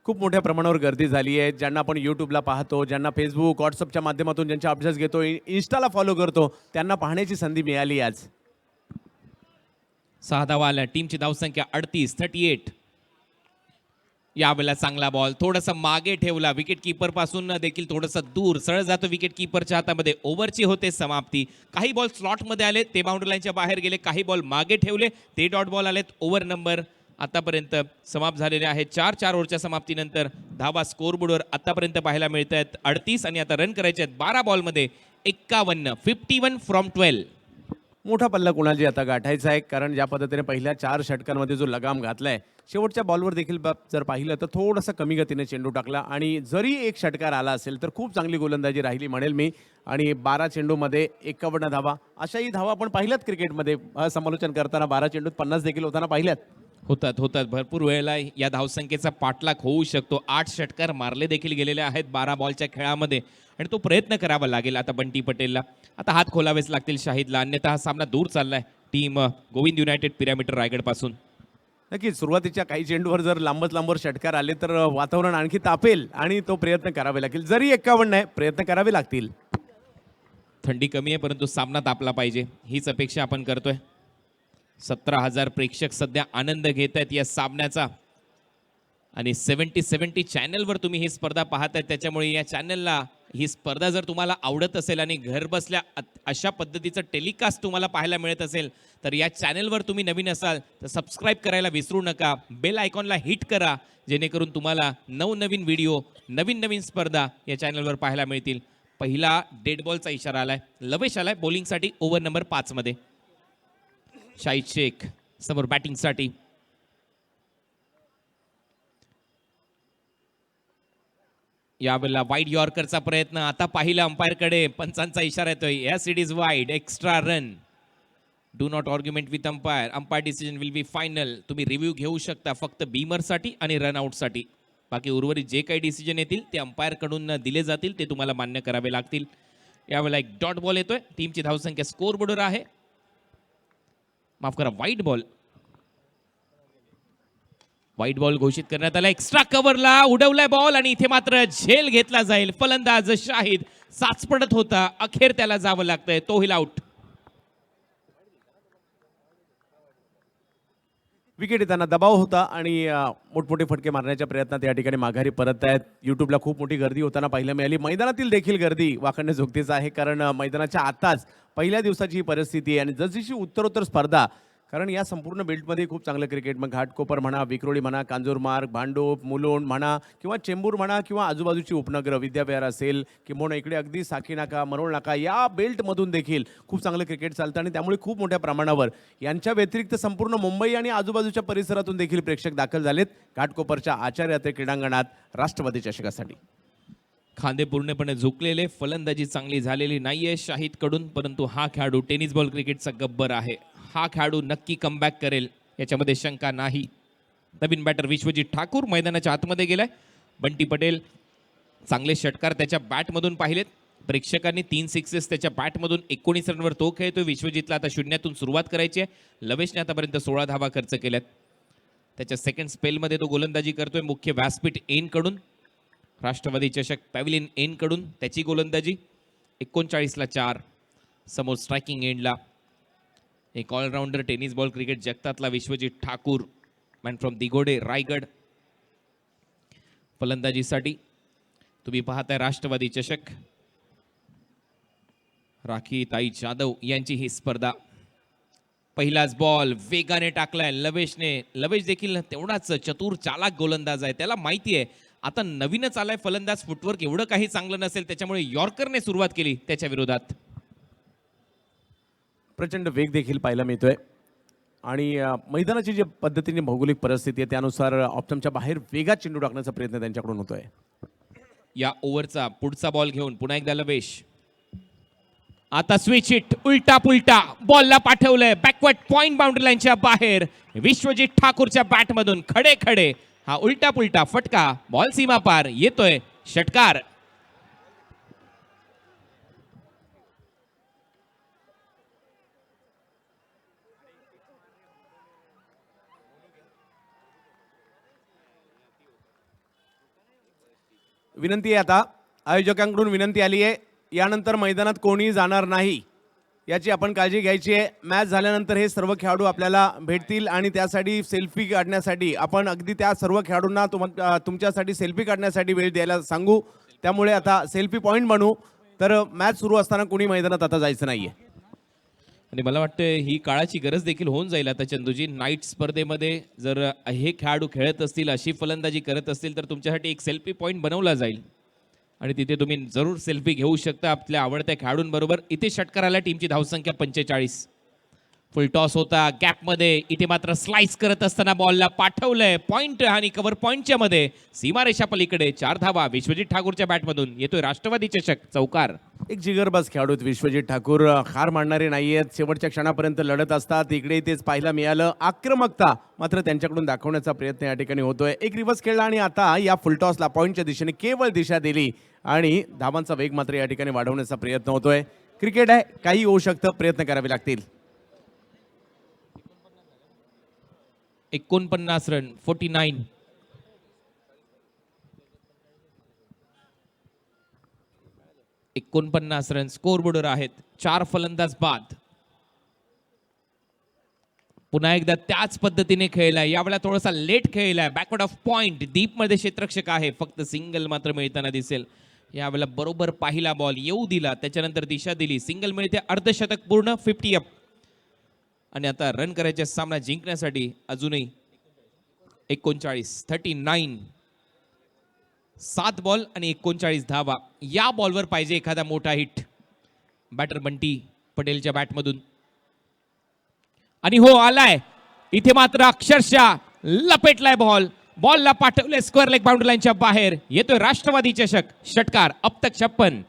खूप मोठ्या प्रमाणावर गर्दी झाली आहे. ज्यांना आपण यूट्यूबला पाहतो, ज्यांना फेसबुक व्हॉट्सअपच्या माध्यमातून ज्यांचे अपडेट्स घेतो, इन्स्टाला फॉलो करतो, त्यांना पाहण्याची संधी मिळाली आज. 6 धावा आल्या. टीमची धावसंख्या 38. यावेळेला चांगला बॉल थोडासा मागे ठेवला. विकेट कीपर पासून देखील थोडंसं दूर सरळ जातो विकेट कीपरच्या हातामध्ये. ओव्हरची होते समाप्ती. काही बॉल स्लॉटमध्ये आले, ते बाउंड्री लाईनच्या बाहेर गेले. काही बॉल मागे ठेवले, ते डॉट बॉल आलेत. ओव्हर नंबर आतापर्यंत समाप्त झालेले आहेत. 4 ओव्हरच्या समाप्तीनंतर धावा स्कोरबोर्डवर आतापर्यंत पाहायला मिळत आहेत 38 आणि आता रन करायचे आहेत 12 बॉलमध्ये 51. 51 फ्रॉम 12. मोठा पल्ला कोणाची आता गाठायचा आहे, कारण ज्या पद्धतीने पहिल्या 4 षटकांमध्ये जो लगाम घातलाय, शेवटच्या बॉलवर देखील जर पाहिलं तर थोडासा कमी गतीने चेंडू टाकला आणि जरी एक षटकार आला असेल तर खूप चांगली गोलंदाजी राहिली म्हणेल मी. आणि 12 चेंडूमध्ये 51 धावा. अशाही धावा आपण पाहिल्यात क्रिकेटमध्ये समालोचन करताना. 12 चेंडूत 50 देखील होताना पाहिल्यात. होतात भरपूर वेळेला या धावसंख्येचा पाठलाग होऊ शकतो. 8 षटकार मारले देखील गेलेले आहेत 12 बॉलच्या खेळामध्ये आणि तो प्रयत्न करावा लागेल आता बंटी पटेलला. आता हात खोलावेच लागतील शाहिदला, अन्यथा हा सामना दूर चाललाय team Govind united pyramid Raigad पासून. नक्कीच सुरुवातीच्या काही चेंडूवर जर लांबवर षटकार आले तर वातावरण आणखी तापेल आणि तो प्रयत्न करावे लागेल. जरी 51 आहे, प्रयत्न करावे लागतील. थंडी कमी आहे परंतु सामना तापला पाहिजे हीच अपेक्षा आपण करतोय. 17,000 प्रेक्षक सध्या आनंद घेत आहेत या सामन्याचा आणि 70 चॅनलवर तुम्ही ही स्पर्धा पाहताय. त्याच्यामुळे या चॅनलला ही स्पर्धा जर तुम्हाला आवडत असेल आणि घर बसल्या अशा पद्धतीचं टेलिकास्ट तुम्हाला पाहायला मिळत असेल तर या चॅनलवर तुम्ही नवीन असाल तर सबस्क्राईब करायला विसरू नका. बेल आयकॉनला हिट करा जेणेकरून तुम्हाला नवनवीन व्हिडिओ, नवीन स्पर्धा या चॅनलवर पाहायला मिळतील. पहिला डेड बॉलचा इशारा आलाय. लवेश आलाय बॉलिंगसाठी ओव्हर नंबर 5 मध्ये. शाहिद शेख समोर बॅटिंगसाठी. यावेळेला वाईड यॉर्करचा प्रयत्न. आता पाहिलं अंपायरकडे, पंचांचा इशारा येतोय. Yes it is wide. Extra run. Do not argument with umpire. Umpire decision will be final. तुम्ही रिव्ह्यू घेऊ शकता फक्त बीमरसाठी आणि रनआउटसाठी. बाकी उर्वरित जे काही डिसिजन येतील ते अंपायरकडून दिले जातील, ते तुम्हाला मान्य करावे लागतील. यावेळेला एक डॉट बॉल येतोय. टीमची धावसंख्या स्कोरबोर्डवर आहे. माफ करा, वाईड बॉल. वाईट बॉल घोषित करण्यात आला. एक्स्ट्रा कव्हरला उडवलाय बॉल आणि इथे मात्र झेल घेतला जाईल. फलंदाज शाहिद साचपडत होता, अखेर त्याला जावं लागतंय. तोही आउट. विकेट येताना दबाव होता आणि मोठमोठे फटके मारण्याच्या प्रयत्नात या ठिकाणी माघारी परत आहेत. यूट्यूबला खूप मोठी गर्दी होताना पाहायला मिळाली. मैदानातील देखील गर्दी वाखाणण्याजोगतीच आहे, कारण मैदानाच्या आताच पहिल्या दिवसाची ही परिस्थिती आहे आणि जसजशी उत्तरोत्तर स्पर्धा, कारण या संपूर्ण बेल्टमध्ये खूप चांगलं क्रिकेट, मग घाटकोपर म्हणा, विक्रोळी म्हणा, कांजूरमार्ग, भांडूप, मुलोंड म्हणा किंवा चेंबूर म्हणा किंवा आजूबाजूची उपनगर विद्याविहार असेल किंवा इकडे अगदी साखीनाका, मरोळ नाका, या बेल्टमधून देखील खूप चांगलं क्रिकेट चालतं आणि त्यामुळे खूप मोठ्या प्रमाणावर यांच्या व्यतिरिक्त संपूर्ण मुंबई आणि आजूबाजूच्या परिसरातून देखील प्रेक्षक दाखल झालेत घाटकोपरच्या आचार्य यात्रे क्रीडांगणात राष्ट्रवादी चषकासाठी. खांदे पूर्णपणे झुकलेले. फलंदाजी चांगली झालेली नाहीये शाहिद कडून, परंतु हा खेळाडू टेनिस बॉल क्रिकेटचा गब्बर आहे. हा खेळाडू नक्की कमबॅक करेल याच्यामध्ये शंका नाही. नवीन बॅटर विश्वजित ठाकूर मैदानाच्या आतमध्ये गेलाय. बंटी पटेल चांगले षटकार त्याच्या बॅटमधून पाहिलेत. प्रेक्षकांनी 3 सिक्सेस त्याच्या बॅटमधून 19 रनवर तो खेळतोय. विश्वजितला आता शून्यातून सुरुवात करायची आहे. लवेशने आतापर्यंत 16 धावा खर्च केल्यात. त्याच्या सेकंड स्पेलमध्ये तो गोलंदाजी करतोय मुख्य व्यासपीठ एन कडून. राष्ट्रवादी चषक पॅव्हिलियन एन कडून त्याची गोलंदाजी. 39ला 4. समोर स्ट्रायकिंग एंडला एक ऑलराऊंडर टेनिस बॉल क्रिकेट जगतातला विश्वजित ठाकूर, मॅन फ्रॉम दिगोडे रायगड. फलंदाजीसाठी तुम्ही पाहताय राष्ट्रवादी चषक. राखी ताई जाधव यांची ही स्पर्धा. पहिलाच बॉल वेगाने टाकलाय लवेशने. लवेश देखील तेवढाच चतुर चालाक गोलंदाज आहे. त्याला माहिती आहे आता नवीनच आलाय फलंदाज, फुटवर्क एवढं काही चांगलं नसेल, त्याच्यामुळे यॉर्करने सुरुवात केली त्याच्या विरोधात. प्रचंड वेग देखील पाहायला मिळतोय आणि मैदानाची जी पद्धतीने भौगोलिक परिस्थिती आहे त्यानुसार ऑप्टमच्या बाहेर वेगात चेंडू टाकण्याचा प्रयत्न त्यांच्याकडून होतोय. या ओव्हरचा पुढचा बॉल घेऊन पुन्हा एकदा लवेश. आता स्विच हिट, उलटा पुलटा बॉलला पाठवलंय बॅकवर्ड पॉइंट बाउंड्री लाईनच्या बाहेर. विश्वजित ठाकूरच्या बॅटमधून खडे खडे हा उलटा पुलटा फटका, बॉल सीमा पार, येतोय षटकार. विनंती आहे आता आयोजकांकडून विनंती आली आहे, यानंतर मैदानात कोणी जाणार नाही याची आपण काळजी घ्यायची आहे. मॅच झाल्यानंतर हे सर्व खेळाडू आपल्याला भेटतील आणि त्यासाठी सेल्फी काढण्यासाठी आपण अगदी त्या सर्व खेळाडूंना तुमच्यासाठी सेल्फी काढण्यासाठी वेळ द्यायला सांगू. त्यामुळे आता सेल्फी पॉईंट बनवू, तर मॅच सुरू असताना कोणी मैदानात आता जायचं नाहीये. आणि मला वाटतं ही काळाची गरज देखील होऊन जाईल आता चंदूजी. नाईट स्पर्धेमध्ये जर हे खेळाडू खेळत असतील, अशी फलंदाजी करत असतील, तर तुमच्यासाठी एक सेल्फी पॉईंट बनवला जाईल आणि तिथे तुम्ही जरूर सेल्फी घेऊ शकता आपल्या आवडत्या खेळाडूंबरोबर. इथे षटकाराला टीमची धावसंख्या 45. फुल टॉस होता गॅपमध्ये, इथे मात्र स्लाइस करत असताना बॉलला पाठवलंय पॉइंट आणि कव्हर पॉइंटच्या मध्ये सीमारेषा पलीकडे 4 धावा विश्वजित ठाकूरच्या बॅटमधून. येतोय राष्ट्रवादी चषक, चौकार. एक जिगरबाज खेळाडू आहेत विश्वजित ठाकूर, हार मानणारे नाहीयेत, शेवटच्या क्षणापर्यंत लढत असतात. इकडे तेच पाहायला मिळालं, आक्रमकता मात्र त्यांच्याकडून दाखवण्याचा प्रयत्न या ठिकाणी होतोय. एक रिव्हर्स खेळला आणि आता या फुलटॉसला पॉईंटच्या दिशेने केवळ दिशा दिली आणि धावांचा वेग मात्र या ठिकाणी वाढवण्याचा प्रयत्न होतोय. क्रिकेट आहे, काही होऊ शकतं, प्रयत्न करावे लागतील. 49 रन, 49. एकोणपन्नास रन स्कोरबोर्डवर आहेत. 4 फलंदाज बाद. पुन्हा एकदा त्याच पद्धतीने खेळलाय, यावेळेला थोडासा लेट खेळलाय. बॅकवर्ड ऑफ पॉइंट, डीप मध्ये क्षेत्ररक्षक आहे, फक्त सिंगल मात्र मिळताना दिसेल. यावेळेला बरोबर पहिला बॉल येऊ दिला, त्याच्यानंतर दिशा दिली, सिंगल मिळते, अर्धशतक पूर्ण, 50 अप. आणि आता रन करायचे सामना जिंकण्यासाठी अजूनही 39. 7 बॉल आणि 39 धावा. या बॉलवर पाहिजे एखादा मोठा हिट बॅटर बंटी पटेलच्या बॅटमधून. आणि हो आलाय, इथे मात्र अक्षरशः लपेटलाय बॉल, बॉलला पाठवले स्क्वेअर लेग बाउंड्री लाईनच्या बाहेर. येतोय राष्ट्रवादी चषक, षटकार, अब तक 56.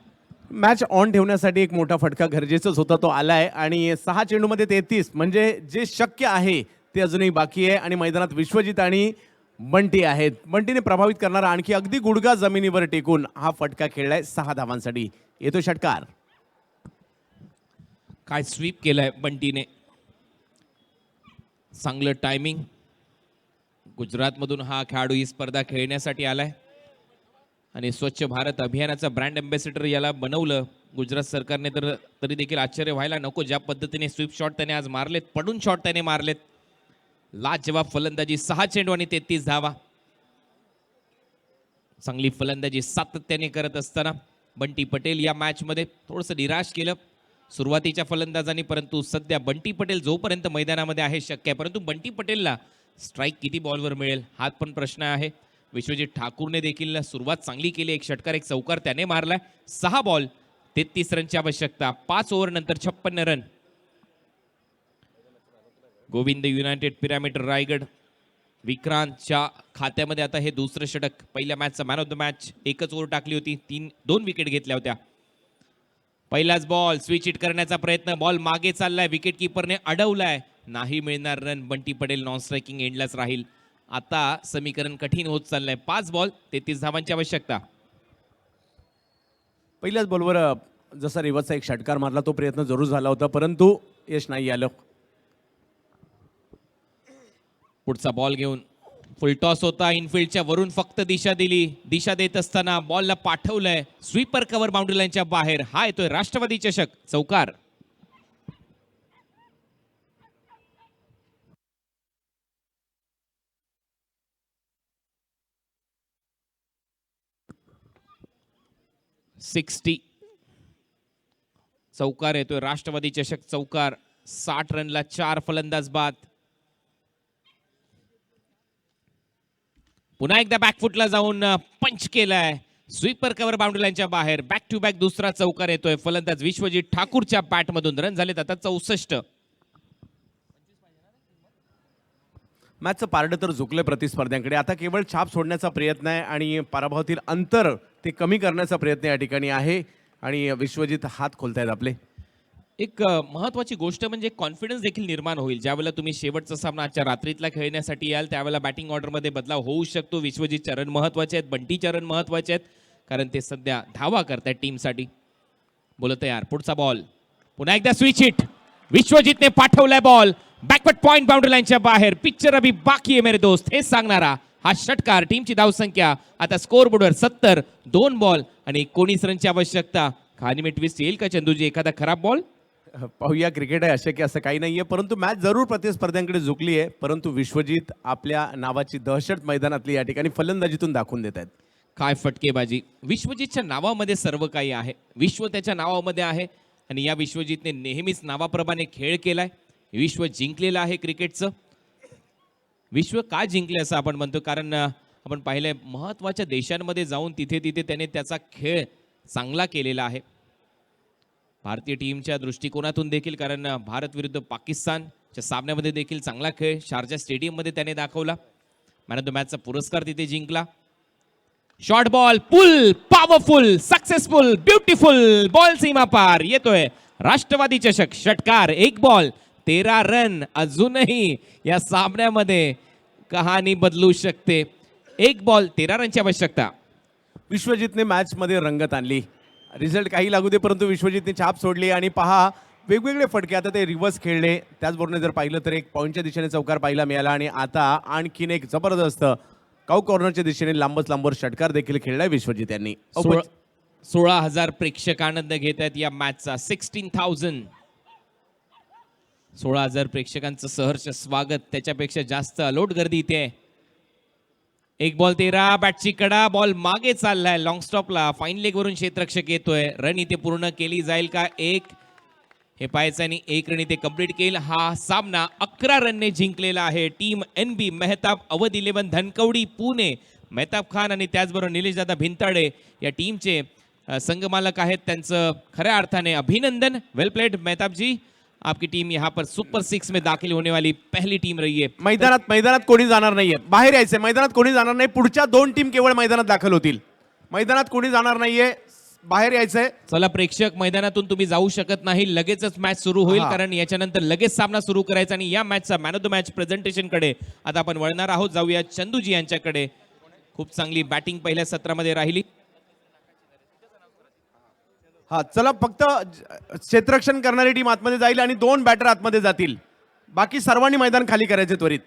मॅच ऑन ठेवण्यासाठी एक मोठा फटका गरजेचाच होता, तो आलाय आणि 6 चेंडूमध्ये 33, म्हणजे जे शक्य आहे ते अजूनही बाकी आहे. आणि मैदानात विश्वजित आणि बंटी आहेत. बंटीने प्रभावित करणारा आणखी अगदी गुडघा जमिनीवर टेकून हा फटका खेळलाय 6 धावांसाठी. येतो षटकार. काय स्वीप केलाय बंटीने, चांगलं टायमिंग. गुजरातमधून हा खेळाडू ही स्पर्धा खेळण्यासाठी आलाय आणि स्वच्छ भारत अभियानाचा ब्रँड अँबॅसेडर याला बनवलं गुजरात सरकारने. तर तरी देखील आश्चर्य व्हायला नको, ज्या पद्धतीने स्वीप शॉट त्याने आज मारलेत, पडून शॉट त्याने मारलेत. लाजवाब फलंदाजी, 6 चेंडू आणि 33 धावा. चांगली फलंदाजी सातत्याने करत असताना बंटी पटेल या मॅच मध्ये थोडंसं निराश केलं सुरुवातीच्या फलंदाजांनी, परंतु सध्या बंटी पटेल जोपर्यंत मैदानामध्ये आहे शक्य आहे. परंतु बंटी पटेलला स्ट्राईक किती बॉलवर मिळेल हा पण प्रश्न आहे. विश्वजित ठाकूरने देखील सुरुवात चांगली केली, एक षटकार एक चौकार त्याने मारलाय. 6 बॉल 33 रनची आवश्यकता, 5 ओव्हर नंतर 56 run. Govind united pyramid Raigad विक्रांतच्या खात्यामध्ये आता हे दुसरं षटक. पहिल्या मॅचचा मॅन ऑफ द मॅच, एकच ओव्हर टाकली होती, 2 विकेट घेतल्या होत्या. पहिलाच बॉल, स्विच हिट करण्याचा प्रयत्न, बॉल मागे चाललाय, विकेट किपरने अडवलाय, नाही मिळणार run. Bunty Patel non striking एंडलाच राहील. आता समीकरण कठीण होत चाललंय. 5 बॉल 33 धावांची आवश्यकता. पहिल्याच बॉलवर जसा रिव्हर्सचा एक षटकार मारला, तो प्रयत्न जरूर झाला होता, परंतु यश नाही आलं. पुढचा बॉल घेऊन फुल टॉस होता, इनफिल्डच्या वरून फक्त दिशा दिली, दिशा देत असताना बॉलला पाठवलंय स्वीपर कव्हर बाउंड्री लाईनच्या बाहेर. हा येतोय राष्ट्रवादी चषक, चौकार. चौकार येतोय राष्ट्रवादी चषक, चौकार. 60 रनला 4 फलंदाज बाद. पुन्हा एकदा बॅकफुटला जाऊन पंच केलाय. स्वीपर कव्हर बाउंड्री लाईनच्या बाहेर. बॅक टू बॅक दुसरा चौकार येतोय. फलंदाज विश्वजित ठाकूरच्या बॅटमधून. रन झालेत आता 64. मॅचचं पारडं तर झुकलं प्रतिस्पर्ध्यांकडे. आता केवळ छाप सोडण्याचा प्रयत्न आहे आणि पराभवातील अंतर ते कमी करण्याचा प्रयत्न या ठिकाणी आहे आणि विश्वजित हात खोलतायत आपले. एक महत्वाची गोष्ट म्हणजे कॉन्फिडन्स देखील निर्माण होईल. ज्यावेळेला तुम्ही शेवटचा सामना आजच्या रात्रीतला खेळण्यासाठी याल त्यावेळेला बॅटिंग ऑर्डरमध्ये बदलाव होऊ शकतो. विश्वजितचे रन महत्वाचे आहेत, बंटीचे रन महत्वाचे आहेत, कारण ते सध्या धावा करतायत टीमसाठी. बोलत तयार. पुढचा बॉल पुन्हा एकदा स्विच हिट. विश्वजितने पाठवलाय बॉल बॅकवर्ड पॉइंट बाउंड्री लाईनच्या बाहेर. पिक्चर अभी बाकी आहे मेरे दोस्त, हेच सांगणारा हा षटकार. टीमची धावसंख्या आता स्कोर बोर्डवर 70. 2 बॉल आणि 19 रनची आवश्यकता. खानिमी ट्विस्ट येईल का चंदूजी? एखादा खराब बॉल? पाहूया, क्रिकेट आहे, अशक्य असं काही नाहीये. परंतु मॅच जरूर प्रतिस्पर्ध्यांकडे झुकली आहे. परंतु विश्वजित आपल्या नावाची दहशत मैदानातली या ठिकाणी फलंदाजीतून दाखवून देत आहेत. काय फटकेबाजी. विश्वजितच्या नावामध्ये सर्व काही आहे. विश्व त्याच्या नावामध्ये आहे आणि या विश्वजितने नेहमीच नावाप्रमाणे खेळ केलाय. विश्व जिंकलेलं आहे क्रिकेटचं. विश्व का जिंकले असं आपण म्हणतो, कारण आपण पाहिलंय महत्वाच्या देशांमध्ये जाऊन तिथे त्याने त्याचा खेळ चांगला केलेला आहे. भारतीय टीमच्या दृष्टिकोनातून देखील, कारण भारत विरुद्ध पाकिस्तानच्या सामन्यामध्ये देखील चांगला खेळ शारजा स्टेडियममध्ये त्याने दाखवला. मॅन ऑफ द मॅचचा पुरस्कार तिथे जिंकला. शॉर्ट बॉल, पुल, पॉवरफुल, सक्सेसफुल, ब्युटिफुल बॉल, सीमा पार येतोय. राष्ट्रवादी चषक षटकार. 1 बॉल 13 रन. अजूनही या सामन्यामध्ये कहाणी बदलू शकते. 1 बॉल 13 रनची आवश्यकता. विश्वजितने मॅचमध्ये रंगत आणली. रिझल्ट काही लागू दे, परंतु विश्वजितने छाप सोडली आणि पहा वेगवेगळे फटके. आता ते रिव्हर्स खेळले. त्याचबरोबर जर पाहिलं तर एक पॉईंटच्या दिशेने चौकार पाहायला मिळाला आणि आता आणखीन एक जबरदस्त काऊ कॉर्नरच्या दिशेने लांबवर षटकार देखील खेळलाय विश्वजित यांनी. 16,000 प्रेक्षक आनंद घेत आहेत या मॅचचा. 16,000 प्रेक्षकांचं सहर्ष स्वागत. त्याच्यापेक्षा जास्त अलोट गर्दी इथे आहे. 1 बॉल 13. बॅटची कडा. बॉल मागे चाललाय लॉंग स्टॉपला. फाईन लेग वरून क्षेत्ररक्षक येतोय. रन इथे पूर्ण केली जाईल का? 1 हे पाहायचं आणि 1 रन इथे कंप्लीट केल. हा सामना 11 रनने जिंकलेला आहे. Team NB Mehtab Awadh 11 Dhankawadi Pune. मेहताब खान आणि त्याचबरोबर निलेश दादा भिंताडे या टीमचे संघमालक आहेत. त्यांचं खऱ्या अर्थाने अभिनंदन. वेल प्लेड मेहताब जी. आपकी टीम यहाँ पर सुपर 6 में दाखिल होने वाली पहली टीम रही है. मैदानात कोणी जाणार नाहीये. बाहेर यायचंय. मैदानात कोणी जाणार नाही. पुढच्या 2 टीम केवळ मैदानात दाखल होतील. मैदानात कोणी जाणार नाहीये. बाहेर यायचंय. चला प्रेक्षक, मैदानातून तुम्ही जाऊ शकत नाही. लगेचच मॅच सुरू होईल, कारण याच्यानंतर लगेच सामना सुरू करायचा. आणि या मॅचचा man of the match presentation कडे आता आपण वळणार आहोत. जाऊया चंदूजी यांच्याकडे. खूप चांगली बॅटिंग पहिल्या सत्रामध्ये राहिली. हा, चला फक्त क्षेत्ररक्षण करणारी टीम आतमध्ये जाईल आणि 2 बॅटर आतमध्ये जातील. बाकी सर्वांनी मैदान खाली करायचे त्वरित.